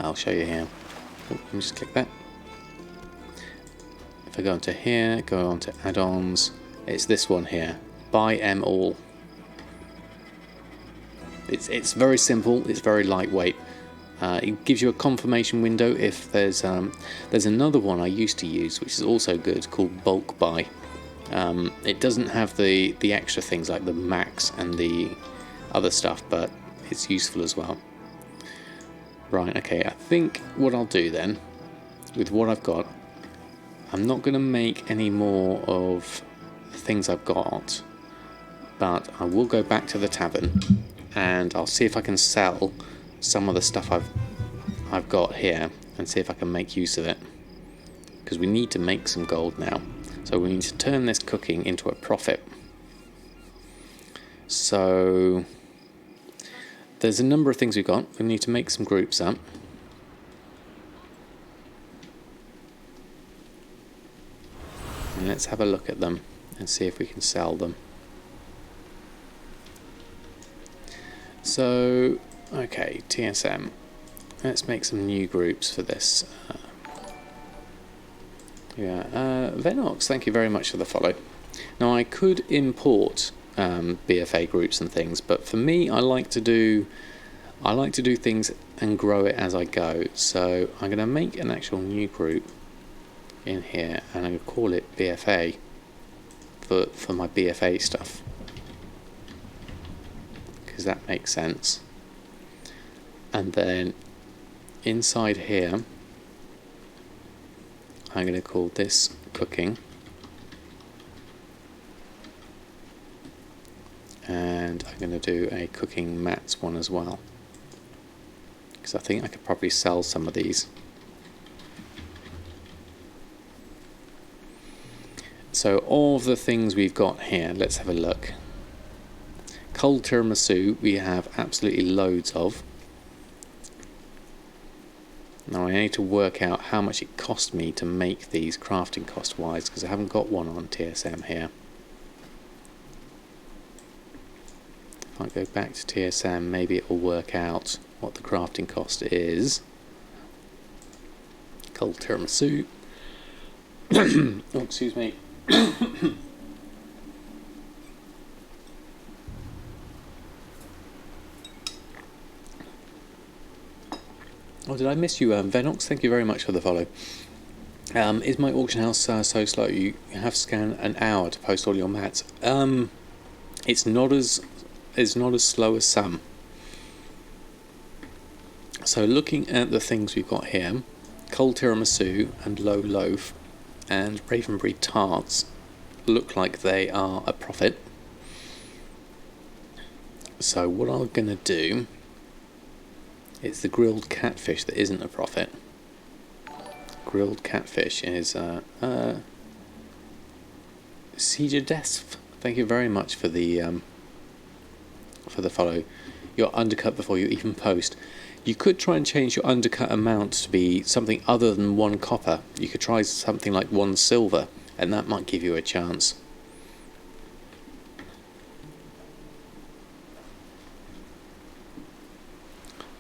I'll show you here. Oh, let me just click that. If I go onto here, go onto add-ons, it's this one here. Buy 'em all. It's very simple. It's very lightweight. It gives you a confirmation window if there's another one I used to use which is also good called bulk buy. It doesn't have the extra things like the max and the other stuff, but it's useful as well. Right, okay, I think what I'll do then with what I've got, I'm not going to make any more of the things I've got, but I will go back to the tavern and I'll see if I can sell some of the stuff I've got here and see if I can make use of it, because we need to make some gold now, so we need to turn this cooking into a profit. So there's a number of things we've got. We need to make some groups up. And let's have a look at them and see if we can sell them. So, okay, TSM. Let's make some new groups for this. Venox, thank you very much for the follow. Now I could import BfA groups and things, but for me, I like to do things and grow it as I go. So I'm going to make an actual new group in here, and I'm going to call it BfA for my BfA stuff, because that makes sense. And then inside here, I'm going to call this cooking, and I'm going to do a cooking mats one as well, because I think I could probably sell some of these. So of the things we've got here, let's have a look. Cold tiramisu we have absolutely loads of. Now I need to work out how much it cost me to make these crafting cost wise, because I haven't got one on TSM here. If I go back to TSM, maybe it will work out what the crafting cost is. Cold tiramisu. Oh, excuse me. Oh, did I miss you, Venox? Thank you very much for the follow. Is my auction house so slow? You have to scan an hour to post all your mats. It's not as slow as some. So looking at the things we've got here, cold tiramisu and low loaf and ravenberry tarts look like they are a profit. So what I'm going to do, it's the grilled catfish that isn't a profit. Grilled catfish is Siege Desf. Thank you very much for the follow. You're undercut before you even post. You could try and change your undercut amount to be something other than 1 copper. You could try something like 1 silver, and that might give you a chance.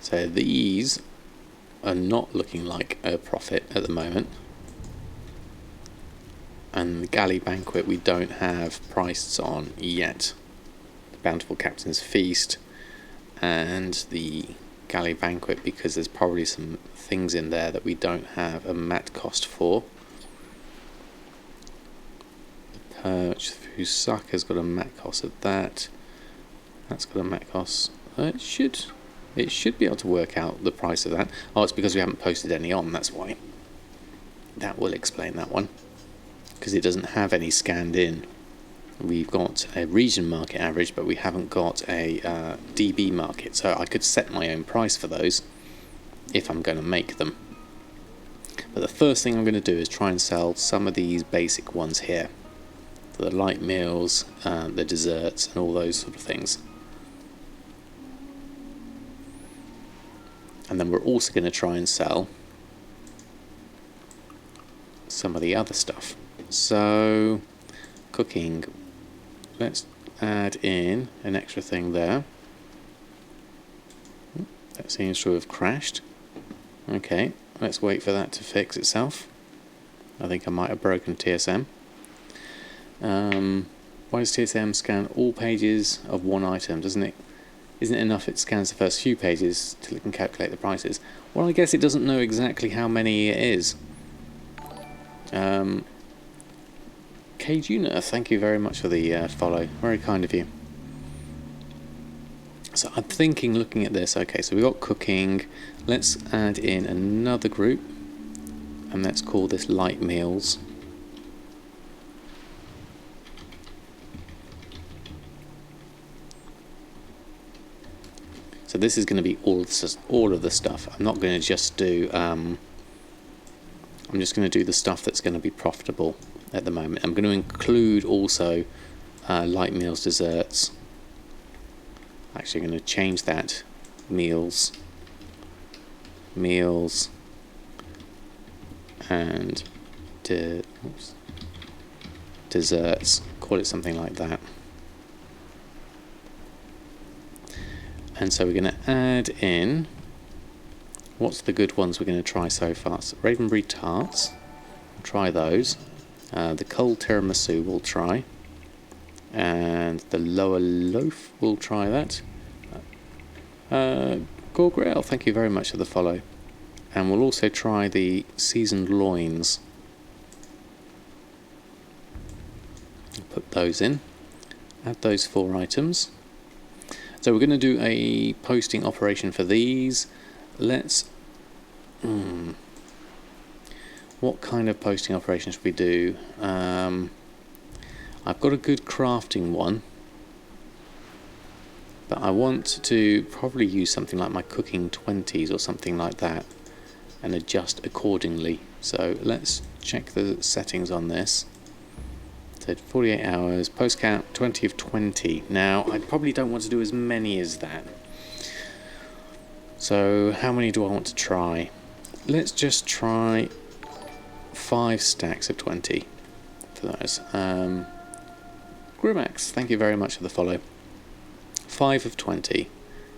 So these are not looking like a profit at the moment. And the galley banquet we don't have prices on yet. The bountiful captain's feast and the galley banquet, because there's probably some things in there that we don't have a mat cost for. The perch Fusaka's got a mat cost of that. That's got a mat cost. It should be able to work out the price of that. Oh, it's because we haven't posted any on, that's why. That will explain that one. Because it doesn't have any scanned in. We've got a region market average, but we haven't got a DB market. So I could set my own price for those if I'm going to make them. But the first thing I'm going to do is try and sell some of these basic ones here. The light meals, the desserts, and all those sort of things. And then we're also going to try and sell some of the other stuff. So, cooking. Let's add in an extra thing there. That seems to have crashed. Okay, let's wait for that to fix itself. I think I might have broken TSM. Why does TSM scan all pages of one item? Isn't it enough it scans the first few pages till it can calculate the prices? Well, I guess it doesn't know exactly how many it is. Kjuna, thank you very much for the follow. Very kind of you. So I'm thinking, looking at this, okay, so we've got cooking. Let's add in another group, and let's call this light meals. So this is going to be all of the stuff. I'm not going to just do. I'm just going to do the stuff that's going to be profitable at the moment. I'm going to include also light meals, desserts. Actually, I'm going to change that. Meals, and desserts. Call it something like that. And so we're going to add in, what's the good ones we're going to try so far? So ravenberry tarts, we'll try those. The cold tiramisu we'll try. And the lower loaf, we'll try that. Gorgrail, thank you very much for the follow. And we'll also try the seasoned loins. Put those in. Add those 4 items. So we're going to do a posting operation for these. Let's What kind of posting operation should we do? I've got a good crafting one, but I want to probably use something like my cooking 20s or something like that and adjust accordingly. So let's check the settings on this. So 48 hours, post count 20 of 20. Now I probably don't want to do as many as that. So how many do I want to try? Let's just try 5 stacks of 20 for those. Grimax, thank you very much for the follow. 5 of 20.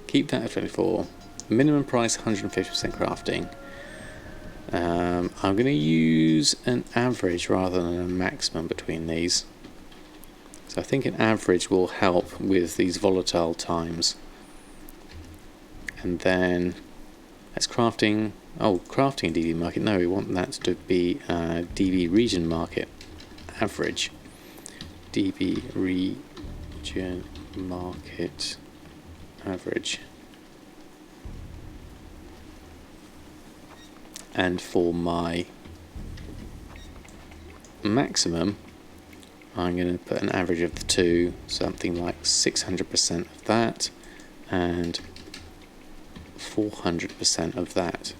Keep that at 24. Minimum price 150% crafting. I'm going to use an average rather than a maximum between these. So I think an average will help with these volatile times. And then that's crafting. Oh, crafting DB market. No, we want that to be DB region market average. DB region market average. And for my maximum, I'm going to put an average of the two, something like 600% of that and 400% of that.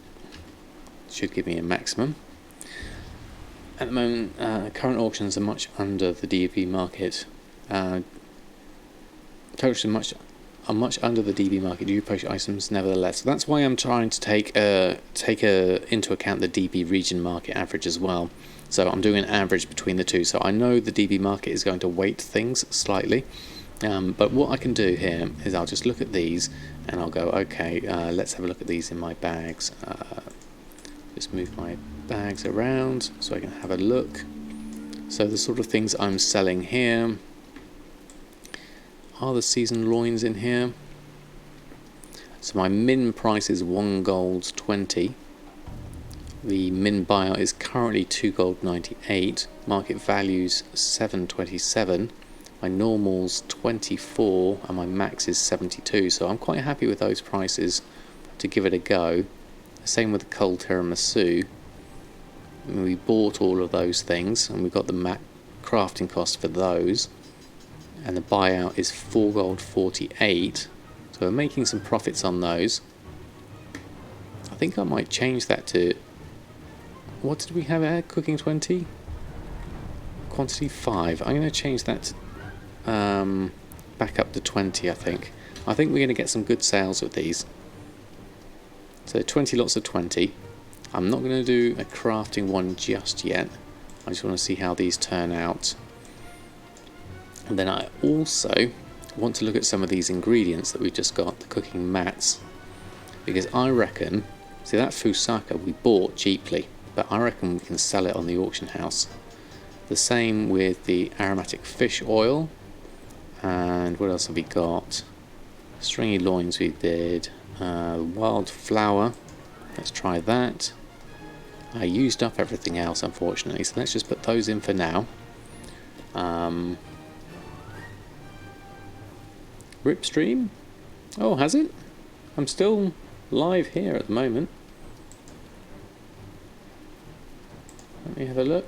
Should give me a maximum. At the moment, current auctions are much under the DB market. Auctions are much under the DB market due to post items nevertheless. So that's why I'm trying to take into account the DB region market average as well. So I'm doing an average between the two. So I know the DB market is going to weight things slightly. But what I can do here is I'll just look at these and I'll go, okay, let's have a look at these in my bags. Just move my bags around so I can have a look. So the sort of things I'm selling here are the seasoned loins in here. So my min price is 1 gold 20. The min buyout is currently 2 gold 98. Market value's 727. My normal's 24 and my max is 72. So I'm quite happy with those prices to give it a go. Same with the cold tiramisu. We bought all of those things and we got the crafting cost for those. And the buyout is 4 gold 48. So we're making some profits on those. I think I might change that to... What did we have at cooking 20? Quantity 5. I'm going to change that to, back up to 20, I think. I think we're going to get some good sales with these. So 20 lots of 20. I'm not going to do a crafting one just yet. I just want to see how these turn out. And then I also want to look at some of these ingredients that we've just got, the cooking mats. Because I reckon, see that Fusaka we bought cheaply, but I reckon we can sell it on the auction house. The same with the aromatic fish oil. And what else have we got? Stringy loins we did. Wild flower. Let's try that. I used up everything else unfortunately, so let's just put those in for now. Ripstream? Oh, has it? I'm still live here at the moment. Let me have a look.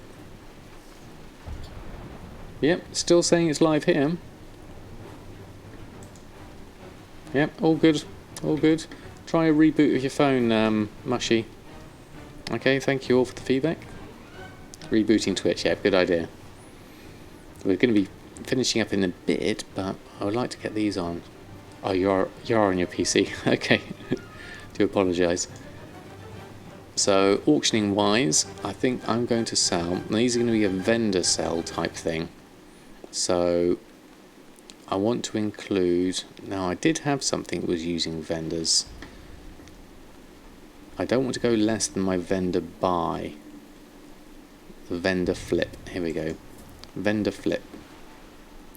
Yep, still saying it's live here. Yep, all good. All good. Try a reboot of your phone, Mushy. Okay, thank you all for the feedback. Rebooting Twitch, yeah, good idea. We're going to be finishing up in a bit, but I would like to get these on. Oh, you're on your PC. Okay, do apologise. So, auctioning wise, I think I'm going to sell. These are going to be a vendor sell type thing. So, I want to include. Now, I did have something that was using vendors. I don't want to go less than my vendor buy. The vendor flip. Here we go. Vendor flip.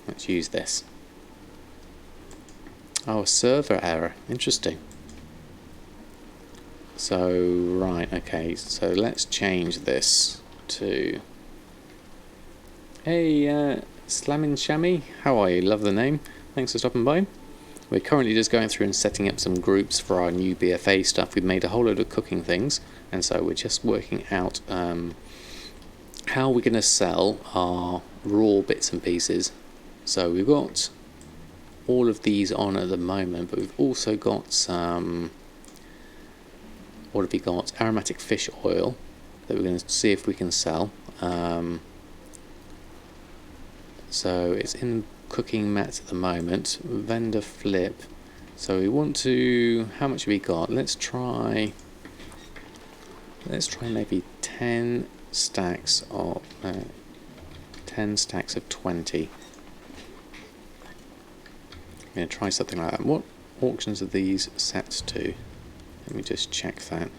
Let's use this. Oh, a server error. Interesting. So, right, okay. So let's change this to... Hey, Slammin' Shammy. How are you? Love the name. Thanks for stopping by. We're currently just going through and setting up some groups for our new BfA stuff. We've made a whole load of cooking things, and so we're just working out how we're going to sell our raw bits and pieces. So we've got all of these on at the moment, but we've also got some, what have we got? Aromatic fish oil that we're going to see if we can sell. So it's in cooking mats at the moment. Vendor flip. So we want to, how much have we got? Let's try maybe 10 stacks of 20. I'm going to try something like that. What auctions are these set to? Let me just check that.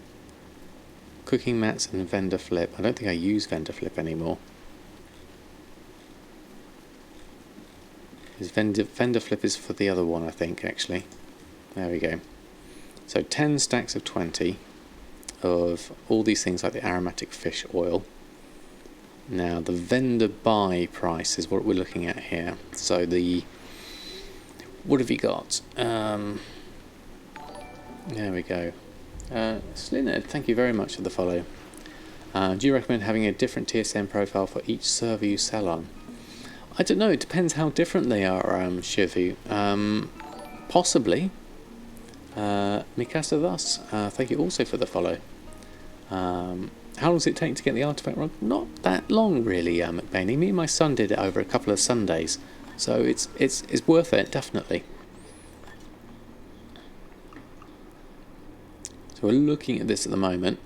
Cooking mats and vendor flip. I don't think I use vendor flip anymore. Vendor flip is for the other one, I think, actually. There we go. So 10 stacks of 20 of all these things like the aromatic fish oil. Now the vendor buy price is what we're looking at here. So the, what have you got? There we go. Slined, thank you very much for the follow. Do you recommend having a different TSM profile for each server you sell on? I don't know, it depends how different they are, Shivu. Possibly. Mikasa thus, thank you also for the follow. How long does it take to get the artifact rug? Not that long really, McBainey. Me and my son did it over a couple of Sundays. So it's worth it, definitely. So we're looking at this at the moment.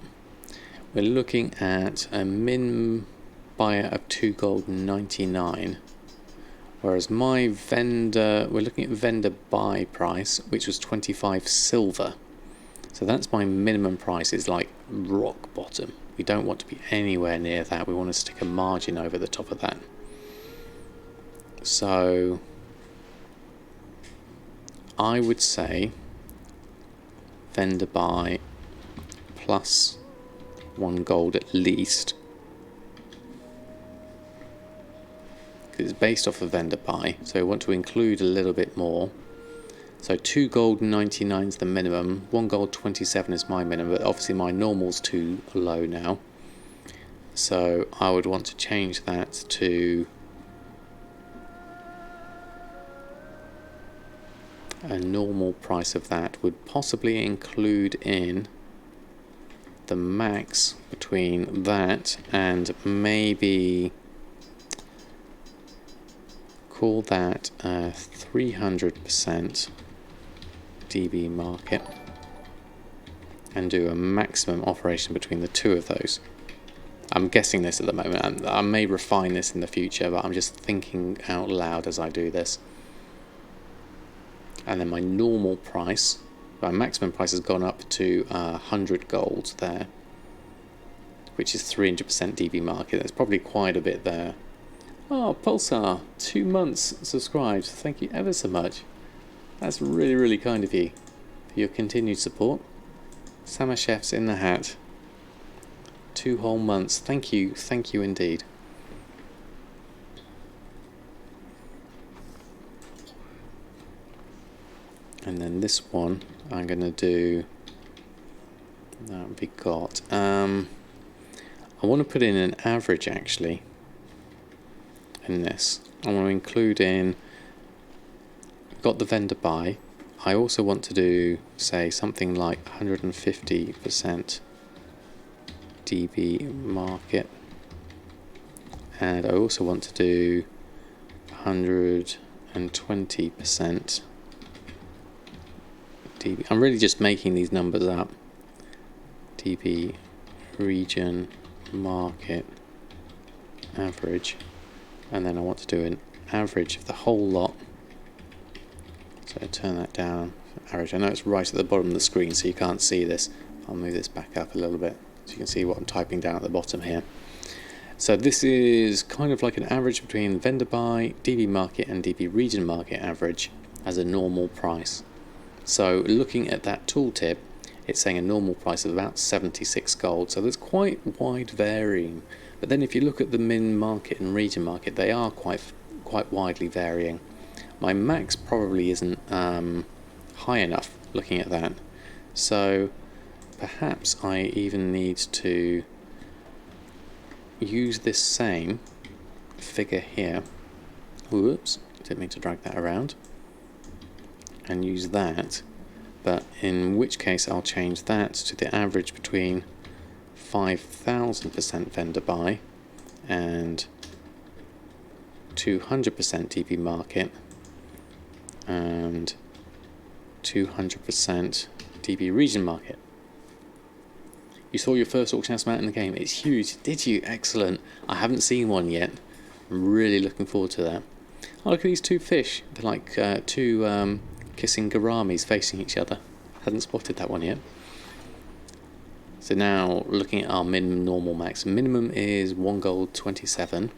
We're looking at a min buyer of 2 gold 99. Whereas my vendor, we're looking at vendor buy price, which was 25 silver. So that's my minimum price, is like rock bottom. We don't want to be anywhere near that. We want to stick a margin over the top of that. So I would say vendor buy plus 1 gold at least. It's based off of vendor buy, so we want to include a little bit more. So 2 gold 99 is the minimum, 1 gold 27 is my minimum, but obviously my normal's too low now. So I would want to change that to a normal price of that would possibly include in the max between that and maybe call that 300% DB market and do a maximum operation between the two of those. I'm guessing this at the moment. I may refine this in the future, but I'm just thinking out loud as I do this. And then my normal price, my maximum price has gone up to 100 gold there, which is 300% DB market. That's probably quite a bit there. Oh, Pulsar, 2 months subscribed. Thank you ever so much. That's really, really kind of you for your continued support. Summer Chef's in the hat. 2 whole months. Thank you indeed. And then this one, I'm going to do. That we got. I want to put in an average actually. In this, I want to include in. Got the vendor buy. I also want to do, say, something like 150% DB market, and I also want to do 120% DB. I'm really just making these numbers up. DB region market average, and then I want to do an average of the whole lot. So turn that down. Average. I know it's right at the bottom of the screen, so you can't see this. I'll move this back up a little bit so you can see what I'm typing down at the bottom here. So this is kind of like an average between vendor buy, DB market, and DB region market average as a normal price. So looking at that tooltip, it's saying a normal price of about 76 gold. So that's quite wide varying. But then if you look at the min market and region market, they are quite widely varying. My max probably isn't high enough looking at that. So perhaps I even need to use this same figure here. Whoops, didn't mean to drag that around. And use that, but in which case I'll change that to the average between 5,000% vendor buy and 200% DB market and 200% DB region market. You saw your first auction house mount in the game. It's huge. Did you? Excellent. I haven't seen one yet. I'm really looking forward to that. Oh, look at these two fish. They're like two kissing gouramis facing each other. Hadn't spotted that one yet. So now looking at our minimum, normal, max. Minimum is 1 gold 27.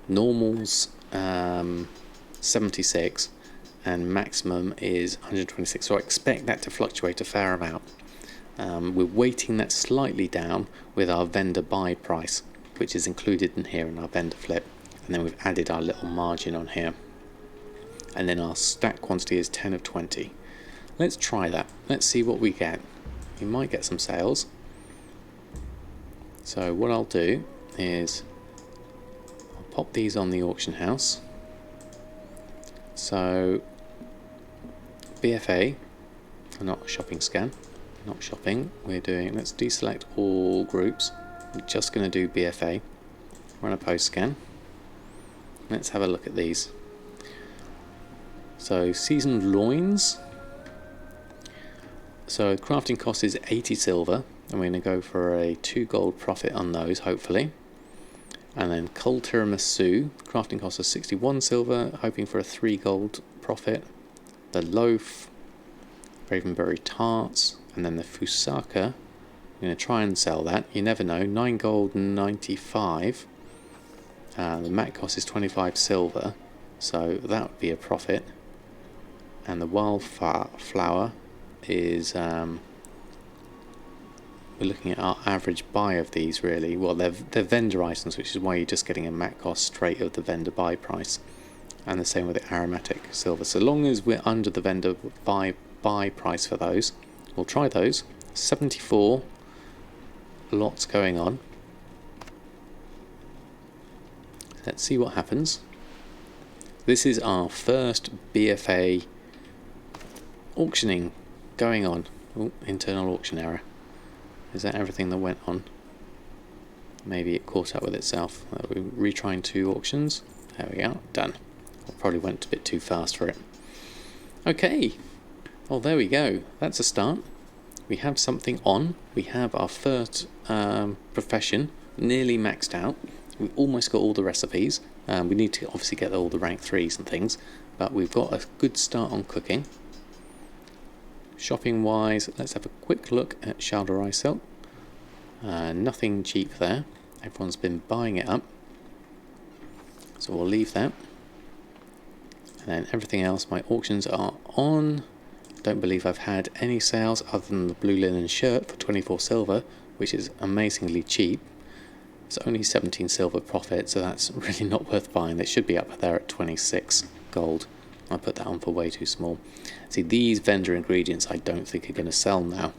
Normal's 76. And maximum is 126. So I expect that to fluctuate a fair amount. We're weighting that slightly down with our vendor buy price, which is included in here in our vendor flip, and then we've added our little margin on here, and then our stack quantity is 10 of 20. Let's try that. Let's see what we get. We might get some sales. So what I'll do is I'll pop these on the auction house. So BfA, not a shopping scan. Not shopping, we're doing, let's deselect all groups. I'm just going to do BfA, run a post scan. Let's have a look at these. So seasoned loins. So crafting cost is 80 silver, and we're going to go for a 2 gold profit on those, hopefully. And then cold tiramisu, crafting cost is 61 silver, hoping for a 3 gold profit. The loaf, ravenberry tarts. And then the Fusaka, I'm going to try and sell that. You never know. 9 gold and 95. The mat cost is 25 silver, so that would be a profit. And the wildflower is we're looking at our average buy of these really. Well, they're vendor items, which is why you're just getting a mat cost straight of the vendor buy price. And the same with the aromatic silver. So long as we're under the vendor buy price for those. We'll try those. 74 lots going on. Let's see what happens. This is our first BfA auctioning going on. Oh, internal auction error. Is that everything that went on? Maybe it caught up with itself. We're retrying 2 auctions. There we go. Done. Probably went a bit too fast for it. Okay. Well, there we go. That's a start. We have something on. We have our first profession nearly maxed out. We've almost got all the recipes. We need to obviously get all the rank 3s and things, but we've got a good start on cooking. Shopping wise, let's have a quick look at Shalder Isel. Nothing cheap there. Everyone's been buying it up. So we'll leave that. And then everything else, my auctions are on. Don't believe I've had any sales other than the blue linen shirt for 24 silver, which is amazingly cheap. It's only 17 silver profit, so that's really not worth buying. They should be up there at 26 gold. I put that on for way too small. See, these vendor ingredients I don't think are going to sell now.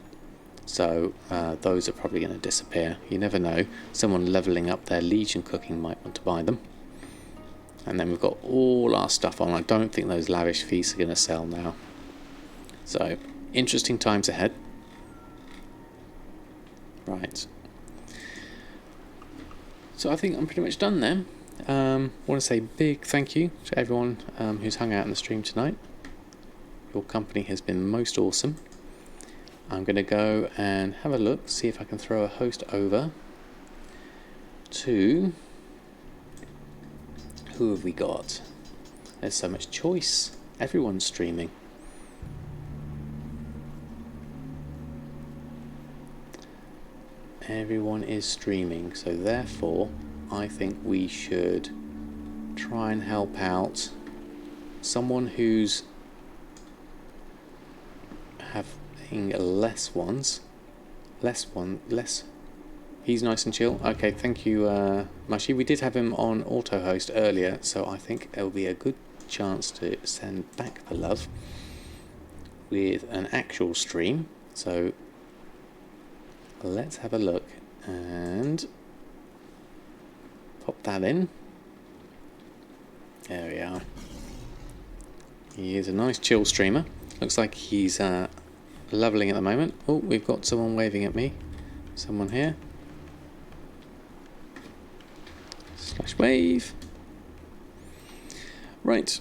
So those are probably going to disappear. You never know. Someone levelling up their Legion cooking might want to buy them. And then we've got all our stuff on. I don't think those lavish feasts are going to sell now. So, interesting times ahead. Right. So I think I'm pretty much done there. I want to say big thank you to everyone who's hung out in the stream tonight. Your company has been most awesome. I'm going to go and have a look, see if I can throw a host over to... Who have we got? There's so much choice. Everyone's streaming. Everyone is streaming, so therefore I think we should try and help out someone who's having less ones. Less. He's nice and chill. Okay, thank you, Mashi. We did have him on auto host earlier, so I think it'll be a good chance to send back the love. with an actual stream. So let's have a look and pop that in. There we are. He is a nice chill streamer. Looks like he's leveling at the moment. Oh, we've got someone waving at me. Someone here. Slash wave. Right.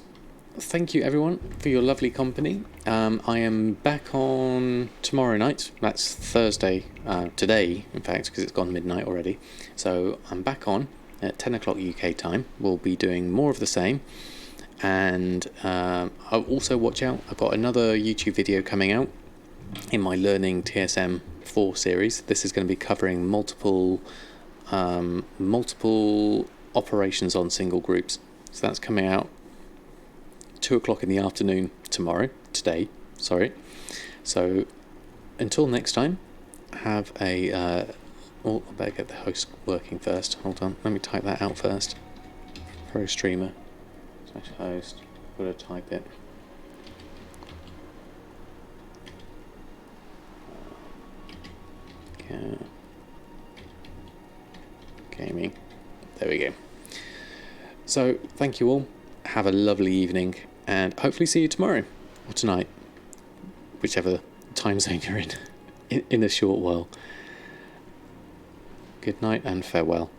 Thank you everyone for your lovely company. I am back on tomorrow night. That's Thursday, today in fact, because it's gone midnight already. So I'm back on at 10 o'clock UK time. We'll be doing more of the same. And I'll also watch out. I've got another YouTube video coming out in my Learning TSM 4 series. This is going to be covering multiple operations on single groups. So that's coming out 2 o'clock in the afternoon today, sorry. So until next time, have a I better get the host working first. Hold on, let me type that out first. Pro streamer / host. Gotta type it. Gaming. There we go. So thank you all. Have a lovely evening, and hopefully see you tomorrow or tonight, whichever time zone you're in a short while. Good night and farewell.